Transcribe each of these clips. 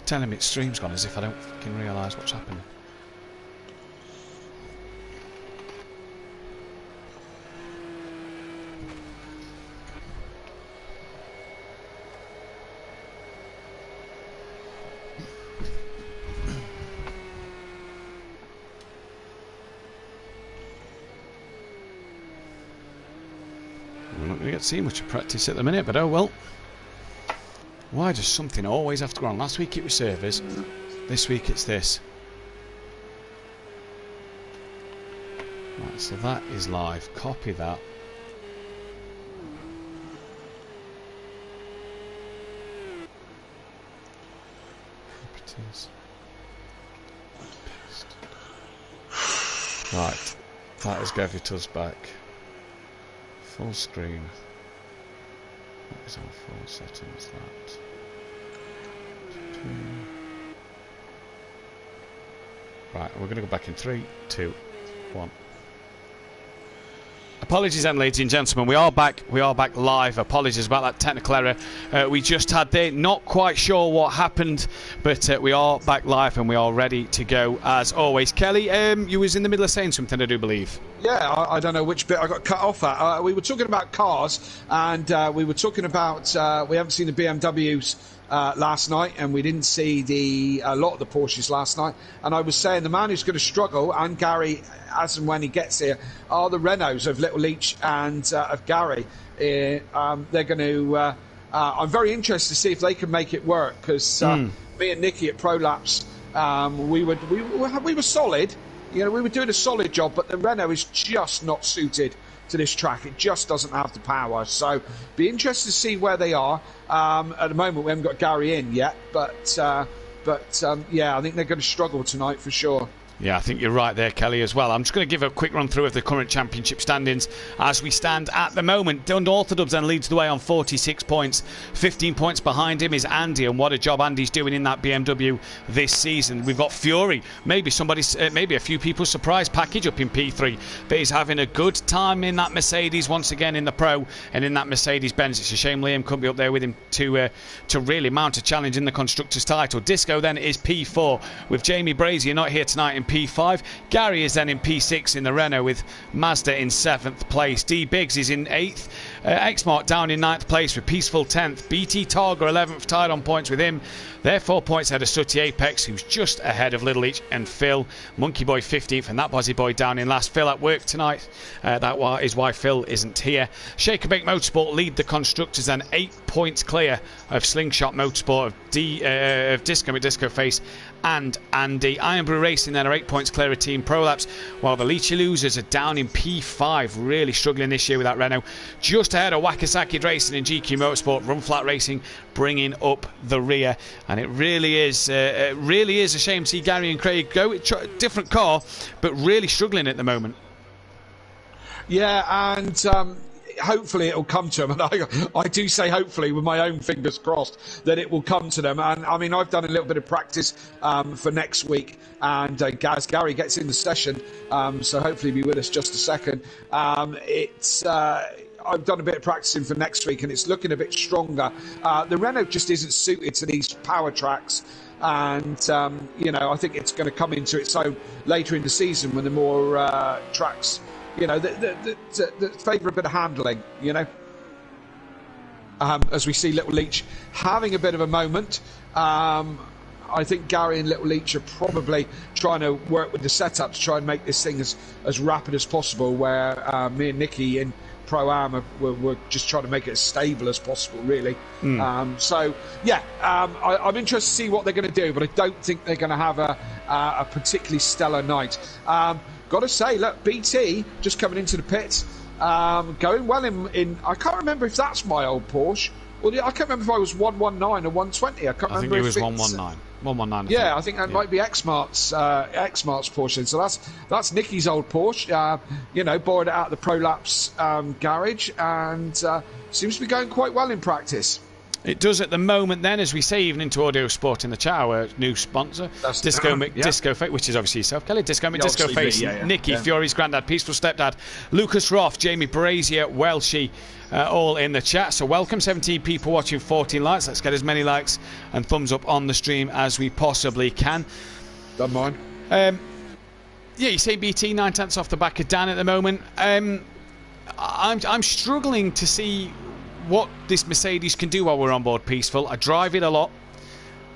10-minute stream's gone as if I don't fucking realise what's happening. We're not going to get to see much of practice at the minute, but oh well. Why does something always have to go on? Last week it was servers, this week it's this. Right, so that is live. Copy that. Properties. Paste. Right, that is Gavito's back. Full screen. What is our full settings? That. Right, we're going to go back in 3, 2, 1. Apologies then, ladies and gentlemen, we are back live. Apologies about that technical error we just had there. Not quite sure what happened, but we are back live and we are ready to go as always. Kelly, you was in the middle of saying something, I do believe. Yeah, I don't know which bit I got cut off at. We were talking about cars, and we were talking about we haven't seen the BMWs last night, and we didn't see a lot of the Porsches last night. And I was saying the man who's going to struggle, and Gary, as and when he gets here, are the Renaults of Little Leach and of Gary. They're going to. I'm very interested to see if they can make it work, because me and Nicky at Prolapse, we were solid. You know, we were doing a solid job, but the Renault is just not suited to this track. It just doesn't have the power. So, be interested to see where they are. At the moment, we haven't got Gary in yet, but yeah, I think they're going to struggle tonight for sure. Yeah, I think you're right there, Kelly, as well. I'm just going to give a quick run through of the current championship standings as we stand at the moment. Orthodubs then leads the way on 46 points. 15 points behind him is Andy, and what a job Andy's doing in that BMW this season. We've got Fury, maybe a few people's surprise package up in P3, but he's having a good time in that Mercedes once again in the Pro and in that Mercedes-Benz. It's a shame Liam couldn't be up there with him to really mount a challenge in the Constructors' title. Disco then is P4 with Jamie Brazier not here tonight in P5. Gary is then in P6 in the Renault with Mazda in 7th place. D Biggs is in 8th. X-Mark down in 9th place with Peaceful 10th. BT Targa 11th, tied on points with him. They're 4 points ahead of Sooty Apex, who's just ahead of Little Leach and Phil. Monkey Boy 15th, and that Bozzy Boy down in last. Phil at work tonight. That is why Phil isn't here. Shaker Bake Motorsport lead the Constructors and 8 points clear of Slingshot Motorsport, of Disco McDisco Face and Andy. Iron Brew Racing then are 8 points clear of Team Prolapse, while the Leachy Losers are down in P5, really struggling this year with that Renault. Just ahead of Wakasaki Racing and GQ Motorsport. Run Flat Racing bringing up the rear, and it really is a shame to see Gary and Craig go. Different car, but really struggling at the moment. Yeah, and hopefully it'll come to them, and I do say hopefully with my own fingers crossed that it will come to them. And I mean, I've done a little bit of practice for next week, and as Gary gets in the session, so hopefully he'll be with us just a second. I've done a bit of practicing for next week, and it's looking a bit stronger. The Renault just isn't suited to these power tracks, and I think it's going to come into its own later in the season when the more tracks, that favour a bit of handling, as we see Little Leach having a bit of a moment. I think Gary and Little Leach are probably trying to work with the setup to try and make this thing as rapid as possible, where me and Nicky in Pro-Am we're just trying to make it as stable as possible, really. I'm interested to see what they're going to do, but I don't think they're going to have a particularly stellar night. Got to say, look, BT just coming into the pits, going well in I can't remember if that's my old Porsche. Well, I can't remember if I was 119 or 120. I think it was 119. 119. Yeah, I think that might be X-Mart's Porsche. So that's Nicky's old Porsche. Borrowed it out of the Prolapse garage, and seems to be going quite well in practice. It does at the moment then, as we say, even into Audio Sport in the chat, our new sponsor, That's Disco yeah. Disco Face, which is obviously yourself, Kelly. Disco Obviously Face, me, yeah. Nikki, Yeah. Fury's granddad, Peaceful Stepdad, Lucas Roth, Jamie Brazier, Welshie, all in the chat. So welcome, 17 people watching, 14 likes. Let's get as many likes and thumbs up on the stream as we possibly can. Don't mind. Yeah, you say BT 9/10 off the back of Dan at the moment. I'm struggling to see what this Mercedes can do while we're on board Peaceful. I drive it a lot,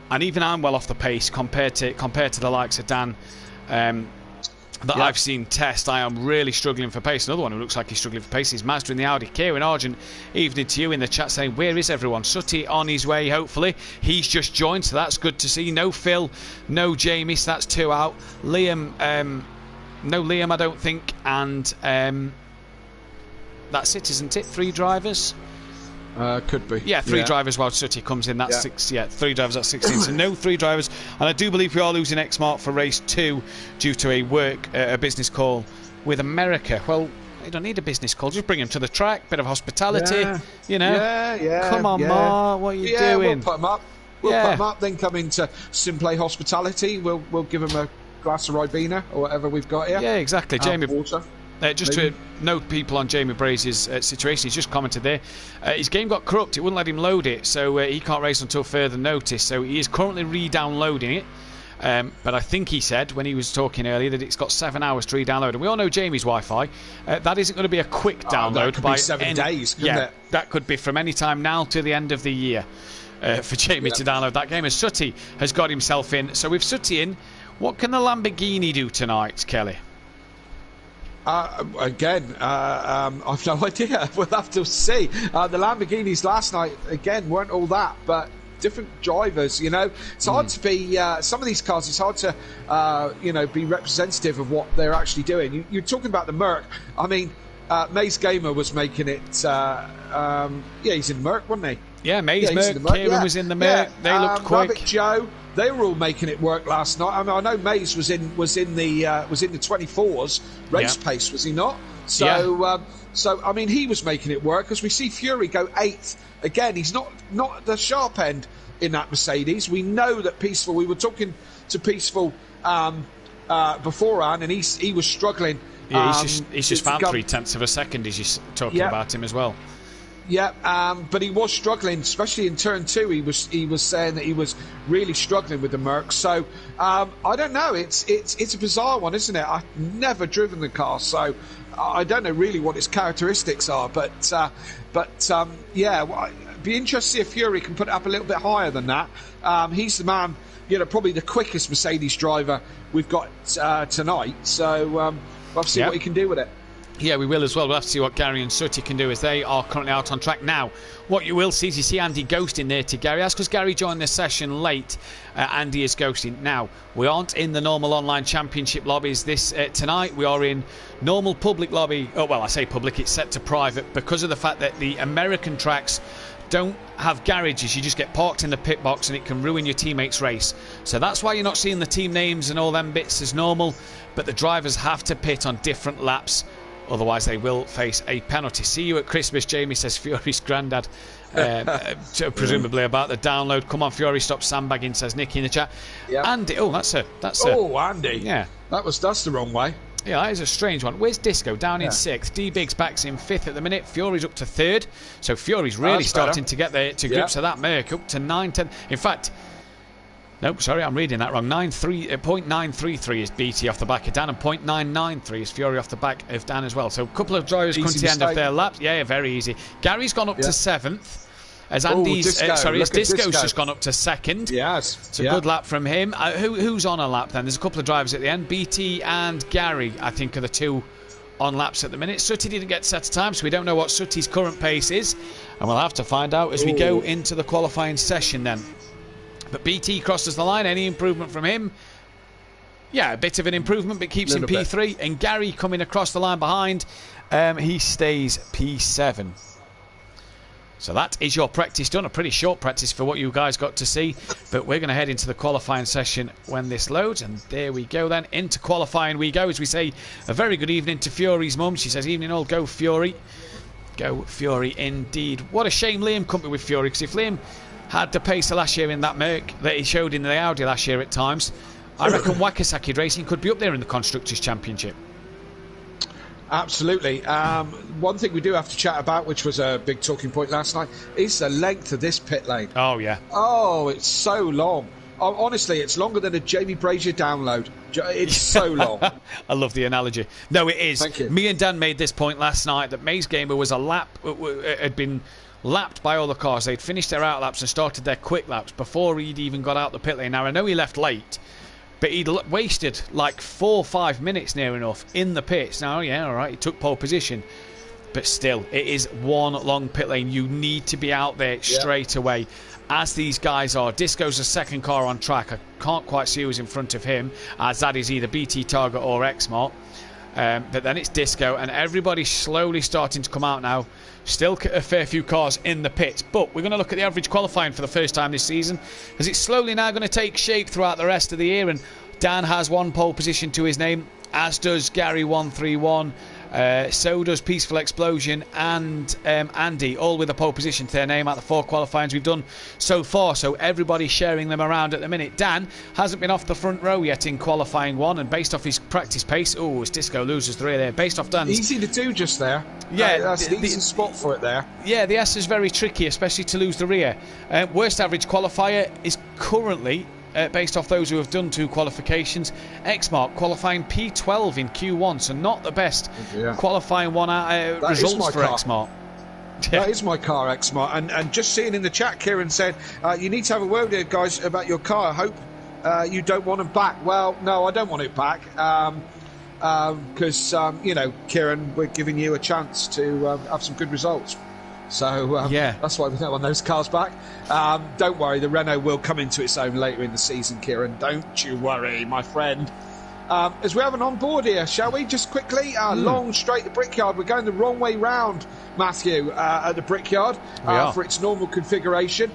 and even I'm well off the pace compared to the likes of Dan that I've seen test. I am really struggling for pace. Another one who looks like he's struggling for pace is Mazda in the Audi. Kieran Argent, evening to you in the chat, saying, where is everyone? Sutty on his way, hopefully. He's just joined, so that's good to see. No Phil, no Jamie, so that's 2 out. Liam, no Liam, I don't think. And that's it, isn't it? 3 drivers? Could be. Yeah, 3 drivers while Sutty comes in. That's 6. Yeah, 3 drivers at 16. So no 3 drivers. And I do believe we are losing X-Mark for race 2 due to a business call with America. Well, you don't need a business call. Just bring him to the track. Bit of hospitality. You know. Yeah. Come on, Ma. What are you doing? We'll put him up. We'll put him up. Then come into SimPlay Hospitality. We'll give him a glass of Ribena or whatever we've got here. Yeah, exactly. Jamie. Water. Just to note people on Jamie Brazier's situation, he's just commented there. His game got corrupt, it wouldn't let him load it, so he can't race until further notice. So he is currently re-downloading it. But I think he said when he was talking earlier that it's got 7 hours to re-download. And we all know Jamie's Wi-Fi. That isn't going to be a quick download. That could be 7 days, couldn't it? That could be from any time now to the end of the year for Jamie to download that game. As Sutty has got himself in. So with Sutty in, what can the Lamborghini do tonight, Kelly? Again, I've no idea. We'll have to see. The Lamborghinis last night, again, weren't all that, but different drivers, you know. It's hard to be, some of these cars, it's hard to, be representative of what they're actually doing. You're talking about the Merc. I mean, Maze Gamer was making it, he's in the Merc, wasn't he? Yeah, Maze Merc, Kieran was in the Merc. They looked quick. Rabbit Joe, they were all making it work last night. I mean, I know Maze was in the 24s race pace, was he not? So, so I mean, he was making it work, because we see Fury go 8th again. He's not at the sharp end in that Mercedes. We know that Peaceful. We were talking to Peaceful beforehand, and he was struggling. Yeah, he's just found 0.3 of a second. He's just talking about him as well. Yeah, but he was struggling, especially in turn 2. He was saying that he was really struggling with the Merc. So I don't know. It's a bizarre one, isn't it? I've never driven the car, so I don't know really what its characteristics are. But it'd be interesting to see if Fury can put it up a little bit higher than that. He's the man, probably the quickest Mercedes driver we've got tonight. So we'll have to see what he can do with it. Yeah, we will as well. We'll have to see what Gary and Sutty can do, as they are currently out on track now. What you will see is you see Andy ghosting there to Gary. That's because Gary joined the session late. Andy is ghosting. Now, we aren't in the normal online championship lobbies this tonight. We are in normal public lobby. Oh, well, I say public. It's set to private because of the fact that the American tracks don't have garages. You just get parked in the pit box and it can ruin your teammate's race. So that's why you're not seeing the team names and all them bits as normal. But the drivers have to pit on different laps. Otherwise, they will face a penalty. See you at Christmas, Jamie, says Fury's granddad. Presumably about the download. Come on, Fury, stop sandbagging, says Nicky in the chat. Yep. Andy, Andy. Yeah. That's the wrong way. Yeah, that is a strange one. Where's Disco? Down in 6th. D-Biggs back's in 5th at the minute. Fury's up to 3rd. So Fury's really starting to get there to grips of that Merc, up to 9-10. In fact... Nope, sorry, I'm reading that wrong. 0.933 is BT off the back of Dan, and 0.993 is Fury off the back of Dan as well. So a couple of drivers coming to the end of their laps. Yeah, very easy. Gary's gone up to 7th. As Andy's, Disco's just gone up to 2nd. Yes. It's a good lap from him. Who's on a lap then? There's a couple of drivers at the end. BT and Gary, I think, are the two on laps at the minute. Sutty didn't get set a time, so we don't know what Sutty's current pace is. And we'll have to find out as we go into the qualifying session then. But BT crosses the line. Any improvement from him? Yeah, a bit of an improvement, but keeps him P3. And Gary coming across the line behind, he stays P7. So that is your practice done. A pretty short practice for what you guys got to see. But we're going to head into the qualifying session when this loads. And there we go then. Into qualifying we go. As we say, a very good evening to Fury's mum. She says, evening all, go Fury. Go Fury indeed. What a shame Liam couldn't be with Fury, because if Liam had the pace of last year in that Merc that he showed in the Audi last year at times, I reckon Wakasaki Racing could be up there in the Constructors' Championship. Absolutely. One thing we do have to chat about, which was a big talking point last night, is the length of this pit lane. Oh, yeah. Oh, it's so long. Honestly, it's longer than a Jamie Brazier download. It's so long. I love the analogy. No, it is. Thank you. Me and Dan made this point last night that Maze Gamer was had been lapped by all the cars. They'd finished their out laps and started their quick laps before he'd even got out the pit lane. Now, I know he left late, but he'd wasted like 4 or 5 minutes near enough in the pits. Now, yeah, all right, he took pole position. But still, it is one long pit lane. You need to be out there straight away, as these guys are. Disco's the second car on track. I can't quite see who's in front of him, as that is either BT Target or Xmart. But then it's Disco, and everybody's slowly starting to come out now. Still a fair few cars in the pits, but we're going to look at the average qualifying for the first time this season, as it's slowly now going to take shape throughout the rest of the year. And Dan has one pole position to his name, as does Gary131. So does Peaceful Explosion and Andy, all with a pole position to their name at the 4 qualifyings we've done so far. So everybody's sharing them around at the minute. Dan hasn't been off the front row yet in qualifying 1, and based off his practice pace, as Disco loses the rear there, based off Dan's. Easy to do just there. Yeah, that's the easy spot for it there. Yeah, the S is very tricky, especially to lose the rear. Worst average qualifier is currently, based off those who have done 2 qualifications, Xmark qualifying P12 in Q1, so not the best qualifying results for Xmark. That is my car, Xmark. And just seeing in the chat, Kieran said, you need to have a word here, guys, about your car. I hope you don't want it back. Well, no, I don't want it back. Because, Kieran, we're giving you a chance to have some good results. So that's why we don't want those cars back. Don't worry, the Renault will come into its own later in the season, Kieran. Don't you worry, my friend. As we have an on board here, shall we just quickly? Long straight to Brickyard. We're going the wrong way round, Matthew, at the Brickyard for its normal configuration.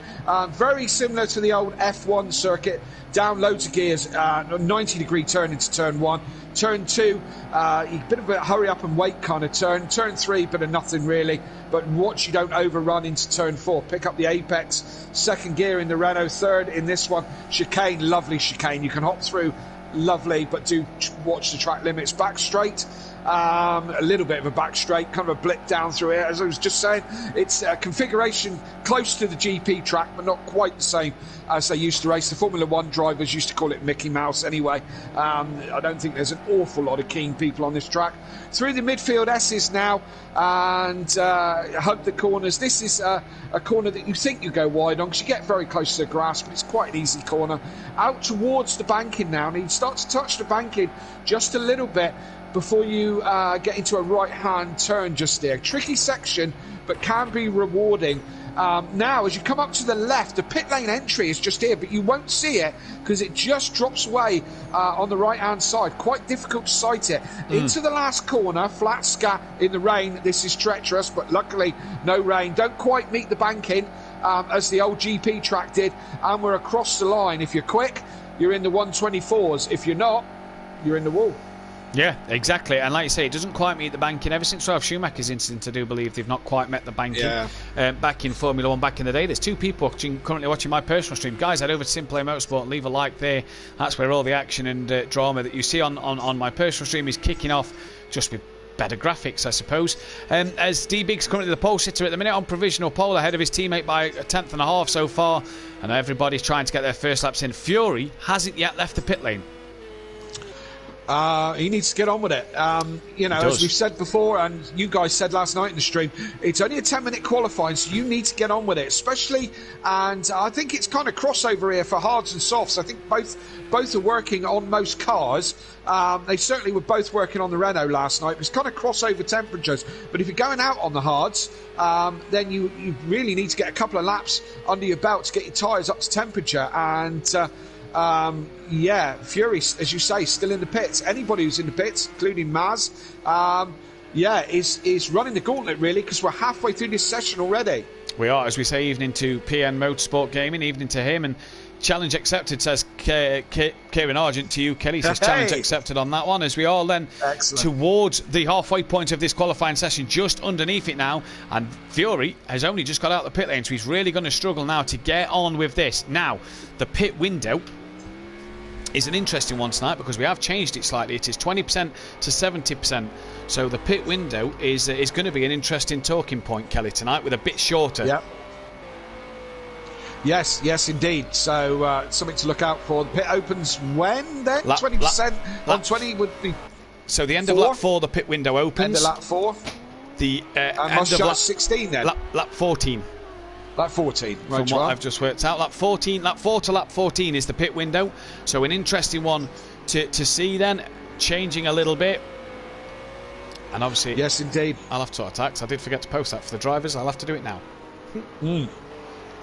Very similar to the old F1 circuit. Down loads of gears, 90-degree turn into turn 1. Turn 2, a bit of a hurry up and wait kind of turn. Turn 3, bit of nothing really. But watch you don't overrun into turn 4. Pick up the apex. Second gear in the Renault. Third in this one. Chicane, lovely chicane. You can hop through. Lovely, but do watch the track limits. Back straight, a little bit of a back straight, kind of a blip down through here. As I was just saying, it's a configuration close to the GP track, but not quite the same as they used to race. The Formula 1 drivers used to call it Mickey Mouse anyway. I don't think there's an awful lot of keen people on this track. Through the midfield S's now, and hug the corners. This is a corner that you think you go wide on, because you get very close to the grass, but it's quite an easy corner. Out towards the banking now, and you start to touch the banking just a little bit before you get into a right-hand turn just there. Tricky section, but can be rewarding. Now, as you come up to the left, the pit lane entry is just here, but you won't see it because it just drops away on the right-hand side. Quite difficult to sight it. Into the last corner, flat scat in the rain. This is treacherous, but luckily no rain. Don't quite meet the banking as the old GP track did, and we're across the line. If you're quick, you're in the 124s. If you're not, you're in the wall. Yeah, exactly. And like you say, it doesn't quite meet the banking. Ever since Ralph Schumacher's incident, I do believe they've not quite met the banking. Back in Formula 1 back in the day. There's 2 people currently watching my personal stream. Guys, head over to SimPlay Motorsport and leave a like there. That's where all the action and drama that you see on my personal stream is kicking off, just with better graphics, I suppose. As D-Big's currently the pole sitter at the minute on provisional pole, ahead of his teammate by a tenth and a half so far. And everybody's trying to get their first laps in. Fury hasn't yet left the pit lane. He needs to get on with it. As we've said before, and you guys said last night in the stream, it's only a 10-minute qualifying, so you need to get on with it, especially, and I think it's kind of crossover here for hards and softs. I think both are working on most cars. They certainly were both working on the Renault last night. It was kind of crossover temperatures, but if you're going out on the hards, then you really need to get a couple of laps under your belt to get your tyres up to temperature, and Fury, as you say, still in the pits. Anybody who's in the pits, including Maz, is running the gauntlet, really, because we're halfway through this session already. We are, as we say, evening to PN Motorsport Gaming, evening to him, and challenge accepted, says Kieran Argent to you, Kelly. Says challenge accepted on that one. As we all then towards the halfway point of this qualifying session, just underneath it now. And Fury has only just got out the pit lane, so he's really going to struggle now to get on with this. Now, the pit window is an interesting one tonight because we have changed it slightly. It is 20% to 70%. So the pit window is going to be an interesting talking point, Kelly, tonight, with a bit shorter. Yep. Yes, indeed. So something to look out for. The pit opens when then? 20% on 20 would be. So the end of lap 4, the pit window opens. End of lap 4. The end of lap 16 then. Lap 14. Lap 14. Right, from what I've just worked out, lap 4 to lap 14 is the pit window. So an interesting one to see then, changing a little bit. And obviously, yes, indeed. I'll have to attack. I did forget to post that for the drivers. I'll have to do it now.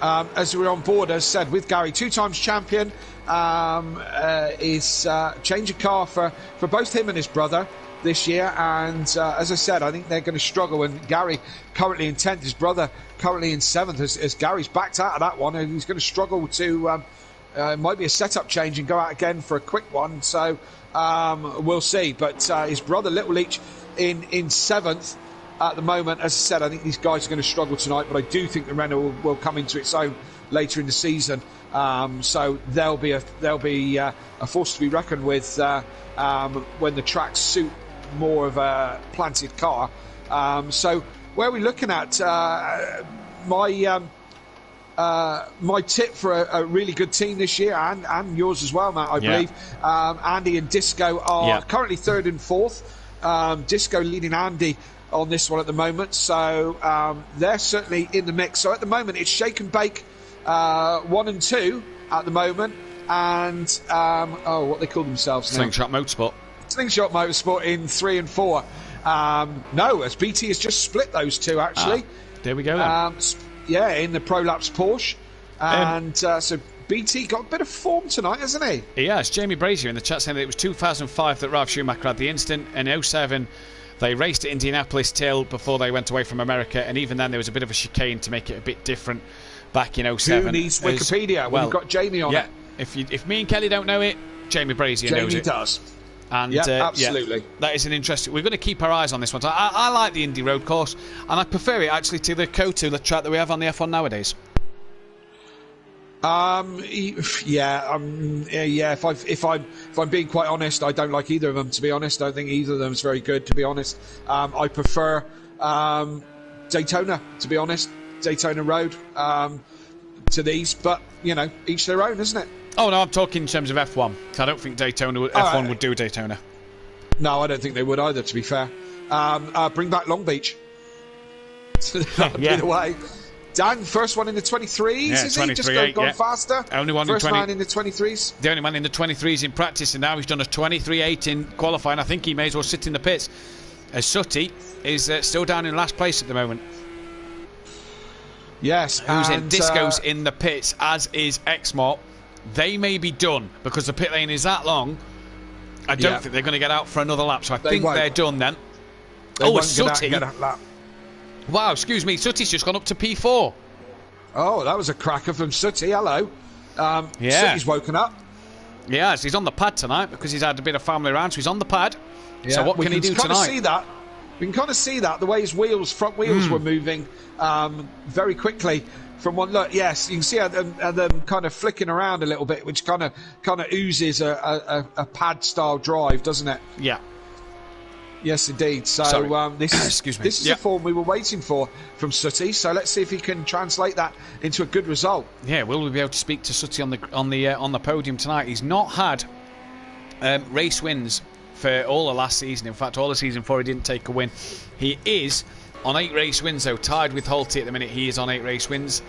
As we're on board, as said, with Gary, 2 times champion, is changing car for both him and his brother this year. And as I said, I think they're going to struggle. And Gary currently in 10th, his brother currently in 7th. As Gary's backed out of that one, and he's going to struggle to. It might be a setup change and go out again for a quick one. So we'll see. But his brother Little Leach in 7th. At the moment, as I said, I think these guys are going to struggle tonight, but I do think the Renault will come into its own later in the season. So they'll be a force to be reckoned with when the tracks suit more of a planted car. So where are we looking at? My tip for a really good team this year, and yours as well, Matt, I believe. Andy and Disco are currently 3rd and 4th. Disco leading Andy on this one at the moment, so they're certainly in the mix. So at the moment it's Shake and Bake 1 and 2 at the moment, and what they call themselves now? Slingshot Motorsport in 3 and 4. No, as BT has just split those two actually. There we go then. In the Prolapse Porsche, and so BT got a bit of form tonight, hasn't he? Yes, Jamie Brazier in the chat saying that it was 2005 that Ralf Schumacher had the incident, and 07 they raced at Indianapolis till before they went away from America, and even then there was a bit of a chicane to make it a bit different back in 07. Who needs Wikipedia? We've got Jamie on it. If me and Kelly don't know it, Jamie Brazier knows it. Jamie does. And absolutely. That is an interesting. We're going to keep our eyes on this one. I like the Indy Road course, and I prefer it actually to the Kotu, the track that we have on the F1 nowadays. If I'm being quite honest, I don't like either of them, to be honest. I don't think either of them is very good, to be honest. I prefer Daytona, to be honest, Daytona Road to these, but each their own, isn't it? Oh no, I'm talking in terms of F1. I don't think F1 would do Daytona. No, I don't think they would either, to be fair. Bring back Long Beach. That would be the way. Dan, first one in the 23s, is he? Just gone faster? Only one first man in the 23s? The only man in the 23s in practice, and now he's done a 23.8 in qualifying. I think he may as well sit in the pits. As Sutty is still down in last place at the moment. Yes. Who's in Disco's in the pits, as is Exmort. They may be done, because the pit lane is that long. I don't think they're going to get out for another lap, so I think they're done then. Sutty. Get a lap. Wow, excuse me, Sutty's just gone up to P4. Oh, that was a cracker from Sutty. Hello. Sutty's woken up. Yes, he's on the pad tonight because he's had a bit of family around, so he's on the pad. Yeah. So what can he do tonight? We can kind of see that, the way his front wheels were moving very quickly from one look. Yes, you can see them kind of flicking around a little bit, which kind of oozes a pad-style drive, doesn't it? Yeah. Yes, indeed. So this is a form we were waiting for from Sutty. So let's see if he can translate that into a good result. Yeah, will we be able to speak to Sutty on the podium tonight? He's not had race wins for all of last season. In fact, all the season before he didn't take a win. He is on 8 race wins, though, tied with Holty at the minute. He is on 8 race wins.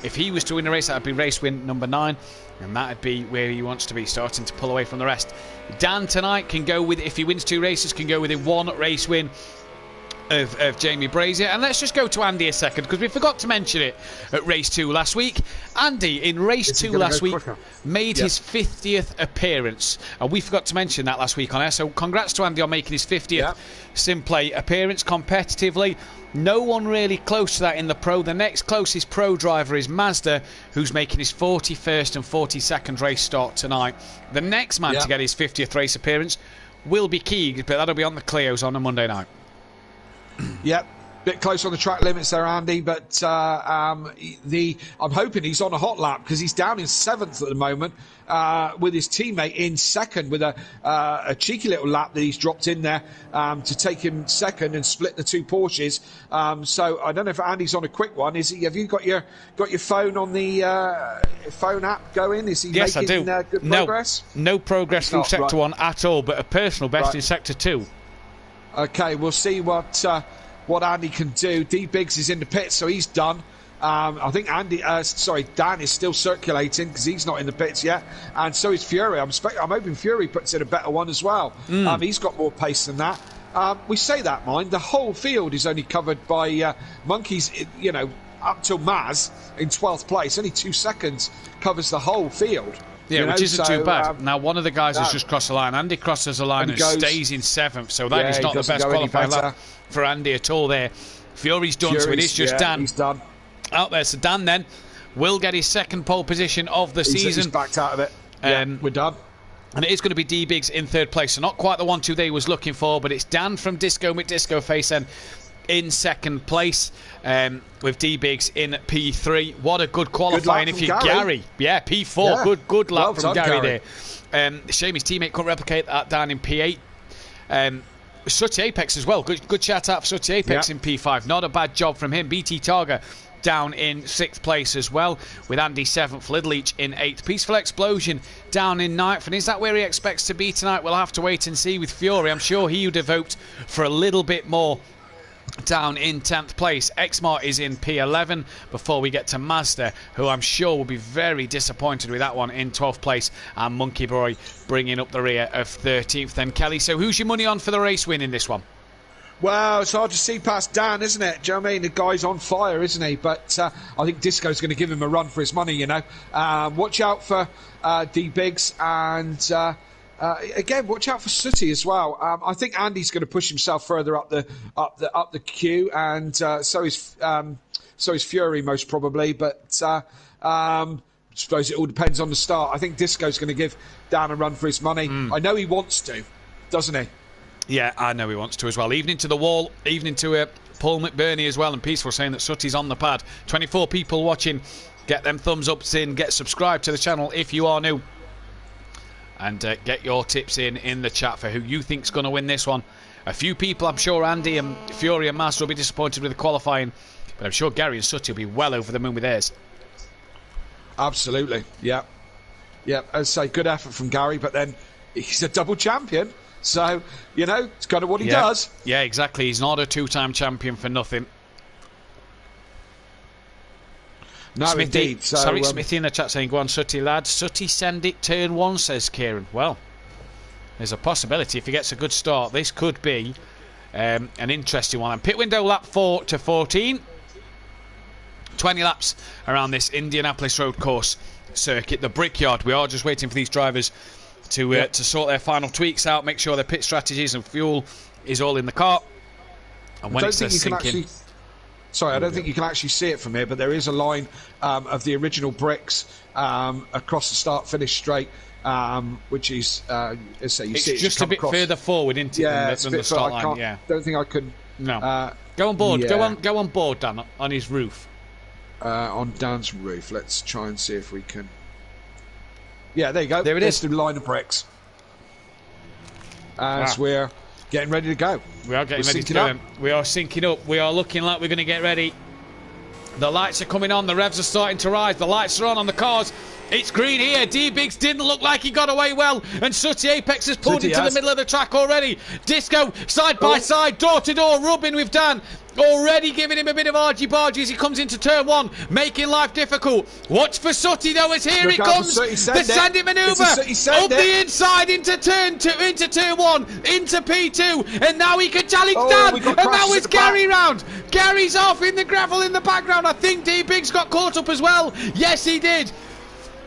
If he was to win a race, that would be race win number 9, and that would be where he wants to be, starting to pull away from the rest. Dan tonight can go with, if he wins 2 races, can go within 1 race win of Jamie Brazier. And let's just go to Andy a second, because we forgot to mention it at race 2 last week. Andy, in race 2 last week, made his 50th appearance. And we forgot to mention that last week on air. So congrats to Andy on making his 50th SimPlay appearance competitively. No one really close to that in the Pro. The next closest Pro driver is Mazda, who's making his 41st and 42nd race start tonight. The next man to get his 50th race appearance will be Keeg, but that'll be on the Clios on a Monday night. Yep. Bit close on the track limits there, Andy, but I'm hoping he's on a hot lap, because he's down in 7th at the moment with his teammate in 2nd with a cheeky little lap that he's dropped in there to take him 2nd and split the 2 Porsches. So I don't know if Andy's on a quick one. Have you got your phone on the phone app going? Is he yes, making I do. Good progress? No progress from Sector 1 at all, but a personal best in Sector 2. Okay, we'll see what Andy can do. D Biggs is in the pits, so he's done. I think Dan is still circulating, because he's not in the pits yet, and so is Fury. I'm hoping Fury puts in a better one as well. He's got more pace than that. We say that, mind, the whole field is only covered by monkeys, up till Maz in 12th place. Only 2 seconds covers the whole field. Yeah, which isn't too bad. Now, one of the guys has just crossed the line. Andy crosses the line and stays in 7th, so that is not the best qualifying lap for Andy at all there. Fury's done, so it is just Dan. He's done. Out there, so Dan then will get his 2nd pole position of the season. He's backed out of it. We're done. And it is going to be D Biggs in 3rd place, so not quite the 1-2 they was looking for, but it's Dan from Disco McDisco Face then in 2nd place, with D Biggs in P3. What a good qualifying if you're Gary. Yeah, P4. Yeah. Good lap Well from done, Gary there. Shame his teammate couldn't replicate that down in P8. Such Apex as well. Good shout out for Such Apex in P5. Not a bad job from him. BT Targa down in 6th place as well, with Andy 7th, Lidleach in 8th. Peaceful Explosion down in 9th. And is that where he expects to be tonight? We'll have to wait and see with Fury. I'm sure he would have hoped for a little bit more down in 10th place. Xmart is in P11 before we get to Mazda, who I'm sure will be very disappointed with that one in 12th place, and Monkey Boy bringing up the rear of 13th then. Kelly, so who's your money on for the race win in this one? Well, it's hard to see past Dan, isn't it? Do you know what I mean? The guy's on fire, isn't he? But I think Disco's going to give him a run for his money, Watch out for D Biggs, and again, watch out for Sooty as well. I think Andy's going to push himself further up the queue, and so is Fury most probably. But I suppose it all depends on the start. I think Disco's going to give Dan a run for his money. I know he wants to, doesn't he? Yeah, I know he wants to as well. Evening to the wall, evening to Paul McBurney as well, and Peaceful saying that Sooty's on the pad. 24 people watching. Get them thumbs ups in. Get subscribed to the channel if you are new. And get your tips in the chat for who you think's going to win this one. A few people, I'm sure Andy and Fury and Master will be disappointed with the qualifying, but I'm sure Gary and Sooty will be well over the moon with theirs. Absolutely, yeah. As I say, good effort from Gary, but then he's a double champion, so it's kind of what he does. Yeah, exactly. He's not a 2-time champion for nothing. No, Smithy, indeed. So, Smithy in the chat saying, go on, Sooty, lad. Sooty, send it turn 1, says Kieran. Well, there's a possibility if he gets a good start. This could be an interesting one. And pit window lap 4 to 14. 20 laps around this Indianapolis road course circuit. The Brickyard. We are just waiting for these drivers to sort their final tweaks out, make sure their pit strategies and fuel is all in the car. And when it's sinking... Sorry, I don't think you can actually see it from here, but there is a line of the original bricks across the start-finish straight, which is, it's just a bit further forward into than the start line. Yeah, don't think I can. No, go on board. Yeah. Go on board, Dan, on his roof. On Dan's roof. Let's try and see if we can. Yeah, there you go. There it is. The line of bricks. As we're getting ready to go. We are getting ready to go. We are syncing up. We are looking like we're going to get ready. The lights are coming on. The revs are starting to rise. The lights are on the cars. It's green here. D-Biggs didn't look like he got away well. And Sooty Apex has pulled into the middle of the track already. Disco, side by side, door to door, rubbing with Dan. Already giving him a bit of argy-bargy as he comes into turn 1, making life difficult. Watch for Sooty though, as here it comes. The Sandy manoeuvre. Up the inside into turn 2, into turn 1, into P2. And now he can challenge Dan. And now it's Gary round. Gary's off in the gravel in the background. I think D-Biggs got caught up as well. Yes, he did.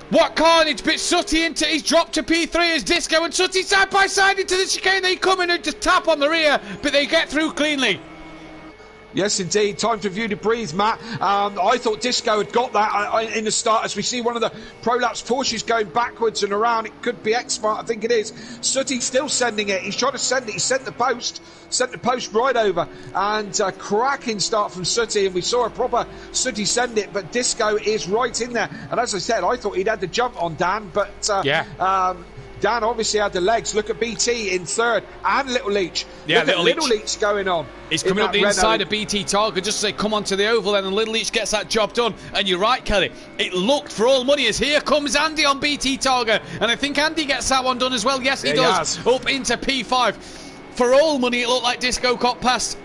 What carnage, but Sooty he's dropped to P3 as Disco and Sooty side by side into the chicane. They come in and just tap on the rear, but they get through cleanly. Yes, indeed. Time for you to breathe, Matt. I thought Disco had got that in the start. As we see one of the Prolapse Porsches going backwards and around. It could be X-Smart, I think it is. Sooty's still sending it. He's trying to send it. He sent the post right over. And cracking start from Sooty. And we saw a proper Sooty send it. But Disco is right in there. And as I said, I thought he'd had the jump on Dan. But Dan obviously had the legs. Look at BT in third and Little Leach. Yeah, Look at Little Leach going on. He's coming up the inside of BT Target just to say, come on to the oval then, and Little Leach gets that job done. And you're right, Kelly. It looked for all money as here comes Andy on BT Target. And I think Andy gets that one done as well. Yes, he does. Up into P5. For all money, it looked like Disco got past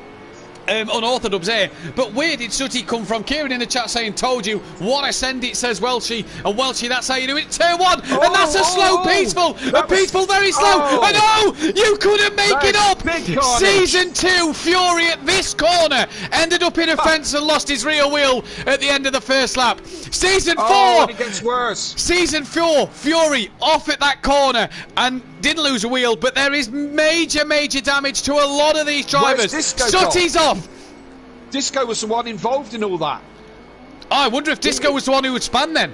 unorthodox here, but where did Sooty come from? Kieran in the chat saying, told you, what a send it, says Welchie. And Welchie, that's how you do it. Turn 1, and that's a slow Peaceful. A Peaceful very slow. And you couldn't make it up. Season 2 Fury at this corner ended up in a fence and lost his rear wheel at the end of the first lap. Season 4 it gets worse. Season 4 Fury off at that corner and didn't lose a wheel, but there is major damage to a lot of these drivers. Sooty's off. Disco was the one involved in all that. I wonder if Disco was the one who would span then.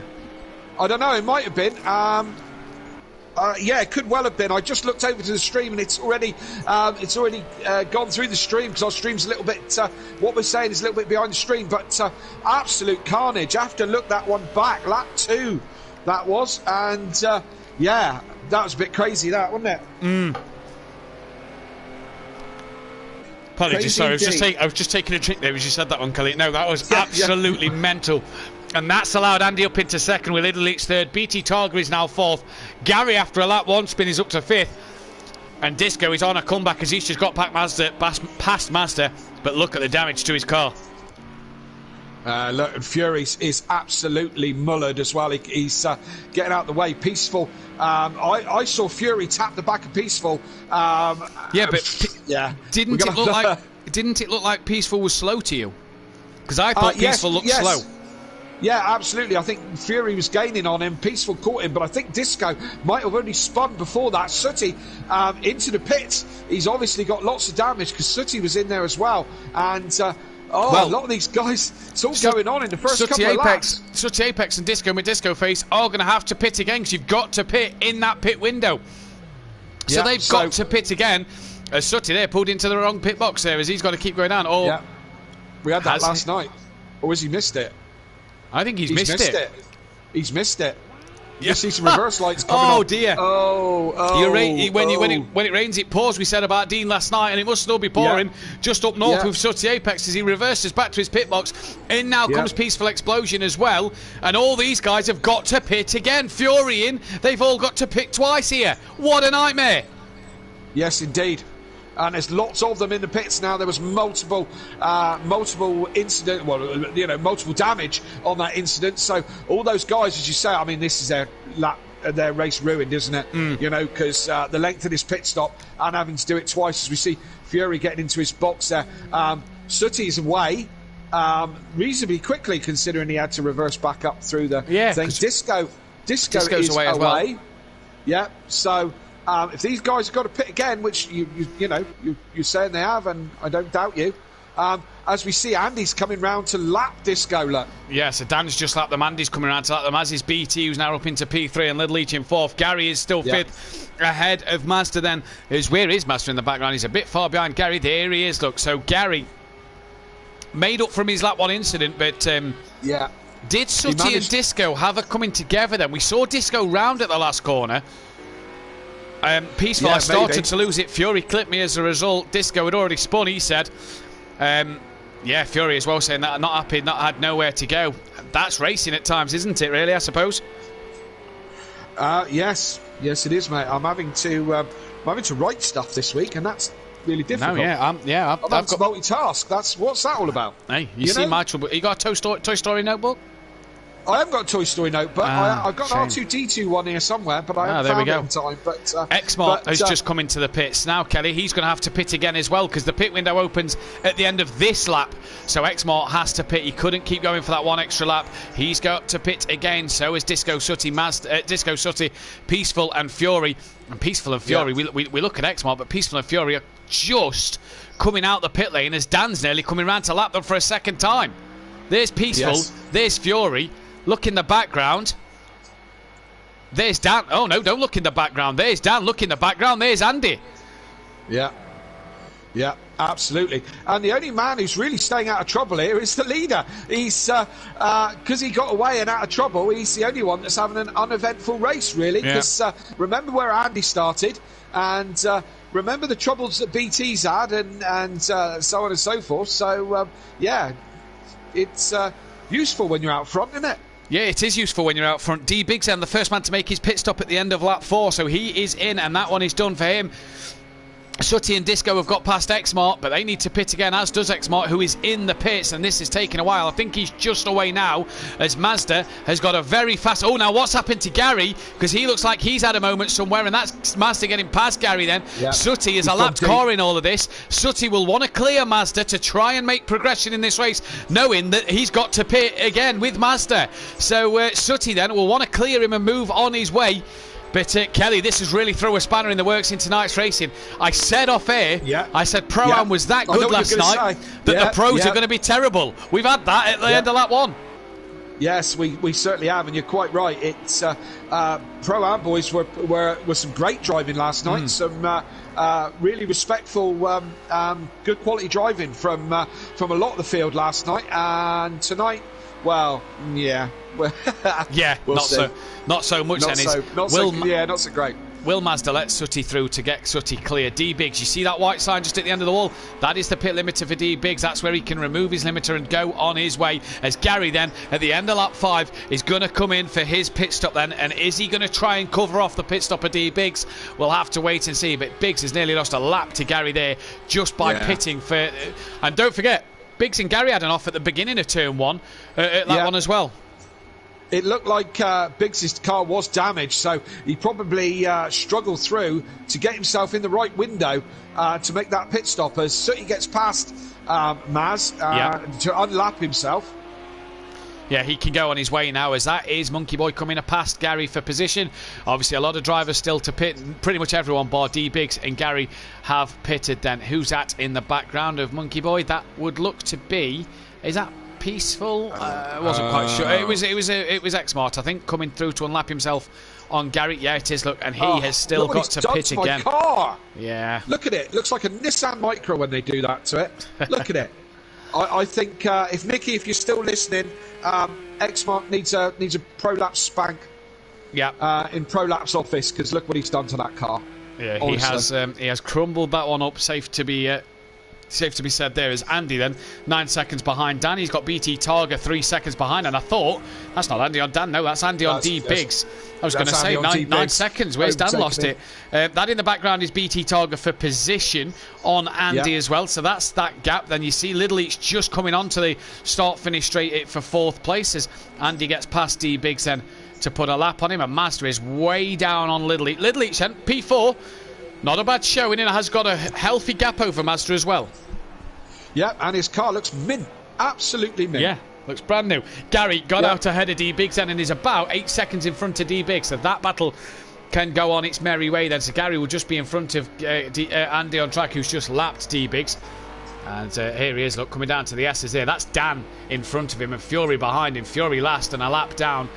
I don't know, it might have been. Yeah, it could well have been. I just looked over to the stream and it's already gone through the stream because our stream's a little bit, what we're saying is a little bit behind the stream, but absolute carnage. I have to look that one back. Lap 2, that was. And yeah, that was a bit crazy, that, wasn't it? Apologies, sorry, I was just taking a drink there as you said that one, Kelly. No, that was absolutely mental. And that's allowed Andy up into second with Little Leach third. BT Targa is now fourth. Gary, after a lap 1 spin, is up to fifth. And Disco is on a comeback as he's just got past Mazda. But look at the damage to his car. Look, and Fury is absolutely mullered as well. He's getting out the way. Peaceful. I saw Fury tap the back of Peaceful. Didn't it look like Peaceful was slow to you? Because I thought Peaceful looked slow. Yeah, absolutely. I think Fury was gaining on him. Peaceful caught him, but I think Disco might have already spun before that. Sooty into the pits. He's obviously got lots of damage because Sooty was in there as well. And a lot of these guys, it's all going on in the first couple of laps. Sooty Apex and Disco with Disco Face are going to have to pit again because you've got to pit in that pit window. So they've got to pit again. As Sooty there pulled into the wrong pit box there as he's got to keep going down. We had that last night. Or has he missed it? I think he's missed it. He's missed it. You see some reverse lights coming on. Oh dear. When it rains it pours, we said about Dean last night, and it must still be pouring just up north with Sooty Apex as he reverses back to his pit box. In now comes Peaceful Explosion as well, and all these guys have got to pit again. Fury in, they've all got to pit twice here. What a nightmare. Yes, indeed. And there's lots of them in the pits now. There was multiple incident, multiple damage on that incident. So all those guys, as you say, I mean, this is their race ruined, isn't it? You know, because the length of this pit stop and having to do it twice, as we see Fury getting into his box there. Sooty is away reasonably quickly, considering he had to reverse back up through the thing. Disco is away as well. Yeah, so. If these guys have got to pit again, which you're saying they have, and I don't doubt you, as we see Andy's coming round to lap Disco. Look. Yeah, so Dan's just lapped them. Andy's coming around to lap them, as is BT, who's now up into P3, and Little Leach in fourth. Gary is still fifth, ahead of Mazda then. Where is Mazda in the background? He's a bit far behind Gary. There he is, look. So Gary made up from his lap 1 incident, but did Sooty and Disco have a coming together then? We saw Disco round at the last corner. Peaceful, I started to lose it. Fury clipped me as a result. Disco had already spun, he said. Fury as well saying that, not happy, not had nowhere to go. That's racing at times, isn't it, really, I suppose? Yes, it is, mate. I'm having to write stuff this week, and that's really difficult. No, yeah, I've got to multitask. What's that all about? Hey, you see my trouble. You got a Toy Story notebook? I haven't got a Toy Story notebook. I've got an R2-D2 one here somewhere, but I haven't found it in time. But Exmart has just come into the pits. Now, Kelly, he's going to have to pit again as well because the pit window opens at the end of this lap. So Exmart has to pit. He couldn't keep going for that one extra lap. He's got to pit again. So is Disco Sutty, Peaceful and Fury. And Peaceful and Fury, we look at Exmart, but Peaceful and Fury are just coming out the pit lane as Dan's nearly coming round to lap them for a second time. There's Peaceful, there's Fury. Look in the background. There's Dan. Oh, no, don't look in the background. There's Dan. Look in the background. There's Andy. Yeah, absolutely. And the only man who's really staying out of trouble here is the leader. He's, because he got away and out of trouble, he's the only one that's having an uneventful race, really. Because remember where Andy started, and remember the troubles that BT's had, and so on and so forth. So, it's useful when you're out front, isn't it? Yeah, it is useful when you're out front. D Biggs, the first man to make his pit stop at the end of lap 4, so he is in, and that one is done for him. Sutty and Disco have got past Exmart, but they need to pit again, as does Exmart, who is in the pits, and this is taking a while. I think he's just away now, as Mazda has got a very fast... Oh, now what's happened to Gary? Because he looks like he's had a moment somewhere, and that's Mazda getting past Gary then. Yeah. Sutty is a lapped car in all of this. Sutty will want to clear Mazda to try and make progression in this race, knowing that he's got to pit again with Mazda. So Sutty then will want to clear him and move on his way. But Kelly, this has really thrown a spanner in the works in tonight's racing. I said off air, I said Pro-Am was that good last night that the pros are going to be terrible. We've had that at the end of lap 1. Yes, we certainly have, and you're quite right. It's Pro-Am boys were some great driving last night. Some really respectful, good quality driving from a lot of the field last night, and tonight. Well, yeah. We'll not so much then. Not so great. Will Mazda let Sutty through to get Sutty clear? D Biggs, you see that white sign just at the end of the wall? That is the pit limiter for D Biggs. That's where he can remove his limiter and go on his way. As Gary then, at the end of lap 5, is going to come in for his pit stop then. And is he going to try and cover off the pit stop of D Biggs? We'll have to wait and see. But Biggs has nearly lost a lap to Gary there just by pitting for... And don't forget, Biggs and Gary had an off at the beginning of turn 1 at that one as well. It looked like Biggs' car was damaged, so he probably struggled through to get himself in the right window to make that pit stop as Sutty gets past Maz to unlap himself. Yeah, he can go on his way now, as that is Monkey Boy coming past Gary for position. Obviously, a lot of drivers still to pit. Pretty much everyone, bar D Biggs and Gary, have pitted then. Who's that in the background of Monkey Boy? That would look to be... Is that Peaceful? I wasn't quite sure. It was Exmart, I think, coming through to unlap himself on Gary. Yeah, it is. Look, and he has still got to pit again. Car. Yeah. Look at it. Looks like a Nissan Micra when they do that to it. Look at it. I think if Nicky, if you're still listening, Exmart needs a Prolapse spank. Yeah. In Prolapse office, because look what he's done to that car. Yeah, he has crumbled that one up. Safe to be said there is Andy then 9 seconds behind Dan. He's got BT Targa 3 seconds behind, and I thought that's not Andy on Dan. No, that's Andy on D Biggs. I was going to say 9 seconds. Where's Dan lost it? That in the background is BT Targa for position on Andy as well. So that's that gap. Then you see Little Each just coming onto the start-finish straight for 4th place as Andy gets past D Biggs then to put a lap on him. And Master is way down on Little Each. Little Each then P4. Not a bad showing, and has got a healthy gap over Mazda as well. Yeah, and his car looks mint. Absolutely mint. Yeah, looks brand new. Gary got out ahead of D Biggs then and is about 8 seconds in front of D Biggs. So that battle can go on its merry way then. So Gary will just be in front of Andy on track, who's just lapped D Biggs. And here he is, look, coming down to the S's there. That's Dan in front of him and Fury behind him. Fury last and a lap down.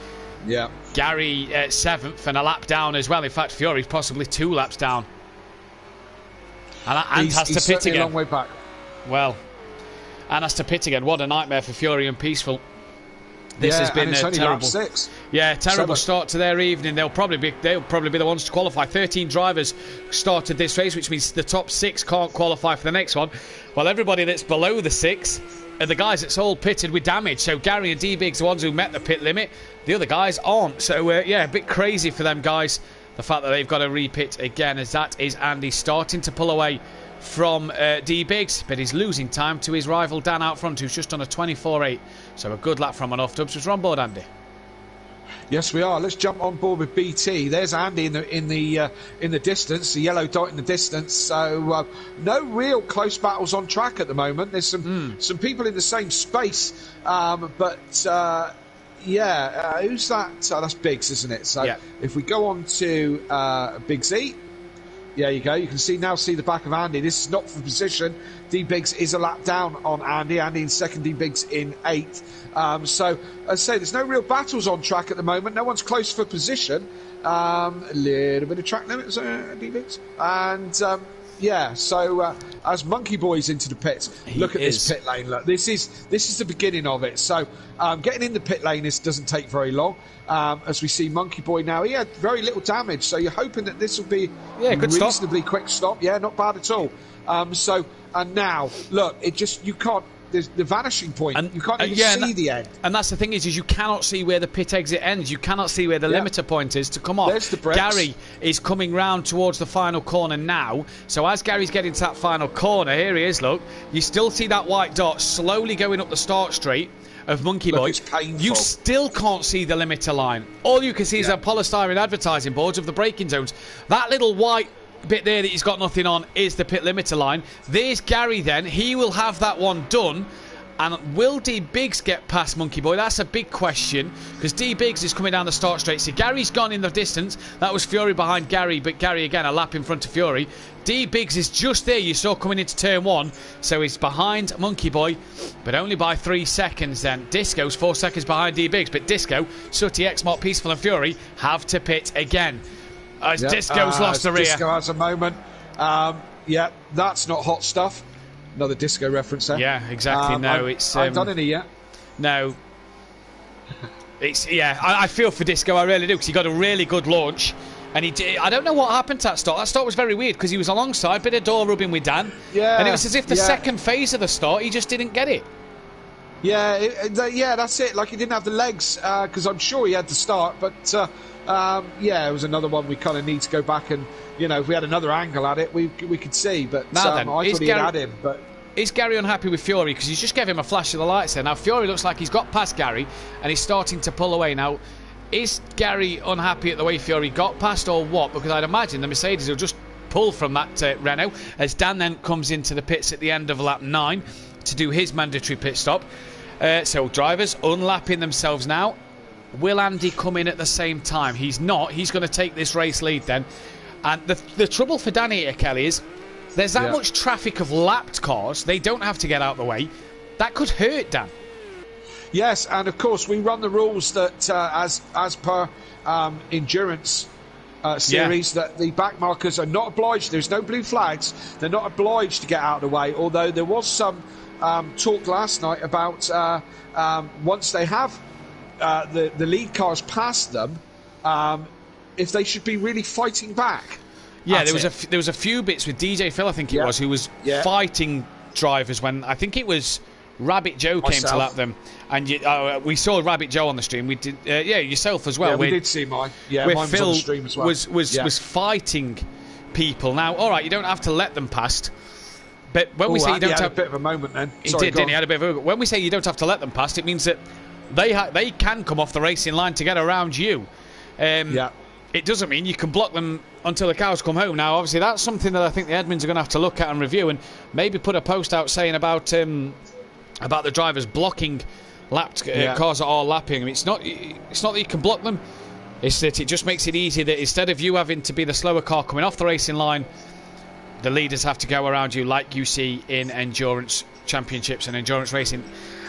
Yeah. Gary 7th and a lap down as well. In fact, Fury's possibly 2 laps down. And has to pit again. A long way back. Well, and has to pit again. What a nightmare for Fury and Peaceful. This has been a terrible. Terrible start to their evening. They'll probably be the ones to qualify. 13 drivers started this race, which means the top 6 can't qualify for the next one. Well, everybody that's below the 6 are the guys that's all pitted with damage. So Gary and D-Biggs are the ones who met the pit limit. The other guys aren't. So, yeah, a bit crazy for them guys. The fact that they've got to repit again, as that is Andy starting to pull away from D-Biggs. But he's losing time to his rival Dan out front, who's just on a 24.8. So a good lap from an off-dubs. We're on board, Andy. Yes, we are. Let's jump on board with BT. There's Andy in the distance, the yellow dot in the distance. So no real close battles on track at the moment. There's some people in the same space, but who's that? That's Biggs, isn't it? So if we go on to Big Z. There you go. You can see the back of Andy. This is not for position. D-Biggs is a lap down on Andy. Andy in second, D-Biggs in 8th. So, as I say, there's no real battles on track at the moment. No one's close for position. A little bit of track limits, D-Biggs. And, so as Monkey Boy's into the pits, look at this pit lane. Look, this is the beginning of it. So, getting in the pit lane doesn't take very long. As we see Monkey Boy now, he had very little damage, so you're hoping that this will be a reasonably quick stop. Yeah, not bad at all. And now, look, you can't. There's the vanishing point. And, you can't even see the end. And that's the thing is you cannot see where the pit exit ends. You cannot see where the limiter point is to come off. There's the brakes. Gary is coming round towards the final corner now. So as Gary's getting to that final corner, here he is, look. You still see that white dot slowly going up the start straight of Monkey Boy. It's painful. You still can't see the limiter line. All you can see is the polystyrene advertising boards of the braking zones. That little white bit there that he's got nothing on is the pit limiter line. There's Gary then. He will have that one done. And will D-Biggs get past Monkey Boy? That's a big question, because D-Biggs is coming down the start straight. See, Gary's gone in the distance. That was Fury behind Gary, but Gary again a lap in front of Fury. D-Biggs is just there, you saw coming into turn 1. So he's behind Monkey Boy, but only by 3 seconds then. Disco's 4 seconds behind D-Biggs, but Disco, Sooty, X-Mark, Peaceful and Fury have to pit again. As Disco's lost the rear. Disco has a moment. That's not hot stuff. Another Disco reference there. Yeah, exactly. I haven't done any yet. No. I feel for Disco, I really do, because he got a really good launch. And he did. I don't know what happened to that start. That start was very weird, because he was alongside, bit of door rubbing with Dan. Yeah. And it was as if the second phase of the start, he just didn't get it. Yeah, that's it. Like, he didn't have the legs, because I'm sure he had the start, but it was another one we kind of need to go back and, if we had another angle at it, we could see. But I thought he had him. But is Gary unhappy with Fury? Because he's just gave him a flash of the lights there. Now, Fury looks like he's got past Gary, and he's starting to pull away. Now, is Gary unhappy at the way Fury got past, or what? Because I'd imagine the Mercedes will just pull from that Renault, as Dan then comes into the pits at the end of lap 9 to do his mandatory pit stop. So drivers unlapping themselves now. Will Andy come in at the same time? He's not. He's going to take this race lead then. And the trouble for Danny here, Kelly, is there's that much traffic of lapped cars. They don't have to get out of the way. That could hurt Dan. Yes, and of course we run the rules that as per endurance series that the back markers are not obliged. There's no blue flags. They're not obliged to get out of the way. Although there was some talk last night about once they have the lead cars past them, if they should be really fighting back. Yeah, there was a few bits with DJ Phil, I think it was, who was fighting drivers when I think it was Rabbit Joe came to lap them, and we saw Rabbit Joe on the stream. We did, yourself as well. Yeah, we did see mine. Yeah, where mine Phil was on the stream as well. was fighting people. Now, all right, you don't have to let them past. But when we say you don't have a bit of a moment, then he had a bit of a. When we say you don't have to let them past, it means that they can come off the racing line to get around you. It doesn't mean you can block them until the cows come home. Now, obviously, that's something that I think the admins are going to have to look at and review, and maybe put a post out saying about the drivers blocking lapped cars that are lapping. I mean, it's not that you can block them. It's that it just makes it easy that instead of you having to be the slower car coming off the racing line, the leaders have to go around you like you see in endurance championships and endurance racing.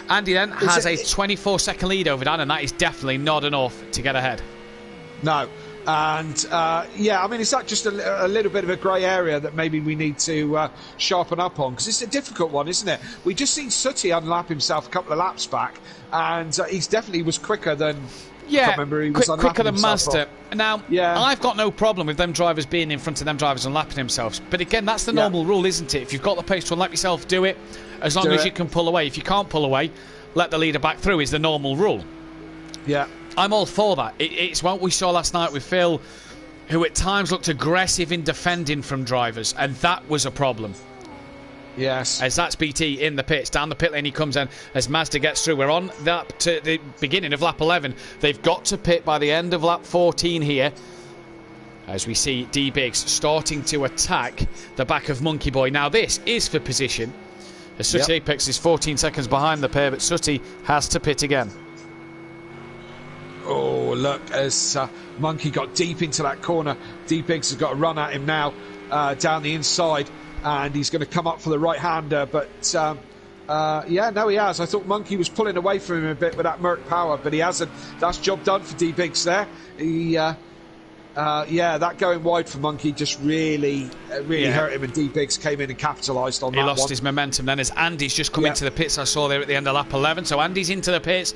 Andy then has a 24-second lead over Dan, and that is definitely not enough to get ahead. No. And, I mean, is that just a little bit of a grey area that maybe we need to sharpen up on? Because it's a difficult one, isn't it? We just seen Sooty unlap himself a couple of laps back, and he definitely was quicker than Yeah, can't remember who he was quicker than himself Mazda. from. Now, Yeah. I've got no problem with them drivers being in front of them drivers and lapping themselves. But again, that's the normal rule, isn't it? If you've got the pace to unlap yourself, do it. As long as you can pull away. If you can't pull away, let the leader back through is the normal rule. Yeah. I'm all for that. It's what we saw last night with Phil, who at times looked aggressive in defending from drivers, and that was a problem. Yes. As that's BT in the pits. Down the pit lane he comes in as Mazda gets through. We're on that to the beginning of lap 11. They've got to pit by the end of lap 14 here. As we see D-Biggs starting to attack the back of Monkey Boy. Now this is for position. As Sooty Apex is 14 seconds behind the pair, but Sooty has to pit again. Oh, look, as Monkey got deep into that corner, D-Biggs has got to run at him now down the inside. And he's going to come up for the right-hander, but he has. I thought Monkey was pulling away from him a bit with that Merc power, but he hasn't. That's job done for D-Biggs there. That going wide for Monkey just really hurt him, and D-Biggs came in and capitalised on that. He lost his momentum then as Andy's just come into the pits. I saw there at the end of lap 11. So Andy's into the pits.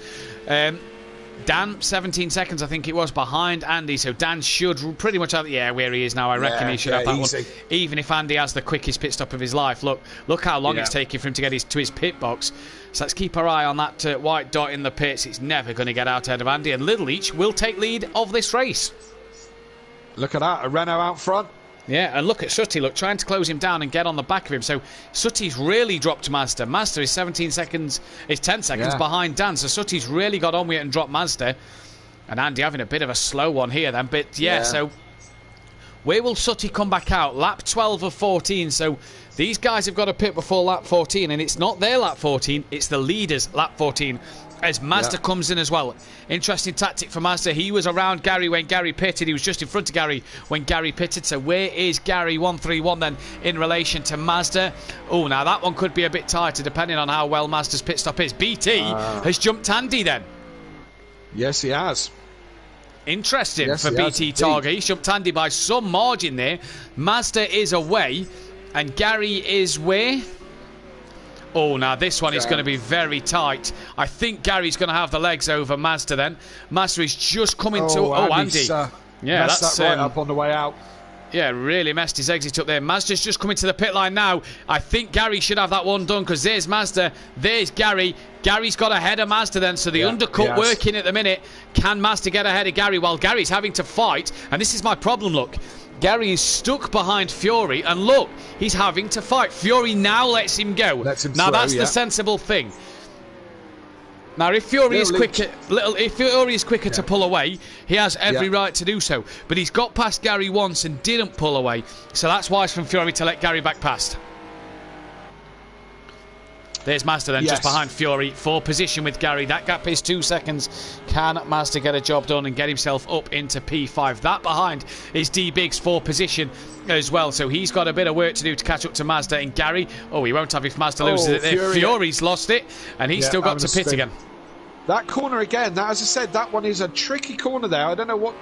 Dan, 17 seconds, I think it was, behind Andy. So Dan should pretty much have where he is now. I reckon he should have that easy. one. Even if Andy has the quickest pit stop of his life. Look how long it's taking for him to get to his pit box. So let's keep our eye on that white dot in the pits. It's never going to get out ahead of Andy. And Little Leach will take lead of this race. Look at that, a Renault out front. Yeah, and look at Sooty, trying to close him down and get on the back of him. So Sooty's really dropped Mazda. Mazda is 10 seconds behind Dan. So Sooty's really got on with it and dropped Mazda. And Andy having a bit of a slow one here then. But so where will Sooty come back out? Lap 12 of 14. So these guys have got to pit before lap 14. And it's not their lap 14, it's the leader's lap 14. As Mazda comes in as well. Interesting tactic for Mazda. He was around Gary when Gary pitted. He was just in front of Gary when Gary pitted. So where is Gary 131 then in relation to Mazda? Oh, now that one could be a bit tighter depending on how well Mazda's pit stop is. BT has jumped Andy then. Yes, he has. Interesting for BT Targa. He's jumped Andy by some margin there. Mazda is away and Gary is where? Oh, now this one is going to be very tight. I think Gary's going to have the legs over Mazda then. Mazda is just coming to... Andy. That's that right up on the way out. Yeah, really messed his exit up there. Mazda's just coming to the pit line now. I think Gary should have that one done because there's Mazda, there's Gary. Gary's got ahead of Mazda then, so the undercut working at the minute. Can Mazda get ahead of Gary while Gary's having to fight? And this is my problem, look. Gary is stuck behind Fury, and look, he's having to fight. Fury now lets him go. That's the sensible thing. Now, if Fury is quicker to pull away, he has every right to do so. But he's got past Gary once and didn't pull away, so that's wise from Fury to let Gary back past. There's Mazda then, just behind Fury, for position with Gary. That gap is 2 seconds. Can Mazda get a job done and get himself up into P5? That behind is D-Biggs for position as well. So he's got a bit of work to do to catch up to Mazda. And Gary, he won't have if Mazda loses it there. Fury's lost it, and he's still got to pit again. That corner again, as I said, that one is a tricky corner there. I don't know what...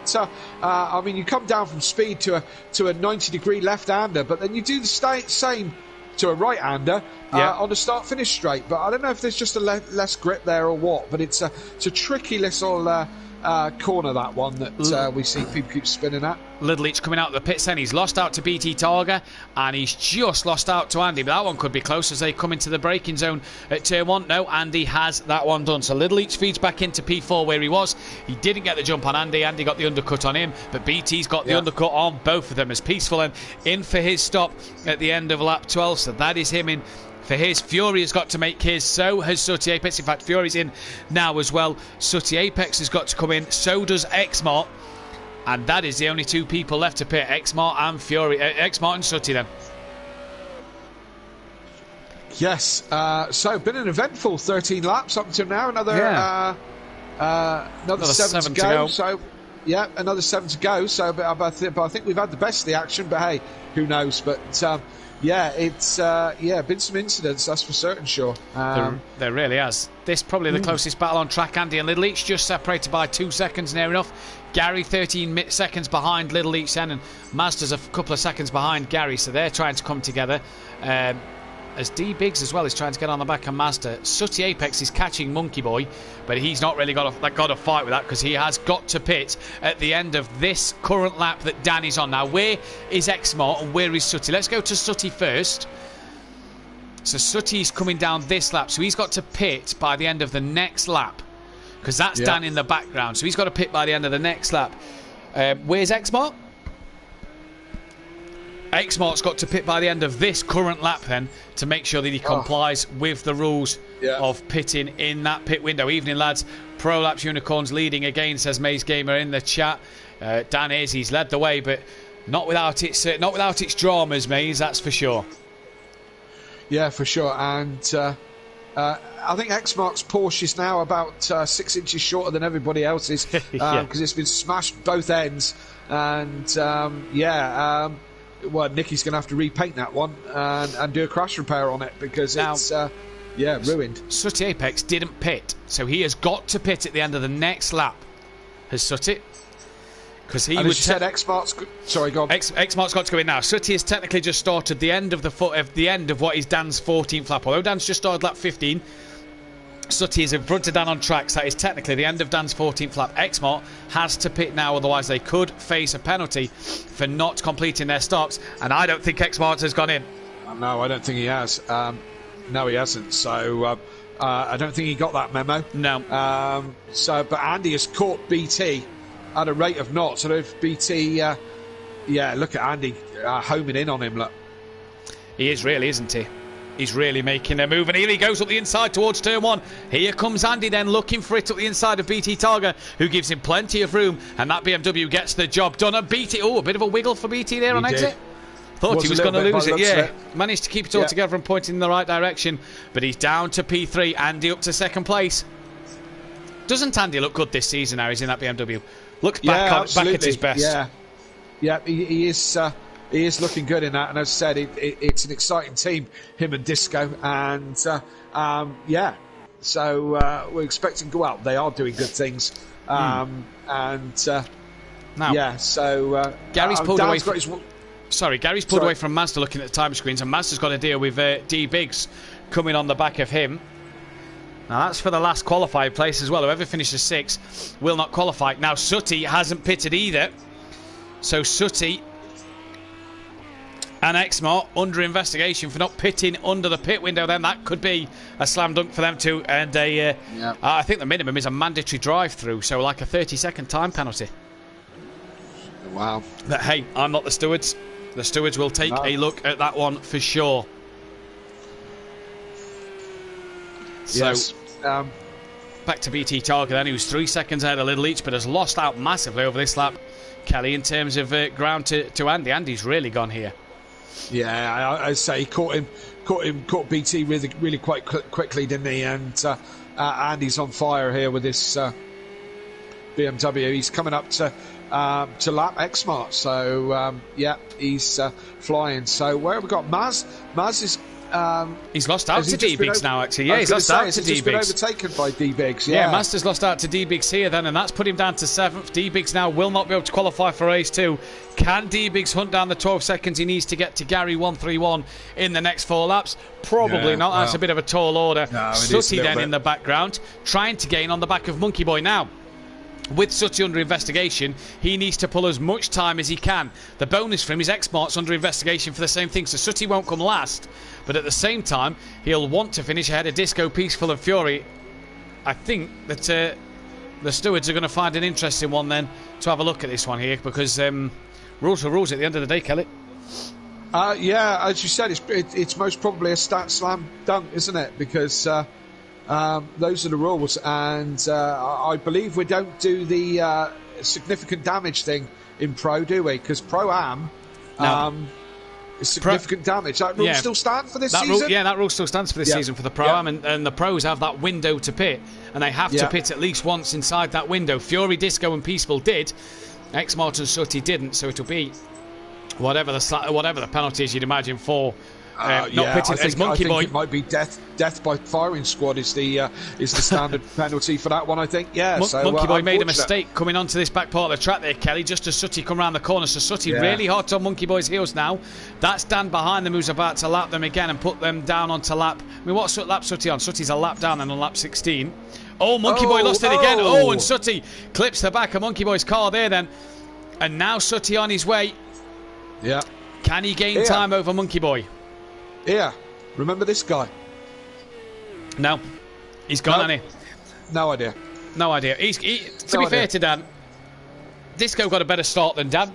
you come down from speed to a 90-degree left-hander, but then you do the same to a right-hander on the start-finish straight. But I don't know if there's just a less grip there or what, but it's a tricky little corner, that one, that we see people keep spinning at. Little Leach coming out of the pits then. He's lost out to BT Targa, and he's just lost out to Andy. But that one could be close as they come into the braking zone at turn 1. No, Andy has that one done. So Little Leach feeds back into P4 where he was. He didn't get the jump on Andy. Andy got the undercut on him, but BT's got the undercut on both of them as Peaceful and in for his stop at the end of lap 12. So that is him in for his. Fury has got to make his, so has Sooty Apex. In fact, Fury's in now as well. Sooty Apex has got to come in, so does Xmart. And that is the only two people left to pit, Xmart and Fury. Xmart and Sooty then. Yes, so been an eventful 13 laps up until now. Another 7 to go. So, another 7 to go. So, but I think we've had the best of the action. But hey, who knows? But it's been some incidents, that's for certain, sure. There really has. This probably the closest battle on track. Andy and Little Leach just separated by 2 seconds, near enough. Gary 13 seconds behind Little Leach then, and Mazda's a couple of seconds behind Gary, so they're trying to come together. as D Biggs as well is trying to get on the back of Mazda. Sooty Apex is catching Monkey Boy, but he's not really got a fight with that because he has got to pit at the end of this current lap that Danny's on. Now, where is Exmart and where is Sooty? Let's go to Sooty first. So Sooty's coming down this lap, so he's got to pit by the end of the next lap because that's Dan in the background. So he's got to pit by the end of the next lap. Where's Exmart? Xmart's got to pit by the end of this current lap then to make sure that he complies with the rules of pitting in that pit window. Evening, lads. Pro Laps Unicorns leading again, says Maze Gamer in the chat. Dan is, he's led the way, but not without its dramas, Maze, that's for sure. Yeah, for sure. And I think Xmark's Porsche is now about 6 inches shorter than everybody else's because it's been smashed both ends. And well, Nicky's going to have to repaint that one and do a crash repair on it because it's ruined. Sooty Apex didn't pit, so he has got to pit at the end of the next lap. Has Sooty? Because he would said Xmart's. Sorry, go on. Xmart's got to go in now. Sooty has technically just started the end of what is Dan's 14th lap. Although Dan's just started lap 15. Sooty is in front of Dan on tracks. That is technically the end of Dan's 14th lap. Xmart has to pit now, otherwise they could face a penalty for not completing their stops. And I don't think Xmart has gone in. No, I don't think he has. No, he hasn't. So I don't think he got that memo. No. But Andy has caught BT at a rate of knots. So if BT, look at Andy homing in on him. Look, he is really, isn't he? He's really making a move, and here he goes up the inside towards turn 1. Here comes Andy then looking for it up the inside of BT Targa, who gives him plenty of room, and that BMW gets the job done. And BT, a bit of a wiggle for BT there on exit. Thought he was going to lose it, Managed to keep it all together and pointing in the right direction, but he's down to P3. Andy up to second place. Doesn't Andy look good this season now? He's in that BMW. Looks back at his best. Yeah, he is. He is looking good in that, and as I said, it's an exciting team, him and Disco, and so we're expecting. Well, they are doing good things, Gary's pulled away. Gary's pulled away from Mazda, looking at the time screens, and Mazda's got to deal with D Biggs coming on the back of him. Now that's for the last qualified place as well. Whoever finishes 6th will not qualify. Now Sooty hasn't pitted either, so Sooty and Xmart under investigation for not pitting under the pit window. Then that could be a slam dunk for them too. And I think the minimum is a mandatory drive-through, so like a 30-second time penalty. Wow. But hey, I'm not the stewards. The stewards will take a look at that one for sure. Yes. So, back to BT Targa then, who's 3 seconds ahead of Little Each, but has lost out massively over this lap, Kelly, in terms of ground to Andy. Andy's really gone here. Yeah, I say he caught BT really quite quickly, didn't he? And Andy's on fire here with this BMW. He's coming up to lap Xmart, so he's flying. So where have we got Maz? Maz is. He's lost out to D-Biggs now, actually. Yeah, he's lost out to D-Biggs. Been overtaken by D-Biggs, yeah. Master's lost out to D-Biggs here then, and that's put him down to 7th. D-Biggs now will not be able to qualify for race 2. Can D-Biggs hunt down the 12 seconds he needs to get to Gary 131 in the next 4 laps? Probably not. That's a bit of a tall order. Sooty then in the background, trying to gain on the back of Monkey Boy now. With Sooty under investigation, he needs to pull as much time as he can. The bonus for him is Xmart's under investigation for the same thing, so Sooty won't come last, but at the same time he'll want to finish ahead of Disco, Peaceful and Fury. I think that the stewards are going to find an interesting one then to have a look at this one here, because rules are rules at the end of the day, Kelly. As you said, it's most probably a stat slam dunk, isn't it? Because those are the rules, and I believe we don't do the significant damage thing in Pro, do we? Because Pro-Am is significant damage. That rule still stands for this season? That rule still stands for this season for the Pro-Am, and the pros have that window to pit, and they have to pit at least once inside that window. Fury, Disco and Peaceful did. Xmart and Sooty didn't, so it'll be whatever the penalty is you'd imagine for pitted as Monkey Boy. I think it might be death by firing squad is the standard penalty for that one. I think. Yeah. Monkey Boy made a mistake coming onto this back part of the track there, Kelly. Just as Sutty come round the corner, so Sutty really hot on Monkey Boy's heels now. That's Dan behind them who's about to lap them again and put them down onto lap. I mean, what lap Sutty on? Sutty's a lap down and on lap 16. Oh, Monkey Boy lost it again. Oh, and Sutty clips the back of Monkey Boy's car there then. And now Sutty on his way. Yeah. Can he gain time over Monkey Boy? Yeah. Remember this guy? No. He's gone, hasn't he? No idea. No idea. To be fair to Dan, Disco got a better start than Dan.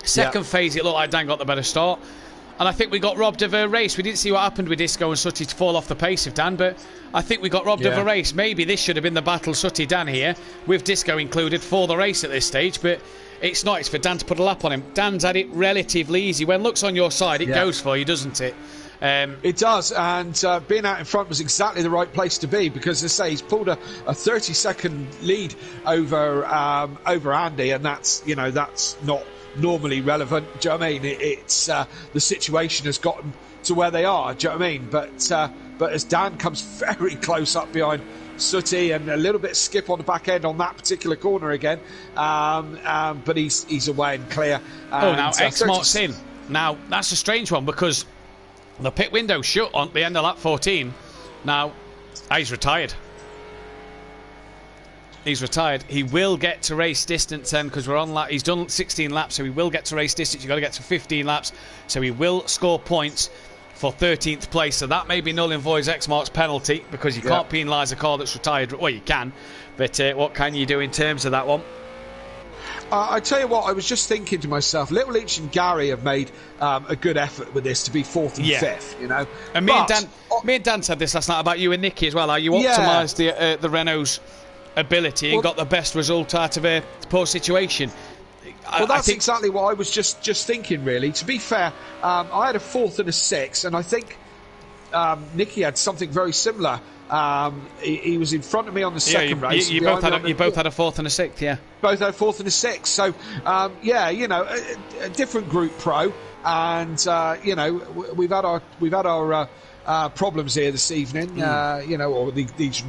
Second phase, it looked like Dan got the better start. And I think we got robbed of a race. We didn't see what happened with Disco and Sutty to fall off the pace of Dan, but I think we got robbed of a race. Maybe this should have been the battle Sutty-Dan here, with Disco included, for the race at this stage, but it's not. It's for Dan to put a lap on him. Dan's had it relatively easy. When luck's on your side, it goes for you, doesn't it? It does, and being out in front was exactly the right place to be because, as I say, he's pulled a 30-second lead over Andy, and that's not normally relevant. Do you know what I mean? It's the situation has gotten to where they are. Do you know what I mean? But as Dan comes very close up behind Sutty and a little bit skip on the back end on that particular corner again, but he's away and clear. And, now X-Mart's in. Now that's a strange one because the pit window shut on the end of lap 14. Now he's retired. He's retired. He will get to race distance then because we're on lap. He's done 16 laps, so he will get to race distance. You've got to get to 15 laps, so he will score points for 13th place. So that may be null and void X-Mart's penalty because you can't penalise a car that's retired. Well, you can, but what can you do in terms of that one? I tell you what, I was just thinking to myself, Little Leach and Gary have made a good effort with this to be 4th and 5th, you know. And me and Dan said this last night about you and Nicky as well. How you optimised the Renault's ability and got the best result out of a poor situation. Well, that's exactly what I was just thinking, really. To be fair, I had a 4th and a 6th, and I think Nicky had something very similar. He was in front of me on the second race. You both had a 4th and a 6th, yeah. Both had a 4th and a 6th. So, a different Group Pro, and we've had our problems here this evening. Or these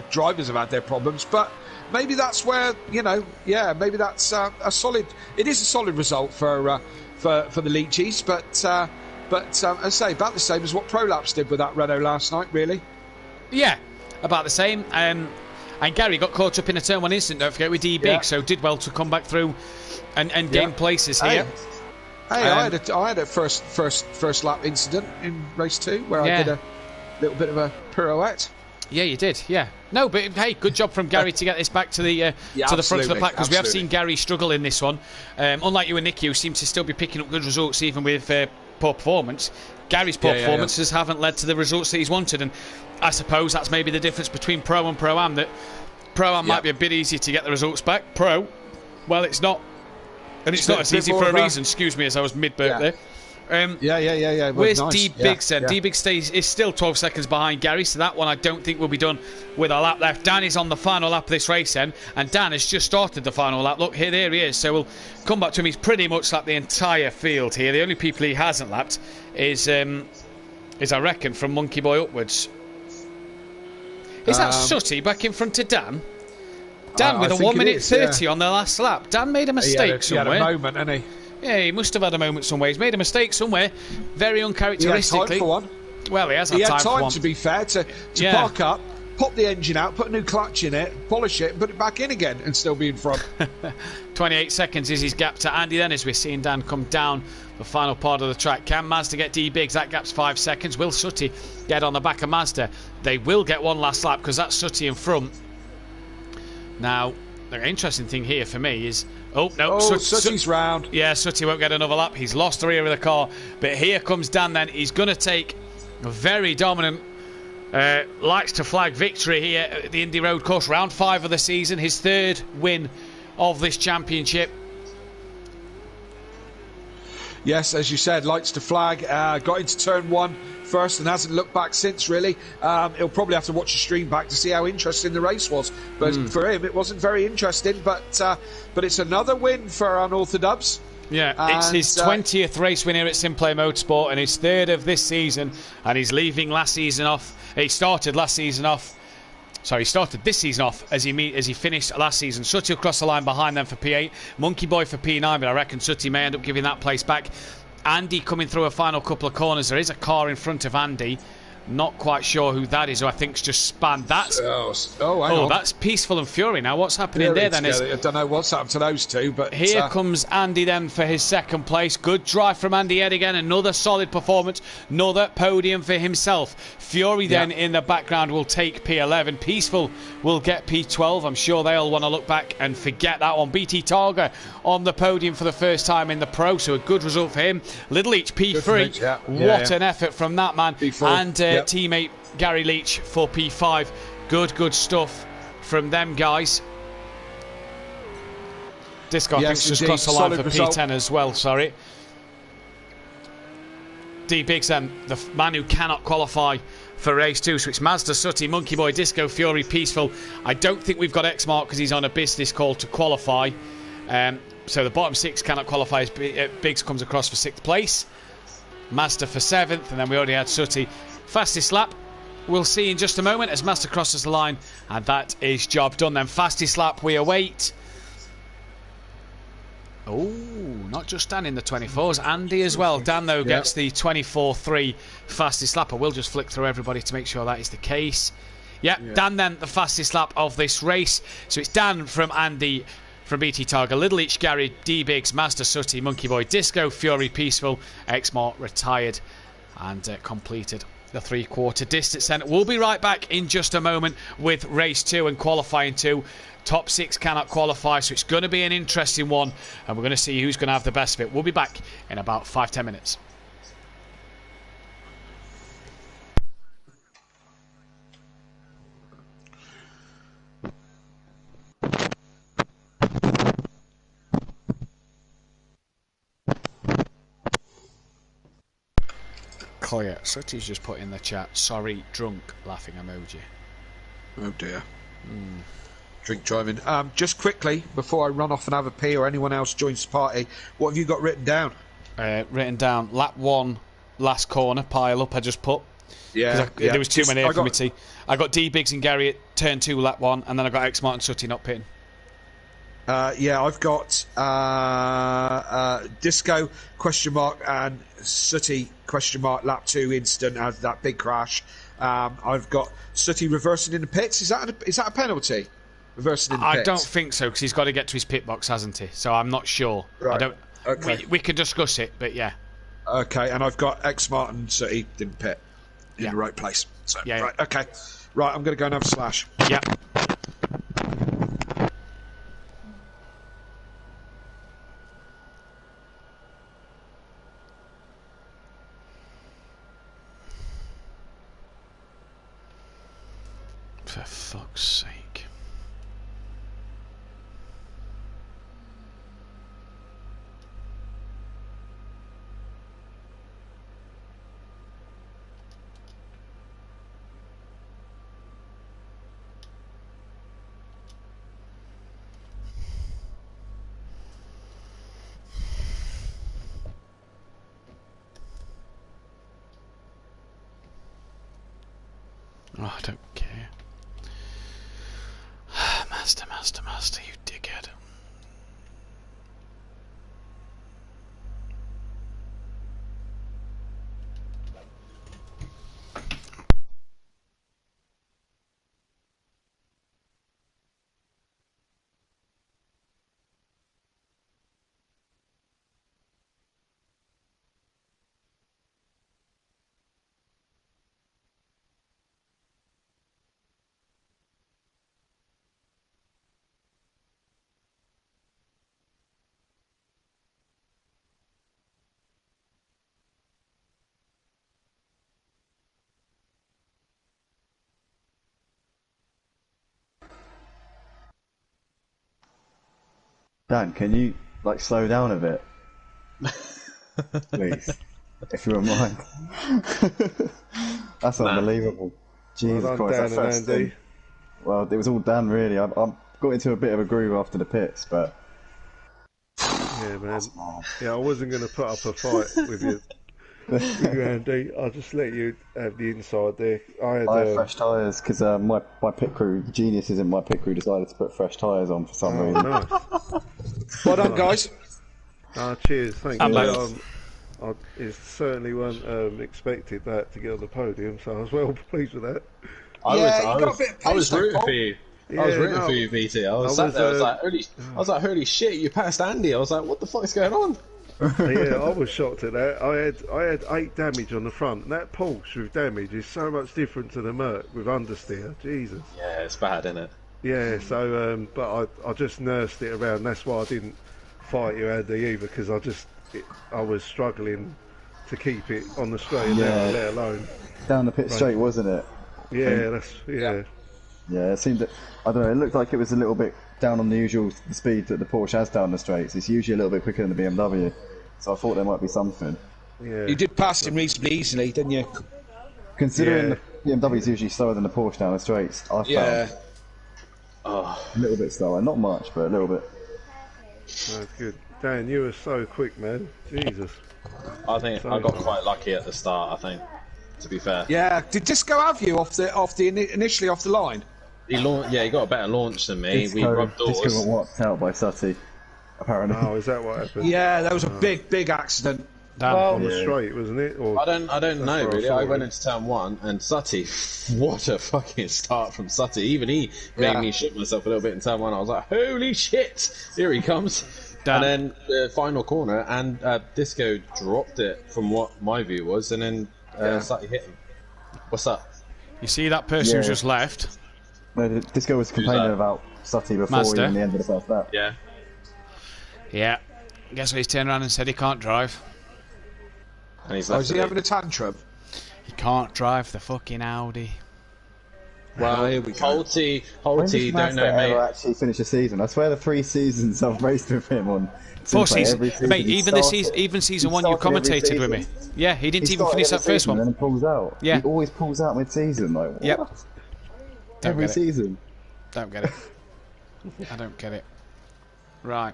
drivers have had their problems, but maybe that's where maybe that's a solid. It is a solid result for the Leachies, but I say about the same as what ProLapse did with that Renault last night, really. Yeah, about the same. And Gary got caught up in a turn 1 incident, don't forget, with D-Big, so did well to come back through and gain places here. I had a first lap incident in race 2 where I did a little bit of a pirouette. Yeah, you did. Yeah. No, but hey, good job from Gary to get this back to the front of the pack because we have seen Gary struggle in this one. Unlike you and Nicky, who seem to still be picking up good results even with poor performance. Gary's poor performances haven't led to the results that he's wanted, and I suppose that's maybe the difference between Pro and Pro-Am. That Pro-Am might be a bit easier to get the results back. Pro, well, it's not, and it's not as easy for a reason. Excuse me, as I was mid-burp there. Where's D-Big then? D-Big is still 12 seconds behind Gary, so that one I don't think will be done with a lap left. Dan is on the final lap of this race then, and Dan has just started the final lap. Look, there he is, so we'll come back to him. He's pretty much lapped the entire field here. The only people he hasn't lapped is I reckon, from Monkey Boy upwards. Is that Sutty back in front of Dan? Dan with a 1 minute 30 on the last lap. Dan made a mistake somewhere. He had a moment, didn't he? Yeah, he must have had a moment somewhere. He's made a mistake somewhere, very uncharacteristically. He had time for one. Well, he has had time for one. To be fair, to park up, pop the engine out, put a new clutch in it, polish it, and put it back in again, and still be in front. 28 seconds is his gap to Andy then, as we're seeing Dan come down the final part of the track. Can Mazda get D-Biggs? That gap's 5 seconds. Will Sutty get on the back of Mazda? They will get one last lap, because that's Sutty in front. Now, the interesting thing here for me is... Oh, no. Sutty's round. Yeah, Sutty won't get another lap. He's lost the rear of the car. But here comes Dan then. He's going to take a very dominant lights to flag victory here at the Indy Road Course. Round 5 of the season. His 3rd win of this championship. Yes, as you said, lights to flag. Got into turn 1 first and hasn't looked back since, really. He'll probably have to watch the stream back to see how interesting the race was. But for him, it wasn't very interesting. But it's another win for Unorthodox. Yeah, and, it's his 20th race win here at SimPlay Motorsport and his 3rd of this season, and he's leaving last season off. He started last season off. Sorry, he started this season off as he finished last season. Sutty will cross the line behind them for P8. Monkey Boy for P9, but I reckon Sutty may end up giving that place back. Andy coming through a final couple of corners. There is a car in front of Andy. Not quite sure who that is, who I think's just spanned. That's hang on. That's Peaceful and Fury. Now, what's happening there then is... I don't know what's happened to those two, but... Here comes Andy then for his 2nd place. Good drive from Andy yet again. Another solid performance. Another podium for himself. Fury then in the background will take P11. Peaceful will get P12. I'm sure they'll want to look back and forget that one. BT Targa on the podium for the first time in the Pro, so a good result for him. Little Leach P3. What an effort from that man. P4. And teammate Gary Leach for P5. Good stuff from them guys. Disco, I think, just crossed the line for P10 as well, sorry. D Biggs then, the man who cannot qualify for race 2. So it's Mazda, Sutty, Monkey Boy, Disco, Fury, Peaceful. I don't think we've got X-Mark because he's on a business call to qualify. So the bottom 6 cannot qualify as Biggs comes across for 6th place. Mazda for 7th, and then we already had Sutty. Fastest lap, we'll see in just a moment as Master crosses the line, and that is job done then. Fastest lap we await. Oh, not just Dan in the 24s, Andy as well. Dan, though, gets the 24.3 fastest lap. I will just flick through everybody to make sure that is the case. Dan then, the fastest lap of this race. So it's Dan from Andy from BT Targa, Little Leach, Gary, D Biggs, Master, Sutty, Monkey Boy, Disco, Fury, Peaceful, X-Mart retired and completed the 3/4 distance. Then we'll be right back in just a moment with race 2 and qualifying 2. Top 6 cannot qualify, so it's going to be an interesting one, and we're going to see who's going to have the best of it. We'll be back in about 5-10 minutes. Clear. Sutty's just put in the chat, sorry, drunk, laughing emoji. Oh dear. Drink driving. Just quickly, before I run off and have a pee or anyone else joins the party, what have you got written down? Lap 1, last corner, pile up, I just put. There was too many for me to. I got D Biggs and Gary at turn 2, lap 1, and then I got X Martin Sutty not pitting. I've got Disco, question mark, and Sutty, question mark, lap 2 instant, that big crash. I've got Sutty reversing in the pits. Is that a penalty? Reversing in the pits? I don't think so, because he's got to get to his pit box, hasn't he? So I'm not sure. Right. I don't. Okay. We could discuss it, but yeah. Okay, and I've got X Martin Sutty didn't pit in the right place. So right, okay. Right, I'm going to go and have a slash. Yeah. For fuck's sake. Oh, I don't care. Master, you dickhead. Dan, can you slow down a bit, please, if you don't mind? That's unbelievable. Jesus well done, Christ, Dan and Andy. Well, it was all Dan really. I got into a bit of a groove after the pits, but Yeah, man. Yeah, I wasn't going to put up a fight with you, Andy. I'll just let you have the inside there. I had fresh tyres because my pit crew, the geniuses in my pit crew, decided to put fresh tyres on for some reason. Nice. Well done, guys. Cheers, thank you. It certainly wasn't expected that to get on the podium, so I was well pleased with that. I was rooting for you. I was rooting for you, BT. I was sat there. I was like, holy shit! You passed Andy. I was like, what the fuck is going on? Yeah, I was shocked at that. I had 8 damage on the front. And that Porsche with damage is so much different to the Merc with understeer. Jesus. Yeah, it's bad, isn't it? Yeah. So, but I just nursed it around. That's why I didn't fight you, Andy, either, because I was struggling to keep it on the straight, let alone down the pit straight, wasn't it? Yeah, Yeah, it seemed that, I don't know, it looked like it was a little bit down on the usual speed that the Porsche has down the straights. It's usually a little bit quicker than the BMW, so I thought there might be something. Yeah. You did pass him reasonably easily, didn't you? Considering the BMW is usually slower than the Porsche down the straights, I found a little bit slower. Not much, but a little bit. That's good. Dan, you were so quick, man. Jesus. I think I got quite lucky at the start, I think, to be fair. Yeah, did Disco have you initially off the line? He got a better launch than me. We rubbed doors. Disco got whacked out by Sutty, apparently. Oh, is that what happened? Yeah, that was a big accident. On the straight, wasn't it? Or I don't know really. I went into turn 1 and Sutty, what a fucking start from Sutty. Even he made me shit myself a little bit in turn 1. I was like, holy shit, here he comes. And then the final corner, and Disco dropped it from what my view was, and then Sutty hit him. What's up? You see that person who just left? No, Disco was complaining about Sutty before even the end of the first lap. Yeah. Yeah. Guess what, he's turned around and said he can't drive. And he's is he having a tantrum? He can't drive the fucking Audi. Well, here we go. Holty, When did don't know, mate. ever actually finish a season? I swear the 3 seasons I've raced with him on Four SimPlay, seasons, mate. Even season 1, you commentated with me. Yeah, he didn't even finish that first one. And then he pulls out. Yeah, he always pulls out mid-season. Like, what? Yep. Every season. Don't get it. I don't get it. Right.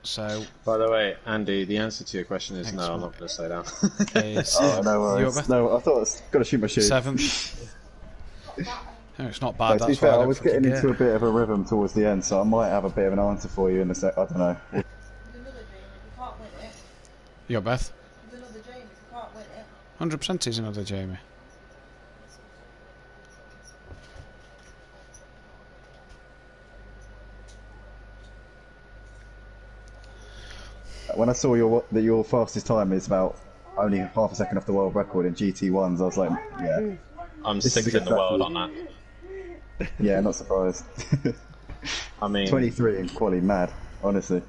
So. By the way, Andy, the answer to your question is no. I'm not going to slow down. No worries. No, I thought I was going to shoot my shoe. 7th. No, it's not bad. To be fair, I was getting into a bit of a rhythm towards the end, so I might have a bit of an answer for you in a sec. I don't know. You're Beth. 100% is another Jamie. When I saw that your fastest time is about only half a second off the world record in GT1s, I was like, yeah. I'm 6th in the world on that. Yeah, not surprised. I mean, 23 in quali, mad, honestly.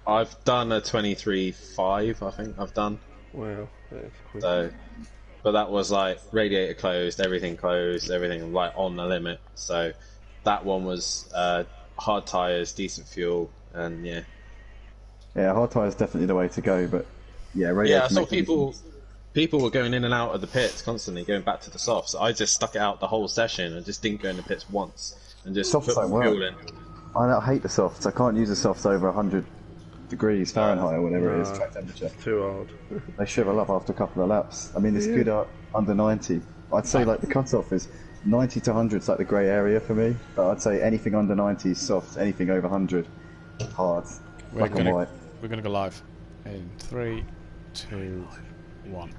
I've done a 23.5, I think I've done. Wow, that's quick. So, but that was like radiator closed, everything like on the limit. So that one was hard tyres, decent fuel, and yeah. Yeah, hard tyre is definitely the way to go, but yeah, radiator. Yeah, I saw people were going in and out of the pits constantly, going back to the softs. I just stuck it out the whole session and just didn't go in the pits once and just softs put don't fuel work. in. I hate the softs. I can't use the softs over 100 degrees Fahrenheit or whatever it is, track temperature. Too hard. They shrivel up after a couple of laps. I mean, it's good under 90. I'd say like the cutoff is 90 to 100 is like the grey area for me, but I'd say anything under 90 is soft, anything over 100 hard, black and white. We're going to go live in 3, 2, 1.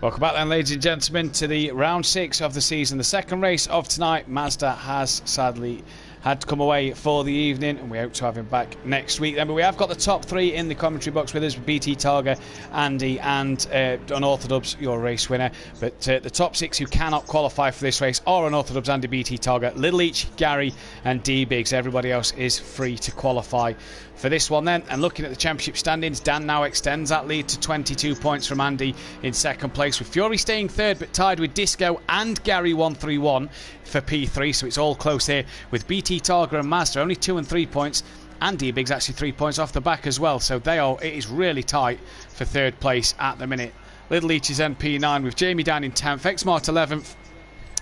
Welcome back then, ladies and gentlemen, to the round 6 of the season. The second race of tonight. Mazda has sadly had to come away for the evening, and we hope to have him back next week then. But we have got the top 3 in the commentary box with us, BT Targa, Andy, and Unorthodox, your race winner. But the top 6 who cannot qualify for this race are Unorthodox, Andy, BT Targa, Little Each, Gary, and D-Biggs. Everybody else is free to qualify for this one then. And looking at the championship standings, Dan now extends that lead to 22 points from Andy in second place, with Fury staying third but tied with Disco and Gary 131 for P3, so it's all close here with BT Targa and Mazda only 2 and 3 points. Andy Biggs actually 3 points off the back as well, so it is really tight for third place at the minute. Little Leach is in P9 with Jamie down in 10th, Xmart 11th,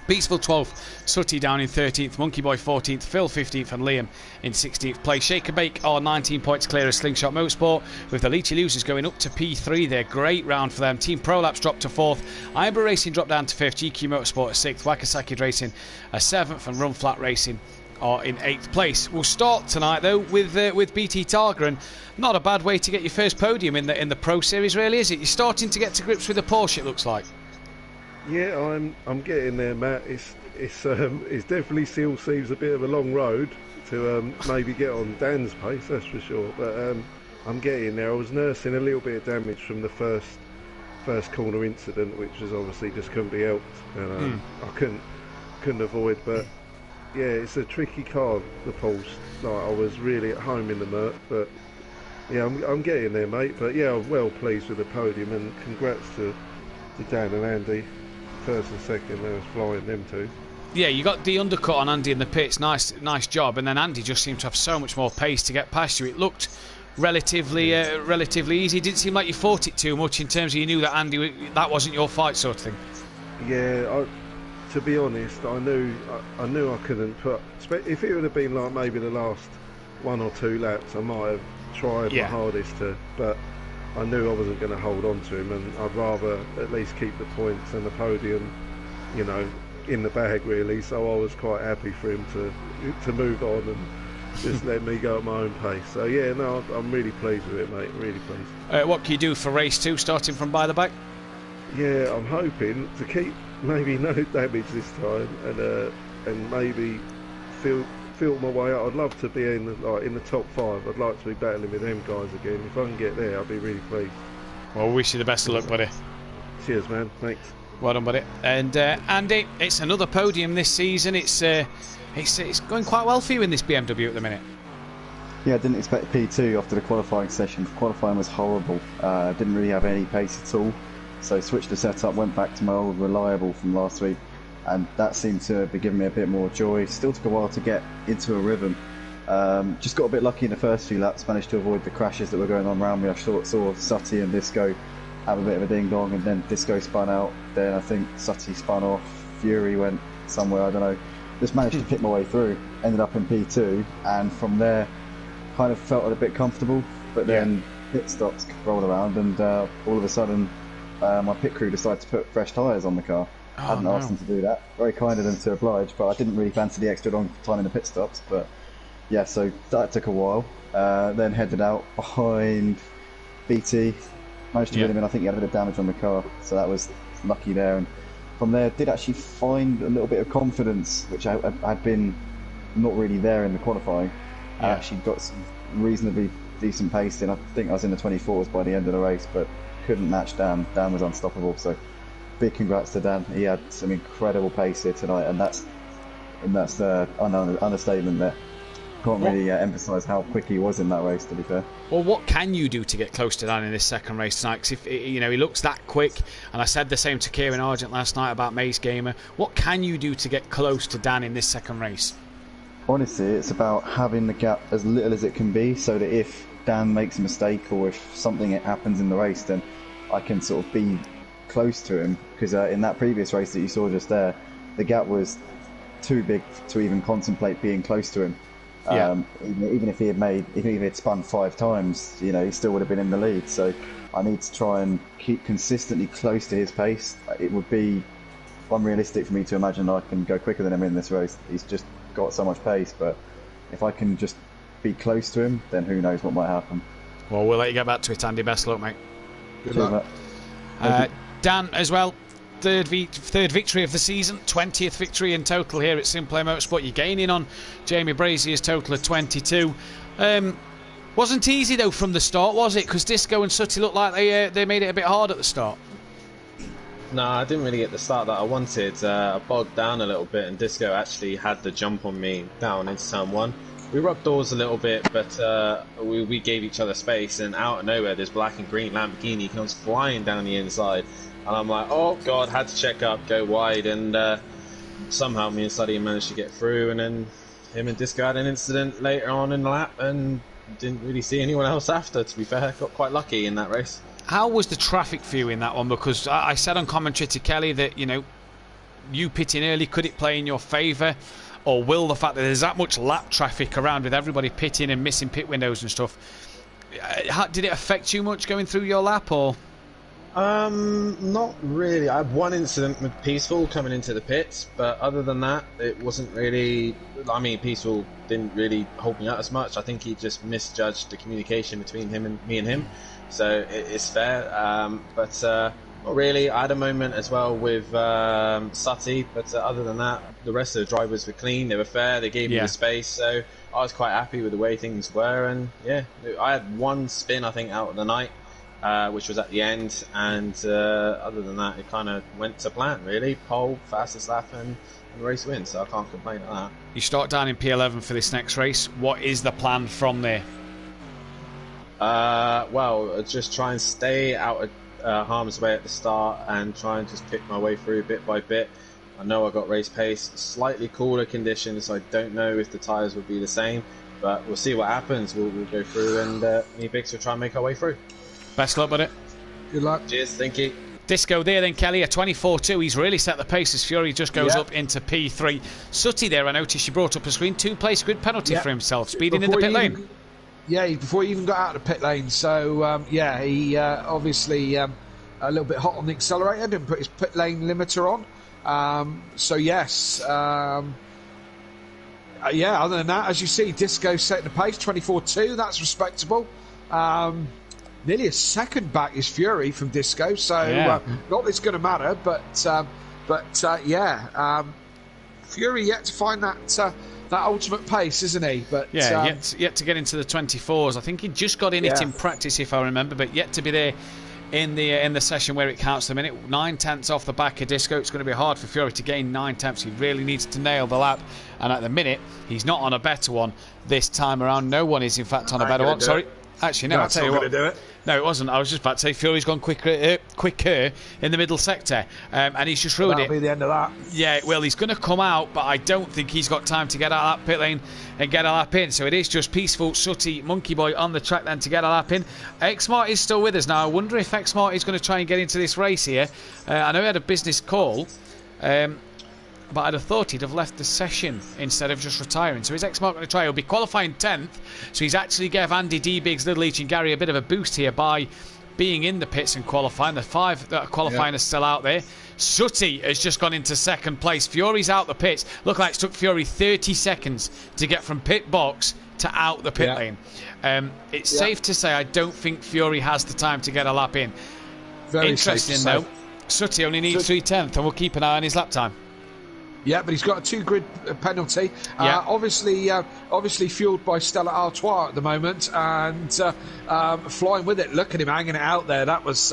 Peaceful 12th, Sutty down in 13th, Monkey Boy 14th, Phil 15th and Liam in 16th place. Shake and Bake are 19 points clear of Slingshot Motorsport, with the Leechy Losers going up to P3. They're great round for them. Team Prolapse dropped to 4th, Iber Racing dropped down to 5th, GQ Motorsport 6th, Wakasaki Racing 7th and Run Flat Racing are in 8th place. We'll start tonight though with BT Targa, and not a bad way to get your first podium in the Pro Series, really, is it? You're starting to get to grips with the Porsche, it looks like. Yeah, I'm getting there, Matt. It's definitely still seems a bit of a long road to maybe get on Dan's pace, that's for sure. But I'm getting there. I was nursing a little bit of damage from the first corner incident, which was obviously just couldn't be helped, and I couldn't avoid. But yeah, it's a tricky car, the Pulse. Like, I was really at home in the Merc, but yeah, I'm getting there, mate. But yeah, I'm well pleased with the podium, and congrats to Dan and Andy. First and second, they was flying, them two. Yeah, you got the undercut on Andy in the pits, nice job, and then Andy just seemed to have so much more pace to get past you. It looked relatively easy. It didn't seem like you fought it too much in terms of you knew that Andy, that wasn't your fight sort of thing. Yeah, to be honest, I knew I couldn't put. If it would have been like maybe the last 1 or 2 laps, I might have tried my hardest to, but I knew I wasn't going to hold on to him, and I'd rather at least keep the points and the podium, you know, in the bag really. So I was quite happy for him to move on and just let me go at my own pace. So yeah, no, I'm really pleased with it, mate. Really pleased. What can you do for race 2, starting from by the back? Yeah, I'm hoping to keep maybe no damage this time, and maybe feel my way out. I'd love to be in the top 5. I'd like to be battling with them guys again. If I can get there, I'll be really pleased. Well, we wish you the best of luck, buddy. Cheers, man. Thanks. Well done, buddy. And Andy, it's another podium this season. It's going quite well for you in this BMW at the minute. Yeah, I didn't expect P2 after the qualifying session. Qualifying was horrible. Didn't really have any pace at all. So switched the setup, went back to my old reliable from last week, and that seemed to be giving me a bit more joy. Still took a while to get into a rhythm. Just got a bit lucky in the first few laps, managed to avoid the crashes that were going on around me. I saw Sutty and Disco have a bit of a ding dong, and then Disco spun out. Then I think Sutty spun off, Fury went somewhere, I don't know. Just managed to pick my way through, ended up in P2, and from there kind of felt a bit comfortable, but then pit stops rolled around, and all of a sudden my pit crew decided to put fresh tyres on the car. I hadn't asked them to do that. Very kind of them to oblige, but I didn't really fancy the extra long time in the pit stops. But yeah, so that took a while. Then headed out behind BT, managed to win him in. I think he had a bit of damage on the car, so that was lucky there. And from there, did actually find a little bit of confidence, which I had been not really there in the qualifying. I actually got some reasonably decent pace in. I think I was in the 24s by the end of the race, but couldn't match Dan. Dan was unstoppable, so big congrats to Dan. He had some incredible pace here tonight, and that's an understatement there. Can't really emphasise how quick he was in that race, to be fair. Well, what can you do to get close to Dan in this second race tonight? Because if he looks that quick, and I said the same to Kieran Argent last night about Mace Gamer. What can you do to get close to Dan in this second race? Honestly, it's about having the gap as little as it can be, so that if Dan makes a mistake or if something happens in the race, then I can sort of be close to him. Because in that previous race that you saw just there, the gap was too big to even contemplate being close to him. Even if he had spun 5 times, he still would have been in the lead. So I need to try and keep consistently close to his pace. It would be unrealistic for me to imagine I can go quicker than him in this race. He's just got so much pace, but if I can just be close to him, then who knows what might happen. Well, we'll let you get back to it, Andy. Best luck, mate. Good luck. Dan as well, third victory of the season, 20th victory in total here at SimPlay Motorsport. You're gaining on Jamie Brazier's total of 22. Wasn't easy though from the start, was it? Because Disco and Sutty looked like they made it a bit hard at the start. No, I didn't really get the start that I wanted. I bogged down a little bit, and Disco actually had the jump on me down into turn 1. We rubbed doors a little bit, but we gave each other space, and out of nowhere, this black and green Lamborghini comes flying down the inside. And I'm like, oh God, had to check up, go wide, and somehow me and Suddy managed to get through, and then him and Disco had an incident later on in the lap, and didn't really see anyone else after, to be fair. Got quite lucky in that race. How was the traffic for you in that one? Because I said on commentary to Kelly that, you pitting early, could it play in your favour? Or will the fact that there's that much lap traffic around with everybody pitting and missing pit windows and stuff, did it affect you much going through your lap, or? Not really. I had one incident with Peaceful coming into the pits, but other than that, it wasn't really. I mean, Peaceful didn't really hold me out as much. I think he just misjudged the communication between me and him, so it's fair. But not really. I had a moment as well with Sutty, but other than that, the rest of the drivers were clean. They were fair. They gave me the space, so I was quite happy with the way things were. And yeah, I had one spin I think out of the night. Which was at the end, and other than that, it kind of went to plan, really. Pole, fastest lap, and race win, so I can't complain at that. You start down in P11 for this next race. What is the plan from there? Well, just try and stay out of harm's way at the start and try and just pick my way through bit by bit. I know I got race pace, slightly cooler conditions, so I don't know if the tyres will be the same, but we'll see what happens. We'll go through, and me and Biggs will try and make our way through. Best luck with it. Good luck. Cheers, thank you. Disco there then, Kelly, a 24.2. He's really set the pace as Fury just goes up into P3. Sutty there, I noticed you brought up a screen. 2-place grid penalty for himself, speeding in the pit lane. Before he even got out of the pit lane. So, he obviously a little bit hot on the accelerator, didn't put his pit lane limiter on. Other than that, as you see, Disco setting the pace, 24.2. That's respectable. Nearly a second back is Fury from Disco, so not that it's going to matter, but Fury yet to find that ultimate pace, isn't he? But yet to get into the 24s. I think he just got in it in practice, if I remember, but yet to be there in the session where it counts the minute. 9/10 off the back of Disco. It's going to be hard for Fury to gain 9/10. He really needs to nail the lap, and at the minute he's not on a better one this time around. No one is in fact on a better one. Sorry. Actually, no, I'll tell you what. Do it. No, it wasn't. I was just about to say Fury's gone quicker in the middle sector, and he's just ruined it. That'll be the end of that. Yeah, well, he's going to come out, but I don't think he's got time to get out of that pit lane and get a lap in. So it is just Peaceful, Sutty, Monkey Boy on the track then to get a lap in. X-Mart is still with us now. I wonder if X-Mart is going to try and get into this race here. I know he had a business call, but I'd have thought he'd have left the session instead of just retiring. So is X-Mark going to try? He'll be qualifying 10th. So he's actually gave Andy, D-Biggs, Little Each and Gary a bit of a boost here by being in the pits and qualifying. The 5 that are qualifying are still out there. Sutty has just gone into second place. Fury's out the pits. Look like it took Fury 30 seconds to get from pit box to out the pit lane. It's safe to say I don't think Fury has the time to get a lap in. Very interesting though. Sutty only needs 3/10, and we'll keep an eye on his lap time. Yeah, but he's got a 2-grid penalty. Obviously fueled by Stella Artois at the moment, and flying with it. Look at him hanging it out there. That was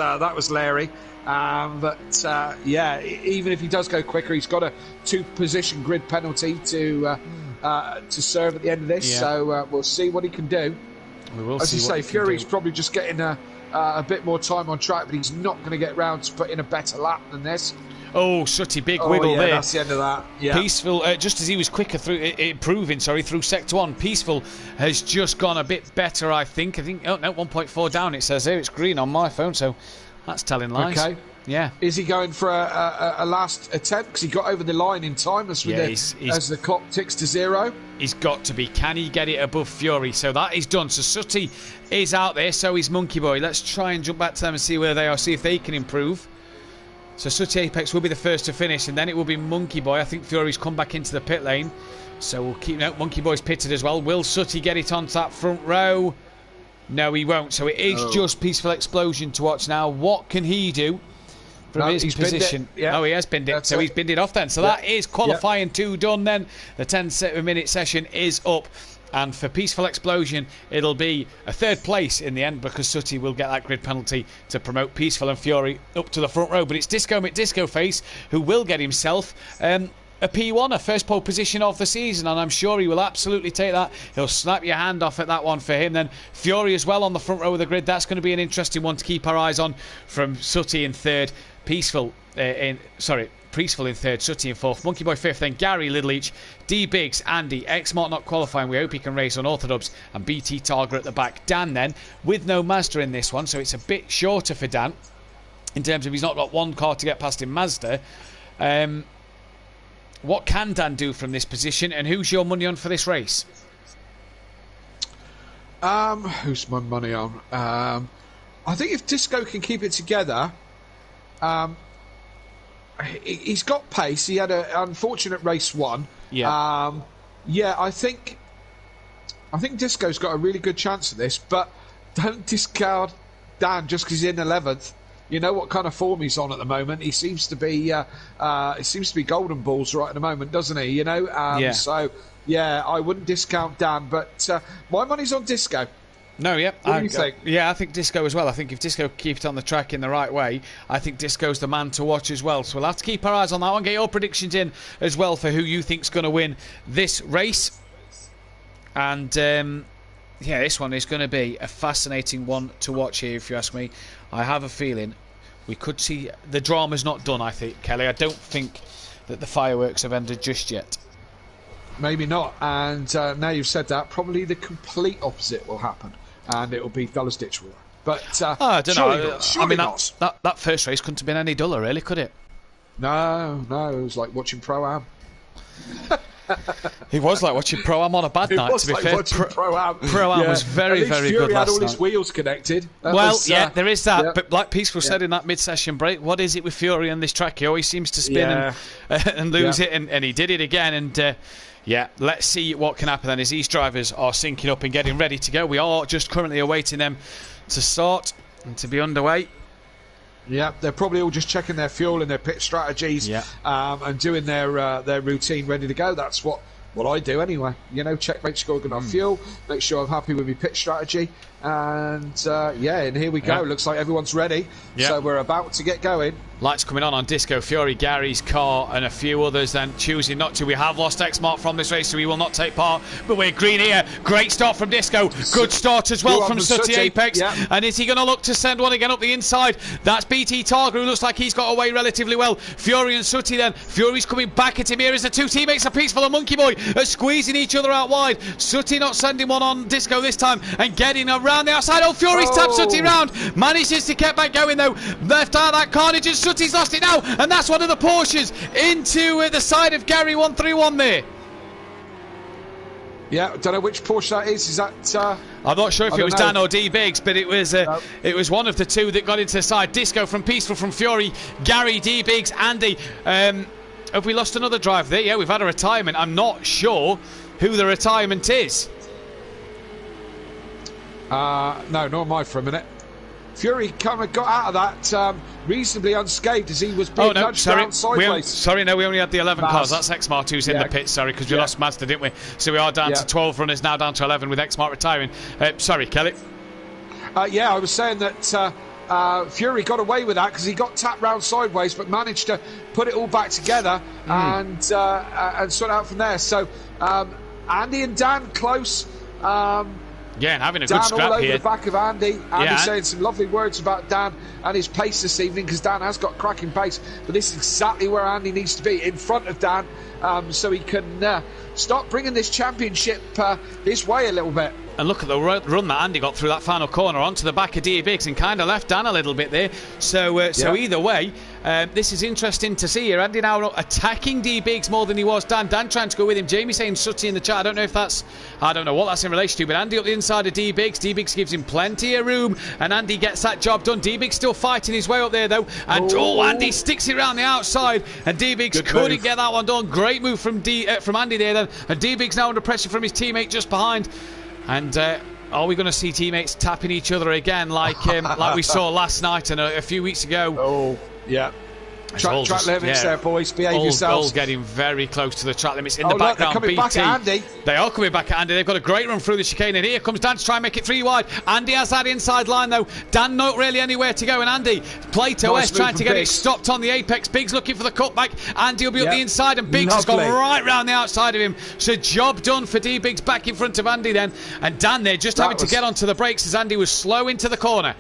Larry. Even if he does go quicker, he's got a 2-position grid penalty to serve at the end of this. So we'll see what he can do. We will. As you say, Fury's probably just getting a bit more time on track, but he's not going to get round to put in a better lap than this. Oh, Sutty, big wiggle there. That's the end of that. Yeah. Peaceful, just as he was quicker through Sector 1. Peaceful has just gone a bit better, I think. 1.4 down, it says here. It's green on my phone, so that's telling lies. Okay. Yeah. Is he going for a last attempt? Because he got over the line in time as the clock ticks to 0. He's got to be. Can he get it above Fury? So that is done. So Sutty is out there, so is Monkey Boy. Let's try and jump back to them and see where they are, see if they can improve. So Sutty Apex will be the first to finish, and then it will be Monkey Boy. I think Fury's come back into the pit lane, so we'll keep note. Monkey Boy's pitted as well. Will Sutty get it onto that front row? No, he won't. So it is just Peaceful Explosion to watch now. What can he do from his position? Oh, he has binned it. So he's binned it off then. So that is qualifying 2 done then. The 10-minute session is up. And for Peaceful Explosion, it'll be a 3rd place in the end, because Sutty will get that grid penalty to promote Peaceful and Fury up to the front row. But it's Disco McDiscoface who will get himself a P1, a first pole position of the season, and I'm sure he will absolutely take that. He'll snap your hand off at that one for him. Then Fury as well on the front row of the grid. That's going to be an interesting one to keep our eyes on, from Sutty in 3rd, Peaceful in 3rd, Sutty in 4th, Monkey Boy 5th, then Gary, Little Each, D-Biggs, Andy, X-Mart not qualifying. We hope he can race on Orthodubs, and BT Targa at the back. Dan then, with no Mazda in this one, so it's a bit shorter for Dan, in terms of he's not got one car to get past in Mazda. What can Dan do from this position, and who's your money on for this race? Who's my money on? I think if Disco can keep it together, he's got pace. He had an unfortunate race one. Yeah. I think Disco's got a really good chance of this, but don't discard Dan just because he's in 11th. You know what kind of form he's on at the moment. He seems to be golden balls right at the moment, doesn't he? You know. So yeah, I wouldn't discount Dan, but my money's on Disco. No, yeah. What do you think? Yeah, I think Disco as well. I think if Disco keeps it on the track in the right way, I think Disco's the man to watch as well. So we'll have to keep our eyes on that one. Get your predictions in as well for who you think's going to win this race. And this one is going to be a fascinating one to watch here, if you ask me. I have a feeling we could see the drama's not done, I think, Kelly. I don't think that the fireworks have ended just yet. Maybe not. And now you've said that, probably the complete opposite will happen. And it will be dull as ditch water. But I don't know. Surely not. That first race couldn't have been any duller, really, could it? No. It was like watching Pro-Am. It was like watching Pro-Am on a bad night, to be fair. Pro-Am was very, very Fury good last night. had all his wheels connected. There is that. Yeah. But like Peaceful said in that mid-session break, what is it with Fury on this track? He always seems to spin and lose it, and he did it again. And let's see what can happen then as these drivers are syncing up and getting ready to go. We are just currently awaiting them to start and to be underway. Yeah, they're probably all just checking their fuel and their pit strategies and doing their routine ready to go. That's what I do anyway. You know, check, make sure I've got enough fuel, make sure I'm happy with my pit strategy. And and here we go. Looks like everyone's ready. So we're about to get going. Lights coming on Disco, Fury, Gary's car and a few others then choosing not to. We have lost X-Mark from this race, so he will not take part, but we're green here. Great start from Disco, good start as well from Sooty Apex. And is he going to look to send one again up the inside? That's BT Targa, who looks like he's got away relatively well. Fury and Sooty then. Fury's coming back at him here as the two teammates are Peaceful and Monkey Boy are squeezing each other out wide. Sooty not sending one on Disco this time and getting around the outside. Fury's tapped Sooty round, manages to get back going though. Left out that carnage and Sooty's lost it now, and that's one of the Porsches into the side of Gary 131 there. Yeah, I don't know which Porsche that is. Is that? I'm not sure if it was Dan or D Biggs, but it was one of the two that got into the side. Disco from Peaceful from Fury, Gary, D Biggs, Andy. Have we lost another driver there? Yeah, we've had a retirement. I'm not sure who the retirement is. No, nor am I for a minute. Fury kind of got out of that reasonably unscathed as he was being nudged down sideways. We only had the 11 cars. That's X-Mark who's in the pit, sorry, because we lost Mazda, didn't we? So we are down to 12 runners, now down to 11 with X-Mark retiring. Sorry, Kelly. I was saying that Fury got away with that because he got tapped round sideways but managed to put it all back together and sort out from there. So Andy and Dan close. And having a Dan good scrap all over here. the back of Andy. Andy saying some lovely words about Dan and his pace this evening, because Dan has got cracking pace. But this is exactly where Andy needs to be, in front of Dan, so he can start bringing this championship his way a little bit. And look at the run that Andy got through that final corner onto the back of D Biggs and kind of left Dan a little bit there. So either way, this is interesting to see here. Andy now attacking D Biggs more than he was Dan. Dan trying to go with him. Jamie saying Sooty in the chat. I don't know what that's in relation to, but Andy up the inside of D Biggs. D Biggs gives him plenty of room, and Andy gets that job done. D Biggs still fighting his way up there though, and Andy sticks it around the outside, and D Biggs couldn't get that one done. Great move from Andy there then, and D Biggs now under pressure from his teammate just behind. And are we going to see teammates tapping each other again like we saw last night and a few weeks ago? Oh, yeah. Track limits there, boys. Behave yourselves. All getting very close to the track limits in the background. They're coming back at Andy. They are coming back at Andy. They've got a great run through the chicane, and here comes Dan to try and make it 3 wide. Andy has that inside line though. Dan not really anywhere to go, and Andy Plato S trying to get it stopped on the apex. Biggs looking for the cutback. Andy will be up the inside, and Biggs has gone right round the outside of him. So job done for D Biggs back in front of Andy then, and Dan there just having to get onto the brakes as Andy was slow into the corner.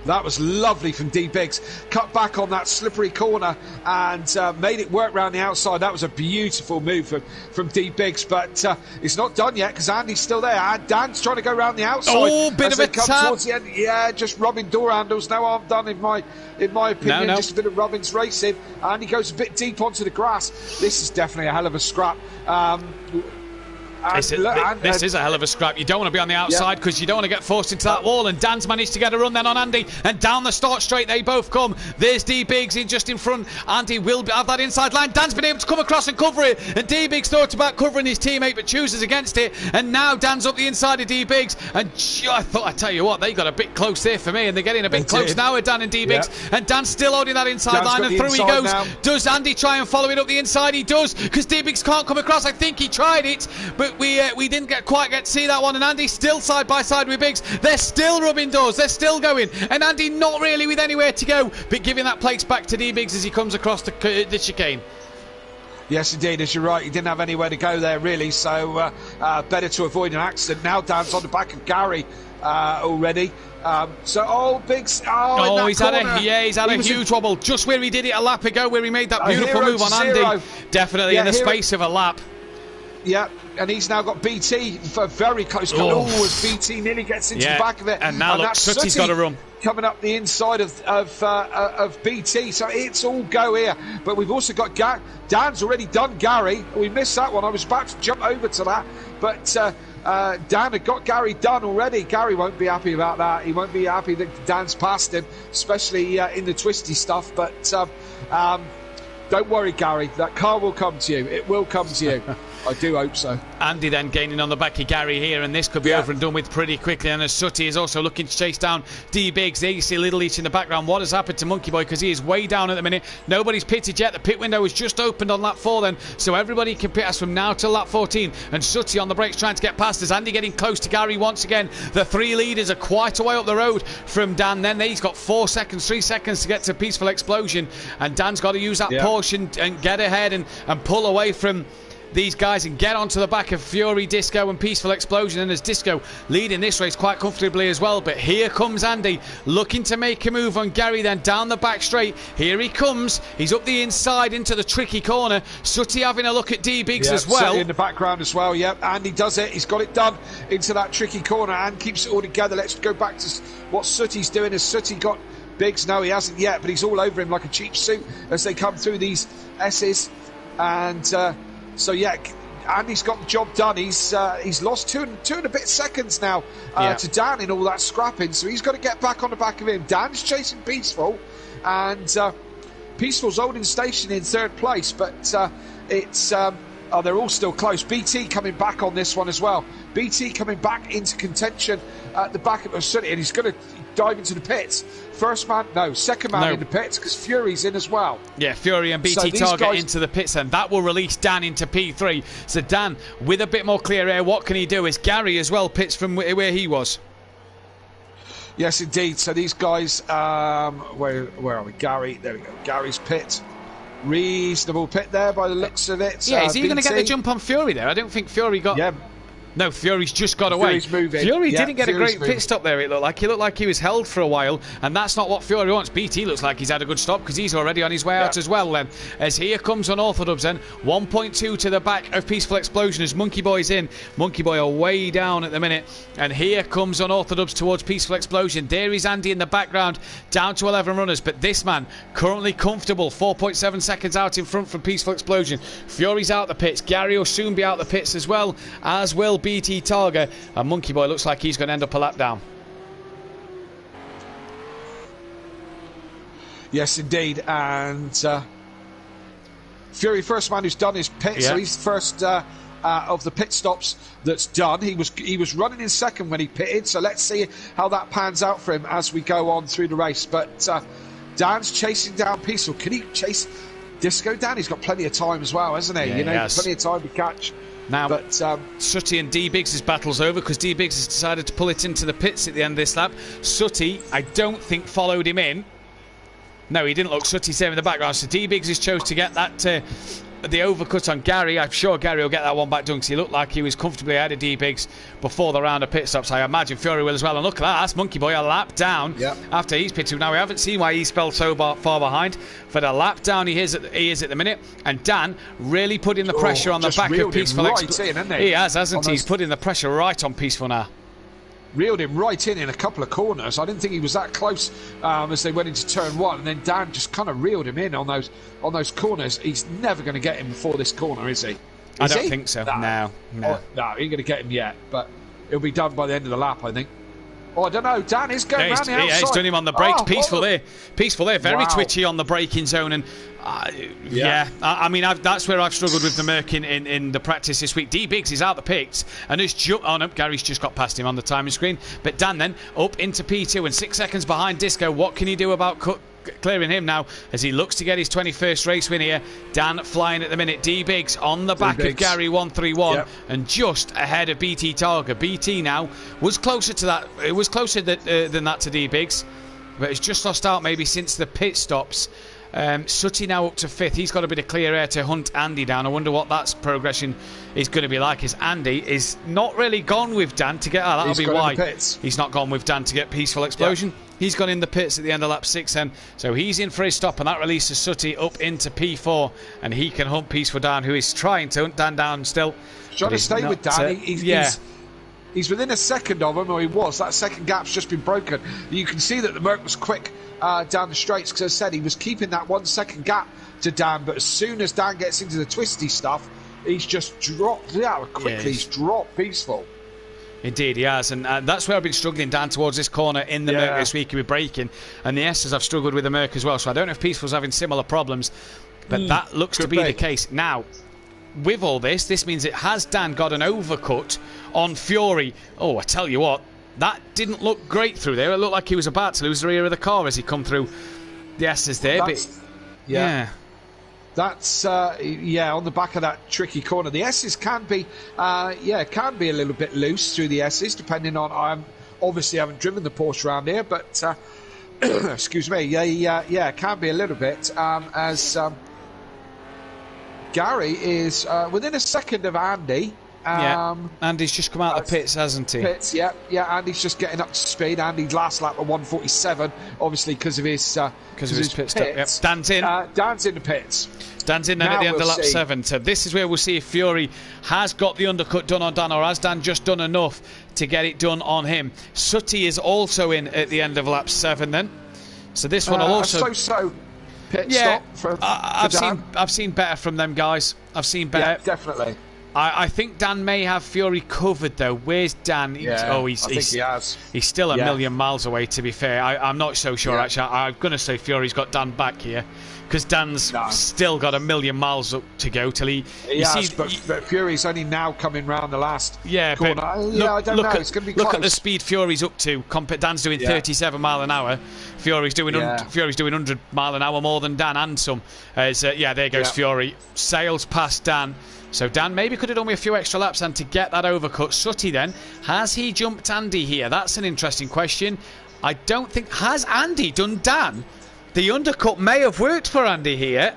That was lovely from D Biggs. Cut back on that slippery corner and made it work round the outside. That was a beautiful move from D Biggs, but it's not done yet because Andy's still there. Dan's trying to go round the outside. Oh, bit of a tap. Towards the end. Yeah, just rubbing door handles. No harm done in my opinion. No. Just a bit of rubbing's racing. And he goes a bit deep onto the grass. This is definitely a hell of a scrap. This is a hell of a scrap. You don't want to be on the outside because you don't want to get forced into that wall. And Dan's managed to get a run then on Andy. And down the start straight they both come. There's D Biggs in just in front. Andy will have that inside line. Dan's been able to come across and cover it. And D Biggs thought about covering his teammate but chooses against it. And now Dan's up the inside of D Biggs. And I tell you what, they got a bit close there for me. And they're getting a bit close now with Dan and D Biggs. And Dan's still holding that inside line. And through he goes. Now. Does Andy try and follow it up the inside? He does because D Biggs can't come across. I think he tried it. But we didn't quite get to see that one, and Andy still side by side with Biggs. They're still rubbing doors, they're still going, and Andy not really with anywhere to go, but giving that place back to D Biggs as he comes across the chicane. Yes, indeed, as you're right, he didn't have anywhere to go there really, so better to avoid an accident. Now Dan's on the back of Gary already. Biggs. He's had a huge wobble just where he did it a lap ago, where he made that beautiful move on Andy. Definitely in the space of a lap. Yeah, and he's now got BT for very close. As BT nearly gets into the back of it. And now look, Sutty's got a run. Coming up the inside of BT, so it's all go here. But we've also got Dan's already done Gary. We missed that one. I was about to jump over to that, but Dan had got Gary done already. Gary won't be happy about that. He won't be happy that Dan's passed him, especially in the twisty stuff. But don't worry, Gary. That car will come to you. It will come to you. I do hope so. Andy then gaining on the back of Gary here, and this could be over and done with pretty quickly. And as Sutty is also looking to chase down D Biggs. There you see Little Each in the background. What has happened to Monkey Boy? Because he is way down at the minute. Nobody's pitted yet. The pit window has just opened on lap 4 then, so everybody can pit us from now till lap 14. And Sutty on the brakes trying to get past us. Andy getting close to Gary once again. The three leaders are quite a way up the road from Dan. Then he's got 3 seconds to get to Peaceful Explosion, and Dan's got to use that portion and get ahead and pull away from these guys and get onto the back of Fury, Disco and Peaceful Explosion. And as Disco leading this race quite comfortably as well, but here comes Andy looking to make a move on Gary then down the back straight. Here he comes, he's up the inside into the tricky corner. Sutty having a look at D Biggs as well. Sutty in the background as well. Andy does it, he's got it done into that tricky corner and keeps it all together. Let's go back to what Sutty's doing. Has Sutty got Biggs? No, he hasn't yet, but he's all over him like a cheap suit as they come through these S's. And Andy's got the job done. He's lost two and a bit seconds now to Dan in all that scrapping, so he's got to get back on the back of him. Dan's chasing Peaceful, and Peaceful's holding station in 3rd place, but they're all still close. BT coming back on this one as well. BT coming back into contention at the back of the city, and he's going to dive into the pits. Second man in the pits because Fury's in as well. Yeah, Fury and BT Target into the pits, and that will release Dan into P3. So Dan, with a bit more clear air, what can he do? Is Gary as well pits from where he was? Yes, indeed. So these guys, where are we? Gary, there we go. Gary's pit. Reasonable pit there by the looks of it. Yeah, is he going to get the jump on Fury there? I don't think Fury got... Yeah. No, Fury's just got away. Fury didn't get a great pit stop there, it looked like. He looked like he was held for a while, and that's not what Fury wants. BT looks like he's had a good stop because he's already on his way out as well then. As here comes Unorthodox then. 1.2 to the back of Peaceful Explosion as Monkey Boy's in. Monkey Boy are way down at the minute. And here comes Unorthodox towards Peaceful Explosion. There is Andy in the background, down to 11 runners. But this man, currently comfortable, 4.7 seconds out in front from Peaceful Explosion. Fury's out the pits. Gary will soon be out the pits as well, as will BT Targa, and Monkey Boy looks like he's going to end up a lap down. Yes, indeed. And Fury, first man who's done his pit, so he's first of the pit stops that's done. He was running in second when he pitted, so let's see how that pans out for him as we go on through the race. But Dan's chasing down Peaceful. Can he chase Disco down? He's got plenty of time as well, hasn't he? Plenty of time to catch. Now, but Sutty and D Biggs' battle's over because D Biggs has decided to pull it into the pits at the end of this lap. Sutty, I don't think, followed him in. No, he didn't look. Sutty's there in the background, so D Biggs has chose to get that the overcut on Gary. I'm sure Gary will get that one back done because he looked like he was comfortably ahead of D-Biggs before the round of pit stops. I imagine Fury will as well. And look at that, that's Monkey Boy a lap down after he's pitted. Now, we haven't seen why he's fell so far behind. For the lap down he is at the minute. And Dan really putting the pressure on the back of Peaceful. He has, hasn't he? He's putting the pressure right on Peaceful now. Reeled him right in a couple of corners. I didn't think he was that close as they went into turn one, and then Dan just kind of reeled him in on those corners. He's never going to get him before this corner, is he? I don't think so. No. He ain't going to get him yet, but it'll be done by the end of the lap, I think. Oh, I don't know. Dan is going round the outside. Yeah, he's done him on the brakes. Peaceful there. Very twitchy on the braking zone. And I mean, that's where I've struggled with the Merc in the practice this week. D-Biggs is out the pits and has jumped on him. Gary's just got past him on the timing screen. But Dan then up into P2 and 6 seconds behind Disco. What can he do about clearing him now as he looks to get his 21st race win here? Dan flying at the minute. D-Biggs on the back of Gary 131 and just ahead of BT Targa. BT now was closer to that. It was closer than that to D-Biggs, but it's just lost out maybe since the pit stops. Sutty now up to 5th. He's got a bit of clear air to hunt Andy down. I wonder what that progression is going to be like, as Andy is not really gone with Dan to get... that'll be why he's not gone with Dan to get Peaceful Explosion. He's gone in the pits at the end of lap 6 then. So he's in for his stop, and that releases Sutty up into P4, and he can hunt Peaceful down, who is trying to hunt Dan down still. He's trying to stay with Dan. He's within a second of him, or he was. That second gap's just been broken. You can see that the Merc was quick down the straights, because as I said, he was keeping that 1 second gap to Dan, but as soon as Dan gets into the twisty stuff, he's just dropped he's dropped Peaceful. Indeed, he has, and that's where I've been struggling down towards this corner in the Merc this week with braking, and the S's I've struggled with the Merc as well, so I don't know if Peaceful's having similar problems, but that looks to be the case. Now, with all this means it has Dan got an overcut on Fury. Oh, I tell you what, that didn't look great through there. It looked like he was about to lose the rear of the car as he come through the S's there. That's on the back of that tricky corner. The S's can be a little bit loose through the S's, depending on. I obviously haven't driven the Porsche around here, but excuse me, it can be a little bit. As Gary is within a second of Andy. Andy's just come out of the pits, hasn't he? Andy's just getting up to speed. Andy's last lap at 1:47, obviously because of his pit stop. Yep. Dan's in. Dan's in the pits. Dan's in then at the end of lap 7. So this is where we'll see if Fury has got the undercut done on Dan, or has Dan just done enough to get it done on him. Sutty is also in at the end of lap 7 then. So this one will also... pit stop for I've seen better from them guys. I've seen better. Yeah, definitely. I think Dan may have Fury covered though. Where's Dan? I think he has. He's still a million miles away, to be fair. I'm not so sure actually. I'm going to say Fury's got Dan back here, because Dan's still got a million miles up to go till he has, but Fury's only now coming round the last corner. I don't know. It's going to be close. Look at the speed Fury's up to. Dan's doing 37 mile an hour. Fury's doing 100 mile an hour more than Dan and some. There goes Fury. Sails past Dan. So Dan maybe could have done with a few extra laps and to get that overcut. Sutty then, has he jumped Andy here? That's an interesting question. I don't think... Has Andy done Dan? The undercut may have worked for Andy here.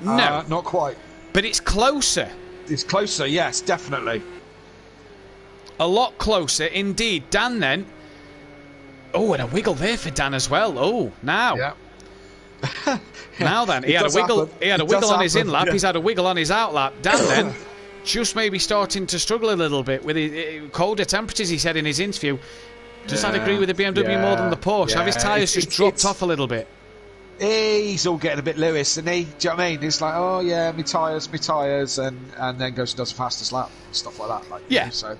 No. Not quite. But it's closer. It's closer, yes, definitely. A lot closer indeed. Dan then... Oh, and a wiggle there for Dan as well. Oh, now... Yeah. Now then, he had a wiggle on his in lap, he's had a wiggle on his out lap. Dan then just maybe starting to struggle a little bit with his colder temperatures, he said in his interview. Does that agree with the BMW more than the Porsche? Have his tyres just dropped off a little bit? He's all getting a bit Lewis, isn't he? Do you know what I mean? It's like, oh yeah, me tyres, and then goes and does the fastest lap, stuff like that. So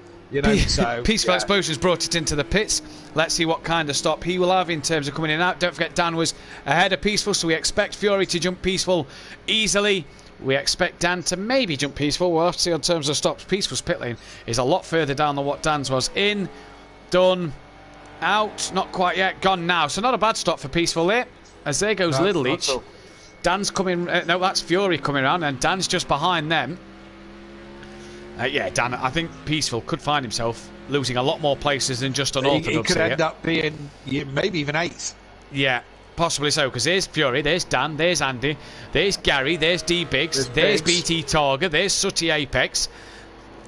Peaceful Explosions brought it into the pits. Let's see what kind of stop he will have in terms of coming in and out. Don't forget Dan was ahead of Peaceful, so we expect Fury to jump Peaceful easily. We expect Dan to maybe jump Peaceful. We'll have to see in terms of stops. Peaceful's pit lane is a lot further down than what Dan's was. In, done, out, not quite yet, gone now. So not a bad stop for Peaceful there. As there goes Little Leach. Dan's coming, no, that's Fury coming around, and Dan's just behind them. Dan, I think Peaceful could find himself losing a lot more places than just on Orthodox. He could end up being maybe even 8th. Yeah, Possibly so, because there's Fury, there's Dan, there's Andy, there's Gary, there's D Biggs, there's BT Targa, there's Sutty Apex.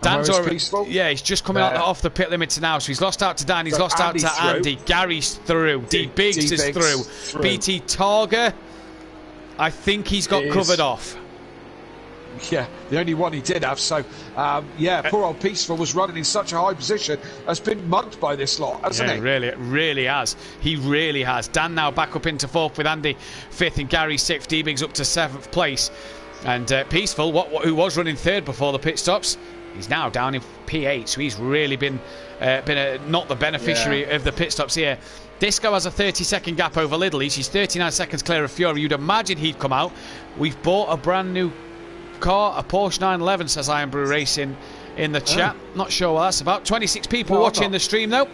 Dan's already, he's just coming out off the pit limits now, so he's lost out to Dan, he's lost out to Andy, Gary's through, D Biggs is through, BT Targa, I think he's got covered off. Yeah, the only one he did have. So, poor old Peaceful was running in such a high position, has been mugged by this lot, hasn't he? Really has. He really has. Dan now back up into 4th with Andy 5th and Gary 6th. D-Biggs up to 7th place. And Peaceful, who was running 3rd before the pit stops, he's now down in P8. So he's really been not the beneficiary of the pit stops here. Disco has a 30-second gap over Little East. He's 39 seconds clear of Fury. You'd imagine he'd come out. We've bought a brand new car, a Porsche 911, says Iron Brew Racing in the chat. Not sure what that's about. 26 people watching the stream though.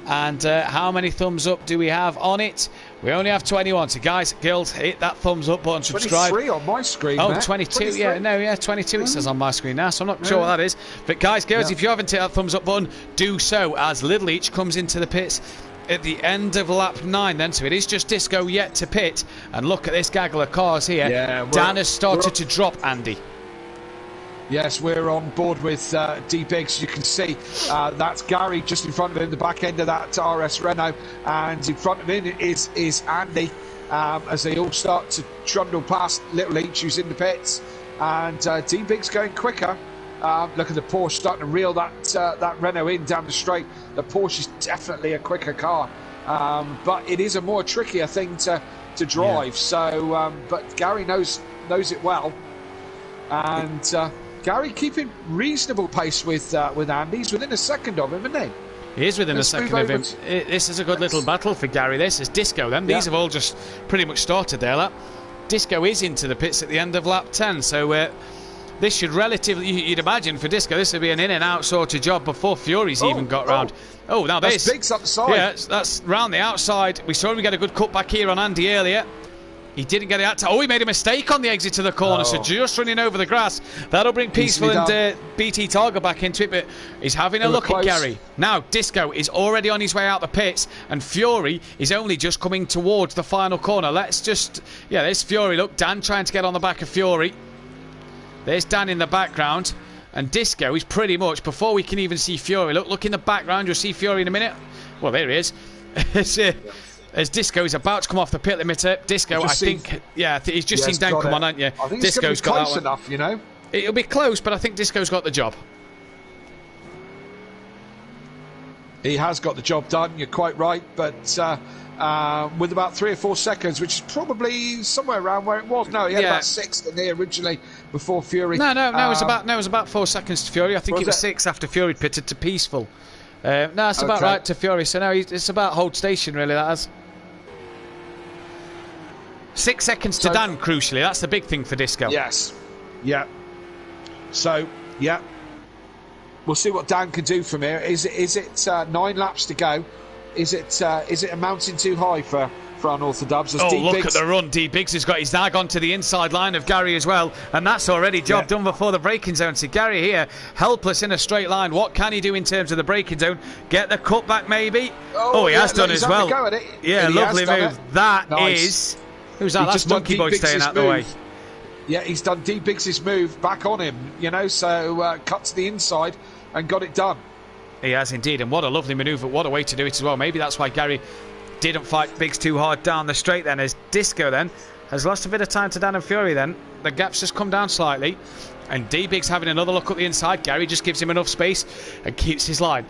And how many thumbs up do we have on it? We only have 21. So guys, girls, hit that thumbs up button, subscribe. 23 on my screen. Oh, 22. 23. 22 it says on my screen now, so I'm not sure what that is. But guys, girls, if you haven't hit that thumbs up button, do so as Little Each comes into the pits at the end of lap 9 then, so it is just Disco yet to pit. And look at this gaggle of cars here. Dan has started to drop, Andy. Yes, we're on board with D-Biggs. You can see that's Gary just in front of him, the back end of that RS Renault, and in front of him is Andy as they all start to trundle past Little Each, who's in the pits, and D-Biggs going quicker. Look at the Porsche starting to reel that Renault in down the straight. The Porsche is definitely a quicker car, but it is a more trickier thing to drive. So, but Gary knows it well, and Gary keeping reasonable pace with Andy. He's within a second of him, isn't he? He is within a second of him. This is a good little battle for Gary. This is Disco then. These have all just pretty much started there. Disco is into the pits at the end of lap 10, so this should relatively, you'd imagine for Disco, this would be an in and out sort of job before Fury's even got round. Oh, now that's Biggs up the side. Yeah, that's round the outside. We saw him get a good cut back here on Andy earlier. He didn't get it out. He made a mistake on the exit to the corner, so just running over the grass. That'll bring Peaceful and BT Targa back into it, but he's having a look at Gary. Now, Disco is already on his way out the pits, and Fury is only just coming towards the final corner. There's Fury. Look, Dan trying to get on the back of Fury. There's Dan in the background, and Disco is pretty much, before we can even see Fury, look in the background, you'll see Fury in a minute. Well, there he is. As Disco is about to come off the pit limiter. Disco, he's just seen Dan come on, haven't you? I think Disco's got close enough, you know. It'll be close, but I think Disco's got the job. He has got the job done, you're quite right, but with about 3 or 4 seconds, which is probably somewhere around where it was. No, he had about 6 than he originally before Fury. No, it was about 4 seconds to Fury. I think it was 6 after Fury pitted to Peaceful. It's about right to Fury. So now it's about hold station, really, that is. 6 seconds to Dan, crucially. That's the big thing for Disco. Yes. Yeah. So, yeah. We'll see what Dan can do from here. Is it 9 laps to go? Is it amounting too high for Unorthodox? Look at the run. D-Biggs he's now gone to the inside line of Gary as well, and that's already job done before the braking zone. So Gary here, helpless in a straight line. What can he do in terms of the braking zone? Get the cut back maybe? He has done as well. Yeah, lovely move. That is... Who's that? That's Monkey Boy staying out the way. Yeah, he's done D-Biggs' move back on him, so cut to the inside and got it done. He has indeed, and what a lovely manoeuvre. What a way to do it as well. Maybe that's why Gary didn't fight Biggs too hard down the straight then, as Disco then has lost a bit of time to Dan and Fury then. The gap's just come down slightly, and D-Biggs having another look at the inside. Gary just gives him enough space and keeps his line.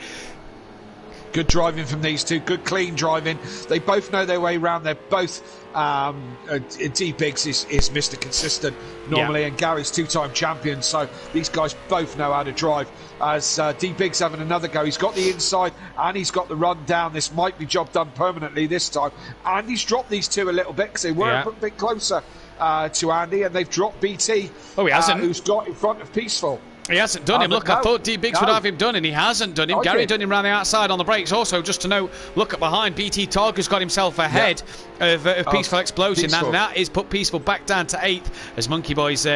Good driving from these two, good clean driving. They both know their way around. They're both D-Biggs is Mr. Consistent normally, and Gary's 2-time champion, so these guys both know how to drive. As D-Biggs having another go, he's got the inside and he's got the run down. This might be job done permanently this time, and he's dropped these two a little bit because they were a bit closer to Andy, and they've dropped BT, he hasn't, who's got in front of Peaceful. He hasn't done him. Look, I thought D-Biggs would have him done, and he hasn't done him. Gary done him round the outside on the brakes. Also, just to know, look at behind. BT Targa's got himself ahead of Peaceful Explosion. Peaceful. And that is put Peaceful back down to 8th as Monkey Boy's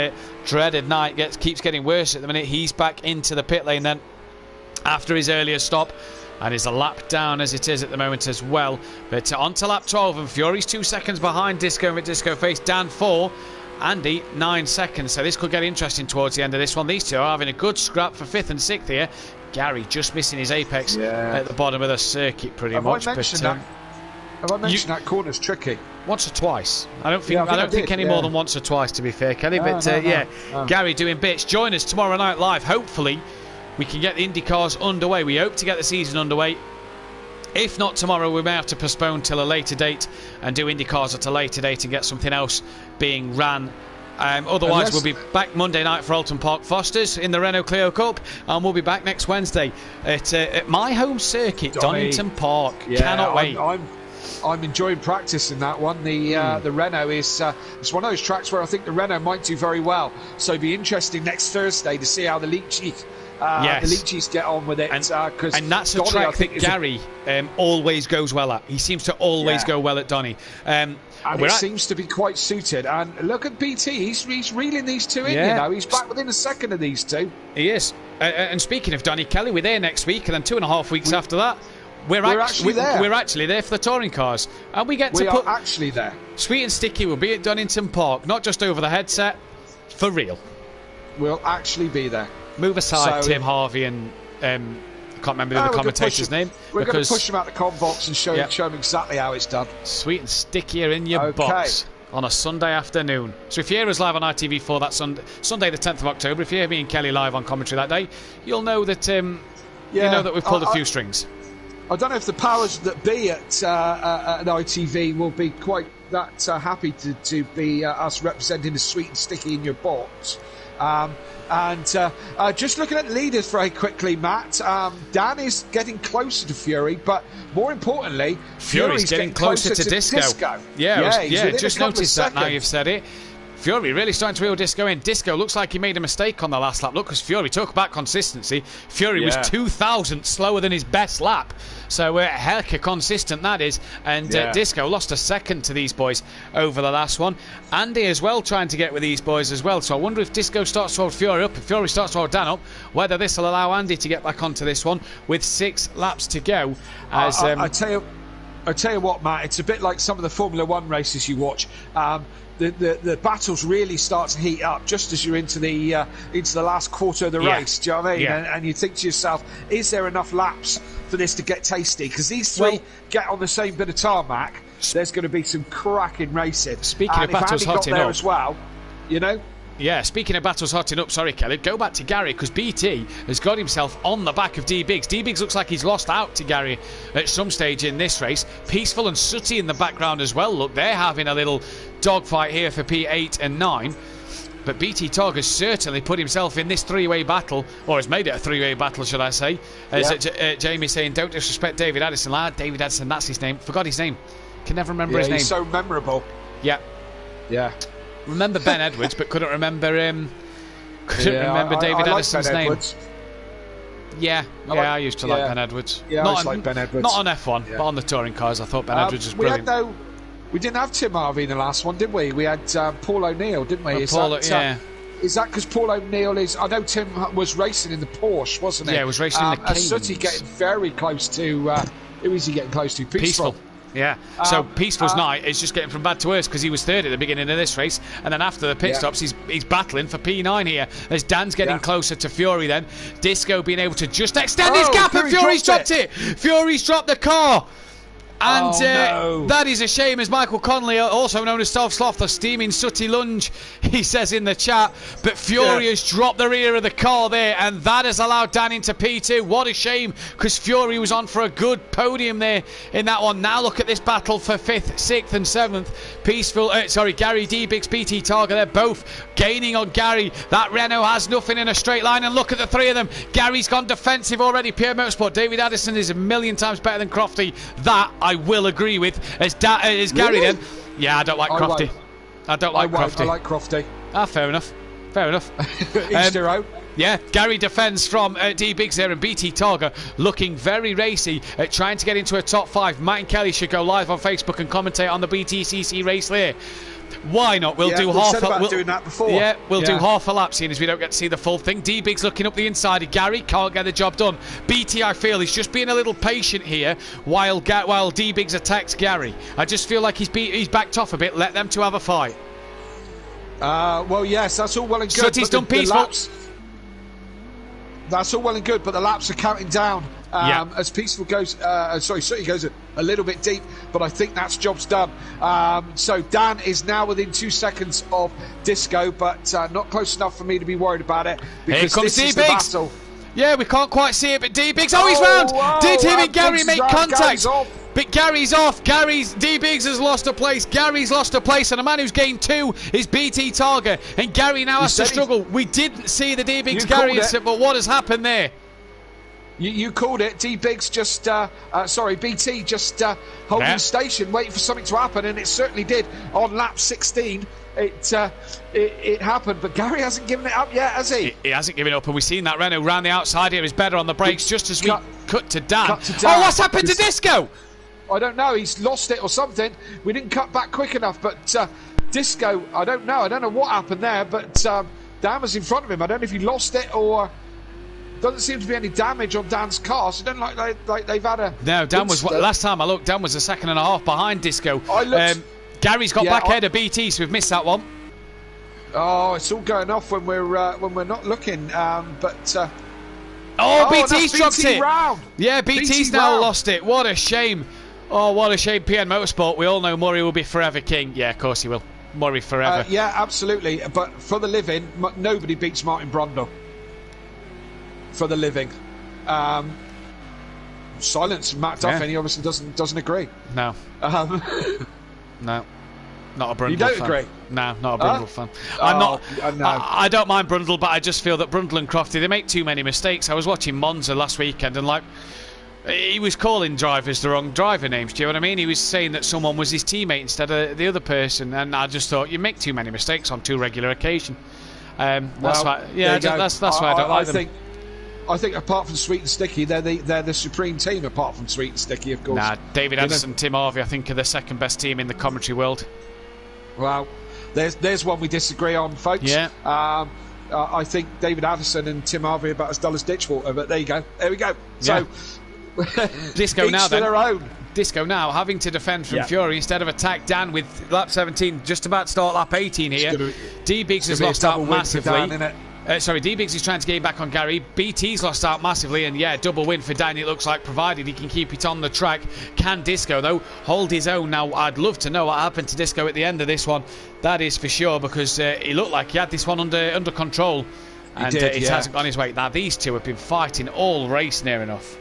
dreaded night keeps getting worse at the minute. He's back into the pit lane then after his earlier stop. and is a lap down as it is at the moment as well. But on to lap 12, and Fury's 2 seconds behind Disco and Disco Face. Dan 4, Andy 9 seconds. So this could get interesting towards the end of this one. These two are having a good scrap for 5th and 6th here. Gary just missing his apex at the bottom of the circuit pretty much. Have I mentioned that corner's tricky? Once or twice. I don't think any more than once or twice, to be fair, Kelly. No. Gary doing bits. Join us tomorrow night live. Hopefully we can get the IndyCars underway. We hope to get the season underway. If not tomorrow, we may have to postpone till a later date and do IndyCars at a later date and get something else being ran. Otherwise, we'll be back Monday night for Alton Park Fosters in the Renault Clio Cup, and we'll be back next Wednesday at my home circuit, Donington Park. Cannot wait. I'm enjoying practicing that one. The Renault is it's one of those tracks where I think the Renault might do very well. So it'll be interesting next Thursday to see how the Leachies get on with it. And that's a track that Gary always goes well at. He seems to always go well at Donny. And it seems to be quite suited. And look at BT. He's reeling these two in, you know. He's back within a second of these two. He is. And speaking of Donny Kelly, we're there next week, and then 2.5 weeks after that, we're actually there. We're actually there for the touring cars, and we are actually there. Sweet and Sticky will be at Donington Park, not just over the headset, for real. We'll actually be there. Move aside Tim Harvey and I can't remember the other commentator's name. We're going to push him out the com box and show him exactly how it's done. Sweet and Sticky are in your box on a Sunday afternoon. So if you hear us live on ITV4 that Sunday the 10th of October, if you hear me and Kelly live on commentary that day, you'll know that we've pulled a few strings. I don't know if the powers that be at ITV will be quite that happy to be us representing the Sweet and Sticky in your box. Just looking at the leaders very quickly, Matt, Dan is getting closer to Fury, but more importantly, Fury's getting closer to Disco. Yeah, just noticed that now you've said it. Fury really starting to reel Disco in. Disco looks like he made a mistake on the last lap. Look, because Fury took back consistency. Fury was 2,000 slower than his best lap. So heck, consistent that is. And Disco lost a second to these boys over the last one. Andy as well trying to get with these boys as well. So I wonder if Disco starts to hold Fury up, if Fury starts to hold Dan up, whether this will allow Andy to get back onto this one with 6 laps to go. As I tell you what, Matt, it's a bit like some of the Formula One races you watch. The battles really start to heat up just as you're into the last quarter of the race. Do you know what I mean? And you think to yourself, is there enough laps for this to get tasty? Because these three get on the same bit of tarmac, there's going to be some cracking racing. Speaking of battles hotting up as well, you know. Yeah, speaking of battles hotting up, sorry Kelly, go back to Gary, because BT has got himself on the back of D-Biggs. D-Biggs looks like he's lost out to Gary at some stage in this race. Peaceful and Sooty in the background as well. Look, they're having a little dogfight here for P8 and 9. But BT Tog has certainly put himself in this 3-way battle, or has made it a 3-way battle, should I say. As Jamie saying, don't disrespect David Addison. David Addison, that's his name. Forgot his name. Can never remember his name. He's so memorable. Yeah. Remember Ben Edwards, but couldn't remember David Addison's name. I used to like Ben Edwards. Not like Ben Edwards. Not on F1, but on the touring cars, I thought Ben Edwards was brilliant. We didn't have Tim Harvey in the last one, did we? We had Paul O'Neill, didn't we? Is that because Paul O'Neill is... I know Tim was racing in the Porsche, wasn't he? Yeah, he was racing in the Caymans. Sooty getting very close to... who is he getting close to? Peaceful. Yeah, so Peaceful's night is just getting from bad to worse, because he was third at the beginning of this race, and then after the pit stops he's battling for P9 here as Dan's getting closer to Fury then. Disco being able to just extend his gap, and Fury's dropped it. Fury's dropped the car. And that is a shame, as Michael Connolly, also known as Self Sloth, the steaming Sooty lunge, he says in the chat. But Fury has dropped the rear of the car there, and that has allowed Dan into P2. What a shame, because Fury was on for a good podium there in that one. Now look at this battle for 5th, 6th and 7th. Gary D-Biggs, PT Targa, they're both gaining on Gary. That Renault has nothing in a straight line, and look at the three of them. Gary's gone defensive already. Pure Motorsport, David Addison is a million times better than Crofty. That I will agree with. As Gary then. Yeah, I don't like Crofty. I don't like Crofty. I like Crofty. Fair enough. Each their own. Yeah, Gary defends from D-Biggs there, and BT Targa looking very racy at trying to get into a top 5. Matt and Kelly should go live on Facebook and commentate on the BTCC race here. Why not? We'll do half. We'll doing that before. Yeah, we'll do half a lap, seeing as we don't get to see the full thing. D-Biggs looking up the inside of Gary, can't get the job done. BT, I feel, is just being a little patient here while D-Biggs attacks Gary. I just feel like he's backed off a bit. Let them two have a fight. Well, yes, that's all well and good. Sutty's done peaceful. That's all well and good, but the laps are counting down as Peaceful goes. Sutty goes a little bit deep, but I think that's job's done. So Dan is now within 2 seconds of Disco, but not close enough for me to be worried about it. Here comes D-Biggs. Yeah, we can't quite see it, but D-Biggs, he's round! Did him and Gary make contact? But Gary's off. D-Biggs has lost a place. Gary's lost a place, and a man who's gained 2 is BT Targa, and Gary now has to struggle. We didn't see the D-Biggs Gary incident, but what has happened there? You called it. D-Biggs just, BT just holding station, waiting for something to happen, and it certainly did on lap 16. It happened, but Gary hasn't given it up yet, has he? He hasn't given up, and we've seen that Renault round the outside here is better on the brakes, just as we cut to Dan. Oh, what's happened to Disco? I don't know. He's lost it or something. We didn't cut back quick enough, but Disco, I don't know. I don't know what happened there, but Dan was in front of him. I don't know if he lost it or... Doesn't seem to be any damage on Dan's car, so it doesn't like they've had a... No, Dan was... Last time I looked, Dan was a second and a half behind Disco. Gary's got back ahead of BT, so we've missed that one. Oh, it's all going off when we're not looking, but... BT's dropped it. Round. Yeah, BT's now lost it. What a shame. Oh, what a shame. PN Motorsport, we all know Murray will be forever king. Yeah, of course he will. Murray forever. Yeah, absolutely. But for the living, nobody beats Martin Brundle. For the living. Silence from Matt Duffin. He obviously doesn't agree. No. No. Not a Brundle fan. You don't agree? No, not a Brundle fan. I don't mind Brundle, but I just feel that Brundle and Crofty, they make too many mistakes. I was watching Monza last weekend, and he was calling drivers the wrong driver names. Do you know what I mean? He was saying that someone was his teammate instead of the other person, and I just thought you make too many mistakes on too regular occasion. That's why. Yeah, that's why I don't like them. I think apart from Sweet and Sticky, they're the supreme team. Apart from Sweet and Sticky, of course. Nah, David Addison, Tim Harvey, I think are the second best team in the commentary world. Well, there's one we disagree on, folks. Yeah. I think David Addison and Tim Harvey are about as dull as ditchwater, but there you go. There we go. So, Disco now then. Their own. Disco now having to defend from Fury instead of attack Dan with lap 17, just about to start lap 18 here. D-Biggs has lost out massively. D-Biggs is trying to get back on Gary. BT's lost out massively, and double win for Dan, it looks like, provided he can keep it on the track. Can Disco, though, hold his own? Now, I'd love to know what happened to Disco at the end of this one. That is for sure, because he looked like he had this one under control, and it hasn't gone his way. Now, these two have been fighting all race near enough.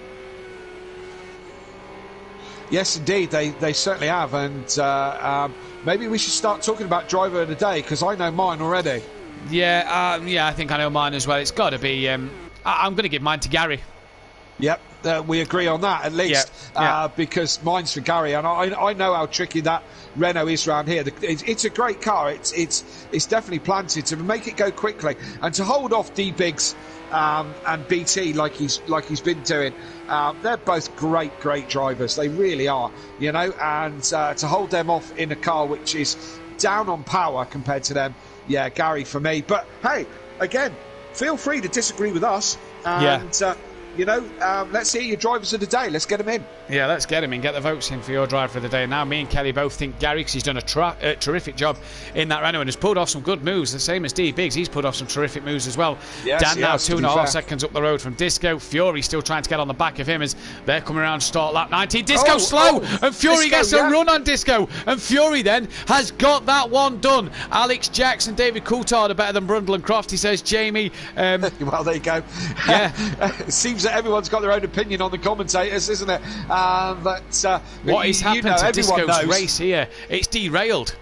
Yes, indeed, they certainly have, and maybe we should start talking about driver of the day, because I know mine already. Yeah, I think I know mine as well. It's got to be... I'm going to give mine to Gary. Yep, we agree on that at least, because mine's for Gary, and I know how tricky that Renault is around here. It's a great car. It's definitely planted to make it go quickly and to hold off D-Biggs and BT like he's been doing. They're both great drivers. They really are, and to hold them off in a car which is down on power compared to them. Yeah, Gary for me. But hey, again, feel free to disagree with us. And, let's hear your drivers of the day. Let's get them in. Yeah, let's get them in. Get the votes in for your driver of the day. Now, me and Kelly both think Gary, because he's done a terrific job in that Renault and has pulled off some good moves. The same as D-Biggs. He's pulled off some terrific moves as well. Yes, Dan now 2.5 seconds up the road from Disco. Fury still trying to get on the back of him as they're coming around start lap 19. Disco slow, and Fury gets a run on Disco. And Fury then has got that one done. Alex Jackson, David Coulthard are better than Brundle and Crofty, says Jamie. Well, there you go. Yeah. It seems that everyone's got their own opinion on the commentators, isn't it? What has happened to Disco's race here? It's derailed.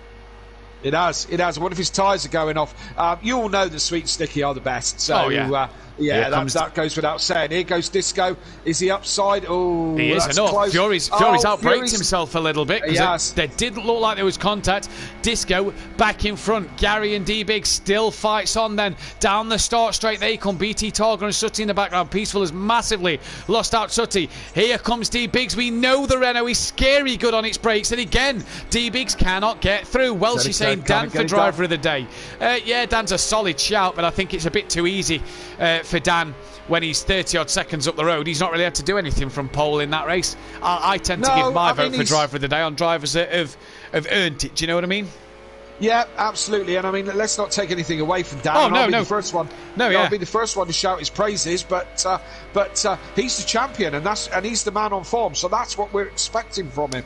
It has. I wonder if his tyres are going off. You all know that Sweet and Sticky are the best. So, Yeah, that goes without saying. Here goes Disco. Is he upside? Oh, he is. No, close. Fury's outbraked himself a little bit. Yes. There did look like there was contact. Disco back in front. Gary and D-Big still fights on then. Down the start straight they come. BT Targa and Sutty in the background. Peaceful has massively lost out Sutty. Here comes D-Biggs. We know the Renault is scary good on its brakes. And again, D-Biggs cannot get through. Welsh's saying Dan for driver of the day. Yeah, Dan's a solid shout, but I think it's a bit too easy for Dan when he's 30 odd seconds up the road. He's not really had to do anything from pole in that race. I tend to give my vote for driver of the day on drivers that have earned it. Do you know what I mean? Yeah, absolutely. And I mean, let's not take anything away from Dan. I'll be the first one. I'll be the first one to shout his praises. But he's the champion, and he's the man on form. So that's what we're expecting from him.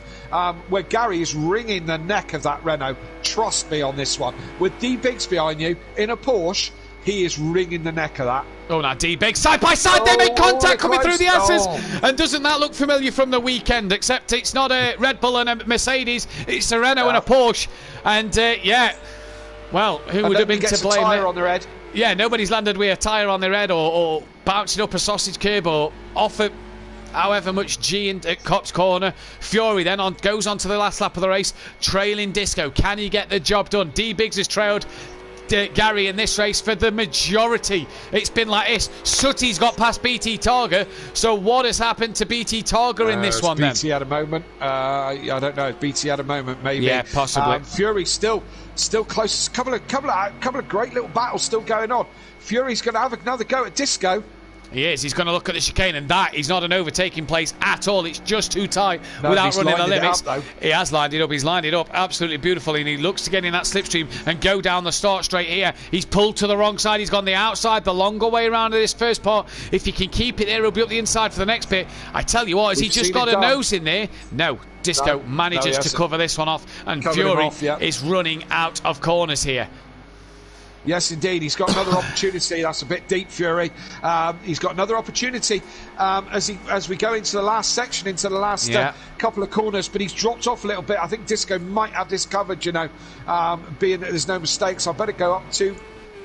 Where Gary is wringing the neck of that Renault. Trust me on this one. With D-Biggs behind you in a Porsche, he is wringing the neck of that. Oh, now D-Big side by side, they make contact coming through the S's. And doesn't that look familiar from the weekend? Except it's not a Red Bull and a Mercedes, it's a Renault and a Porsche. And well, who would have been to blame? Tyre on their head. Yeah, nobody's landed with a tyre on their head or bouncing up a sausage curb or off a however much G at Copse Corner. Fury then goes on to the last lap of the race, trailing Disco. Can he get the job done? D-Biggs has trailed Gary in this race for the majority. It's been like this. Sutty's got past BT Targa. So what has happened to BT Targa in this one then? BT had a moment. I don't know. BT had a moment, maybe. Yeah, possibly. Fury still close. Couple of great little battles still going on. Fury's going to have another go at Disco. He is. He's going to look at the chicane, and that is not an overtaking place at all. It's just too tight without running the limits. He has lined it up. He's lined it up absolutely beautifully, and he looks to get in that slipstream and go down the start straight here. He's pulled to the wrong side. He's gone the outside, the longer way around this first part. If he can keep it there, he'll be up the inside for the next bit. I tell you what, has he just got a nose in there? No. Disco manages to cover this one off, and Fury is running out of corners here. Yes, indeed. He's got another opportunity. That's a bit deep, Fury. He's got another opportunity as we go into the last section, into the last couple of corners. But he's dropped off a little bit. I think Disco might have this covered, being that there's no mistakes. I better go up to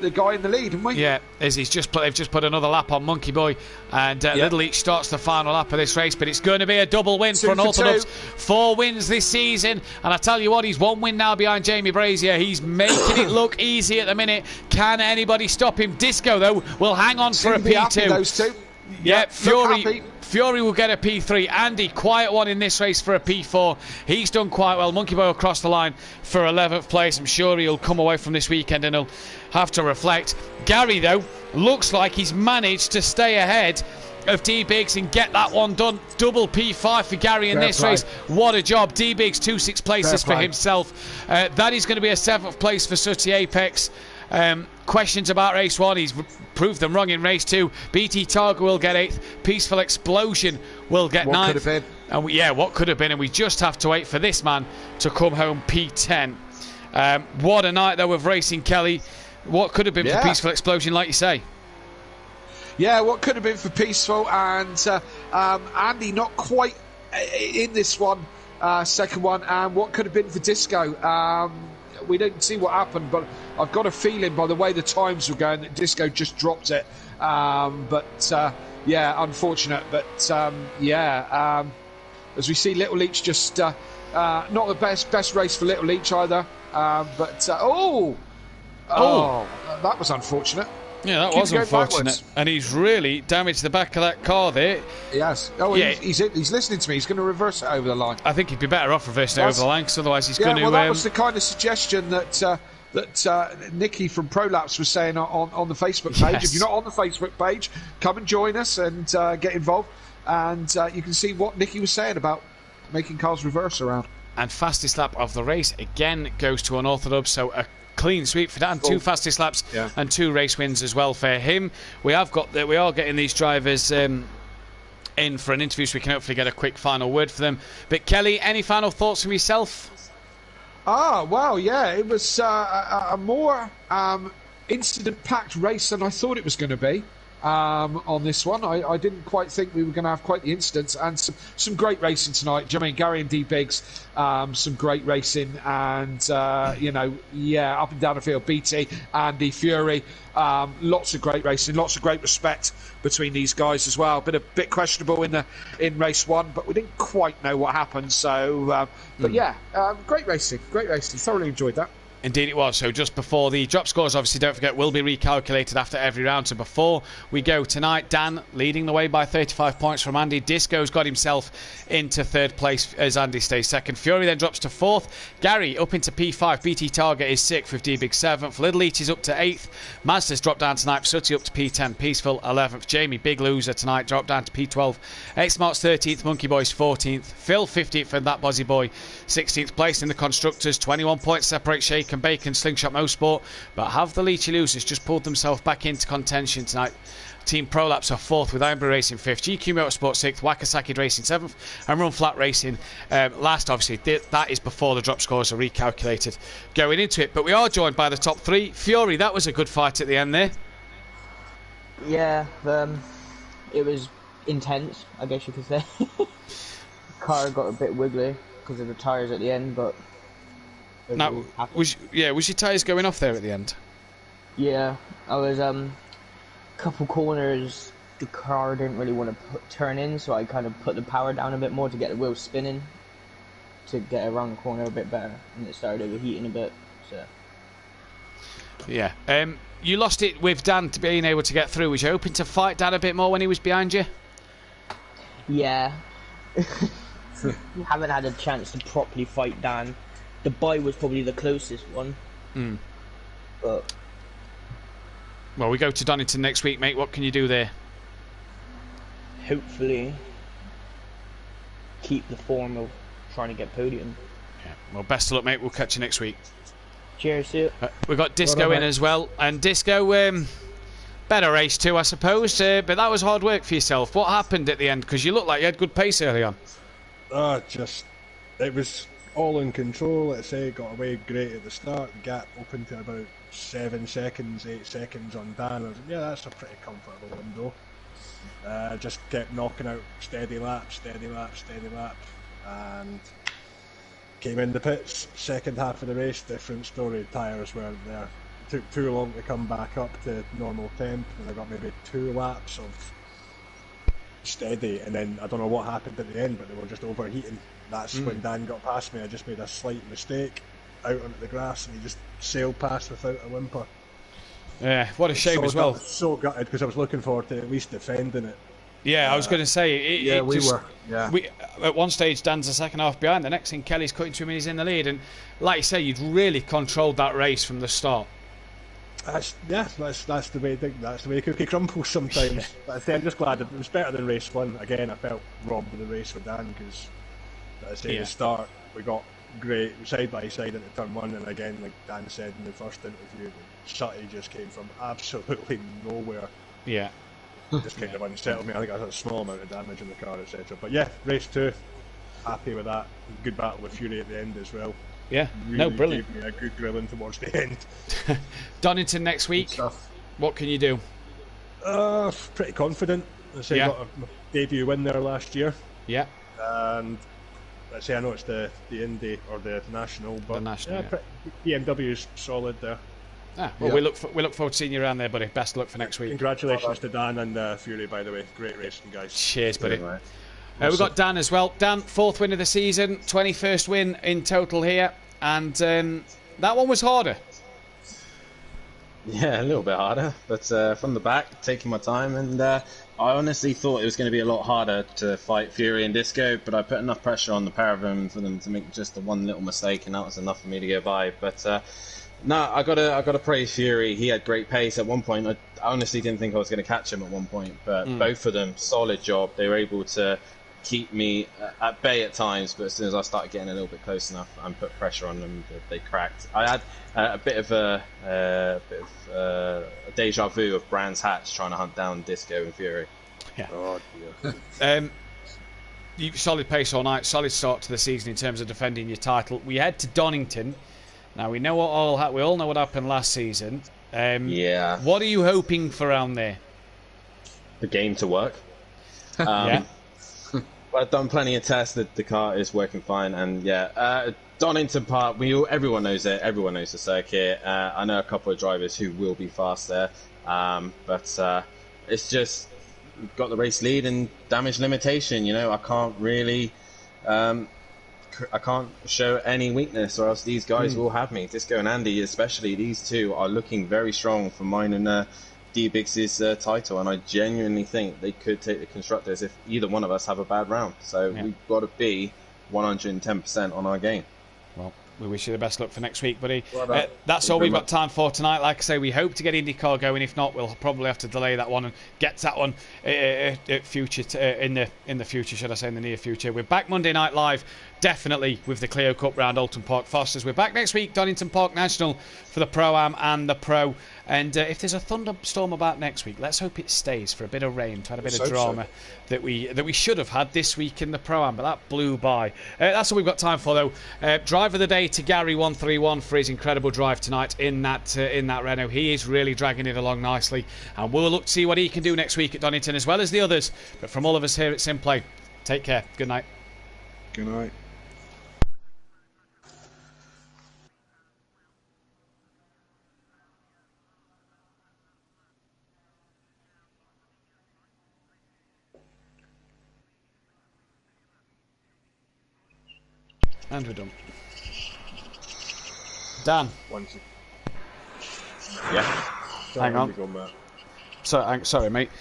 the guy in the lead, haven't we? Yeah, as they've just put another lap on Monkey Boy, and Little Each starts the final lap of this race. But it's going to be a double win for Unorthodox. 4 wins this season, and I tell you what, he's 1 win now behind Jamie Brazier. He's making it look easy at the minute. Can anybody stop him? Disco though will hang on for a P2. Those two. Yeah, Fury will get a P3. Andy, quiet one in this race for a P4. He's done quite well. Monkey Boy will cross the line for 11th place. I'm sure he'll come away from this weekend and he'll have to reflect. Gary, though, looks like he's managed to stay ahead of D-Biggs and get that one done. Double P5 for Gary in this race. What a job. D-Biggs 2-6 places for himself. That is going to be a 7th place for Sutty Apex. Questions about race 1, he's proved them wrong in race 2. BT Targa will get 8th. Peaceful Explosion will get 9th. What could have been? And what could have been, and we just have to wait for this man to come home P10. What a night though of racing, Kelly. What could have been for Peaceful Explosion, like you say? Yeah, what could have been for Peaceful, and Andy not quite in this one, second one, and what could have been for Disco. We didn't see what happened, but I've got a feeling by the way the times were going that Disco just dropped it. Unfortunate. But as we see Little Leach just not the best race for Little Leach either. That was unfortunate. Yeah, that was unfortunate. And he's really damaged the back of that car there. Yes. He's listening to me. He's going to reverse it over the line. I think he'd be better off reversing it over the line, because otherwise he's going to... Well, that was the kind of suggestion that Nikki from ProLapse was saying on the Facebook page. If you're not on the Facebook page, come and join us and get involved. And you can see what Nikki was saying about making cars reverse around. And fastest lap of the race, again, goes to Unorthodox. So a clean sweep for Dan. 2 fastest laps and 2 race wins as well for him. We are getting these drivers in for an interview, so we can hopefully get a quick final word for them. But Kelly, any final thoughts from yourself? It was a more incident-packed race than I thought it was going to be. on this one. I didn't quite think we were going to have quite the incidents, and some great racing tonight. Do you know what I mean? Gary and D Biggs, some great racing, and up and down the field, BT, Andy, Fury, lots of great racing, lots of great respect between these guys as well. Been a bit questionable in race one, but we didn't quite know what happened. So, great racing, thoroughly enjoyed that. Indeed it was. So just before the drop scores, obviously don't forget, will be recalculated after every round. So before we go tonight, Dan leading the way by 35 points from Andy. Disco's got himself into third place as Andy stays second. Fury then drops to fourth. Gary up into P5. BT Target is sixth with D Big seventh. Little Each is up to eighth. Mazda's dropped down tonight. Sutty up to P10. Peaceful 11th. Jamie, big loser tonight, dropped down to P12. X-Mart's 13th. Monkey Boy's 14th. Phil 15th and that Bozzy Boy 16th place in the constructors. 21 points separate Shake and Bacon, Slingshot Motorsport, but have the Leachy Losers just pulled themselves back into contention tonight. Team Prolapse are fourth with Ironbury Racing fifth, GQ Motorsport sixth, Wakasaki Racing seventh, and Run Flat Racing last. Obviously, that is before the drop scores are recalculated going into it. But we are joined by the top three. Fury, that was a good fight at the end there. Yeah, it was intense, I guess you could say. The car got a bit wiggly because of the tyres at the end, but now, was your tyres going off there at the end? Yeah, I was couple corners. The car didn't really want to turn in, so I kind of put the power down a bit more to get the wheels spinning to get around the corner a bit better, and it started overheating a bit. So yeah, you lost it with Dan to being able to get through. Was you hoping to fight Dan a bit more when he was behind you? Yeah. Haven't had a chance to properly fight Dan. The bye was probably the closest one. But well, we go to Donington next week, mate. What can you do there? Hopefully keep the form of trying to get podium. Yeah. Well, best of luck, mate. We'll catch you next week. Cheers, see you. We've got Disco in as well. And Disco, better race too, I suppose. But that was hard work for yourself. What happened at the end? Because you looked like you had good pace early on. It was all in control. Let's say got away great at the start. The gap opened to about 7 seconds, 8 seconds on Dan. I was like, yeah, that's a pretty comfortable window. Just kept knocking out steady laps, and came in the pits. Second half of the race, different story. Tyres weren't there. It took too long to come back up to normal temp, and I got maybe 2 laps of steady, and then I don't know what happened at the end, but they were just overheating. That's when Dan got past me. I just made a slight mistake out onto the grass, and he just sailed past without a whimper. Yeah, what a shame as well. So gutted because I was looking forward to at least defending it. Yeah, I was going to say. We were. Yeah. At one stage, Dan's the second half behind. The next thing, Kelly's cutting to him and he's in the lead. And like you say, you'd really controlled that race from the start. That's the way. That's the way cookie crumbles sometimes. But I'm just glad it was better than race one. Again, I felt robbed of the race with Dan because, at the start, we got great side by side into turn one, and again, like Dan said in the first interview, Sutty just came from absolutely nowhere. Yeah. Just kind of unsettled me. I think I had a small amount of damage in the car, etc. But yeah, race 2, happy with that. Good battle with Fury at the end as well. Yeah, really brilliant. Gave me a good grilling towards the end. Donington next week. What can you do? Pretty confident. Let's say I got a debut win there last year. Yeah. And let's say I know it's the Indy or the National, but BMW's solid there. We look forward to seeing you around there, buddy. Best of luck for next week. Congratulations to Dan and Fury, by the way. Great racing, guys. Cheers, buddy. We've got Dan as well. Dan, 4th win of the season, 21st win in total here, and that one was harder. Yeah, a little bit harder, but from the back, taking my time, and I honestly thought it was going to be a lot harder to fight Fury and Disco, but I put enough pressure on the pair of them for them to make just the one little mistake, and that was enough for me to go by. But no, I gotta praise Fury. He had great pace at one point. I honestly didn't think I was going to catch him at one point, but both of them, solid job. They were able to keep me at bay at times, but as soon as I started getting a little bit close enough and put pressure on them, they cracked. I had a bit of a deja vu of Brands Hatch trying to hunt down Disco and Fury. Yeah. Oh, dear. Solid pace all night, solid start to the season in terms of defending your title. We head to Donington. Now we know we all know what happened last season. Yeah. What are you hoping for around there? the game to work. Yeah. But I've done plenty of tests. The car is working fine, and yeah, Donington Park. Everyone knows it. Everyone knows the circuit. I know a couple of drivers who will be fast there, but it's just got the race lead and damage limitation. I can't really. I can't show any weakness, or else these guys will have me. Disco and Andy, especially, these two are looking very strong for mine and D-Biggs's title, and I genuinely think they could take the constructors if either one of us have a bad round. So we've got to be 110% on our game. Well, we wish you the best luck for next week, buddy. That's all we've got time for tonight. Like I say, we hope to get IndyCar going. If not, we'll probably have to delay that one and get that one in the future, should I say, in the near future. We're back Monday Night Live, definitely with the Clio Cup round, Alton Park Fosters. We're back next week, Donington Park National, for the Pro-Am and the Pro. And if there's a thunderstorm about next week, let's hope it stays for a bit of rain, to add a bit of drama that we should have had this week in the Pro-Am, but that blew by. That's all we've got time for, though. Driver of the day to Gary131 for his incredible drive tonight in that Renault. He is really dragging it along nicely, and we'll look to see what he can do next week at Donington, as well as the others. But from all of us here at SimPlay, take care. Good night. Good night. And we're done. Dan. Yeah. Hang on. Sorry, mate.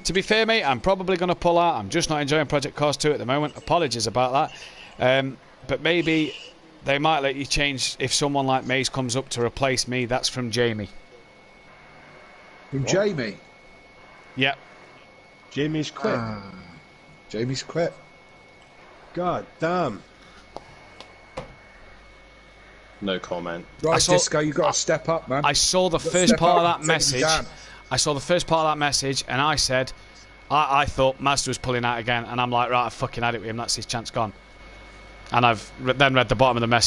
To be fair, mate, I'm probably going to pull out. I'm just not enjoying Project Cars 2 at the moment. Apologies about that. But maybe they might let you change if someone like Mays comes up to replace me. That's from Jamie. From Jamie? Yep. Jamie's quit. Jamie's quit. God damn. No comment. Right, Disco, you've got to step up, man. I saw the first part of that message. I saw the first part of that message, and I said, I thought Mazda was pulling out again, and I'm like, right, I've fucking had it with him. That's his chance gone. And I've then read the bottom of the message.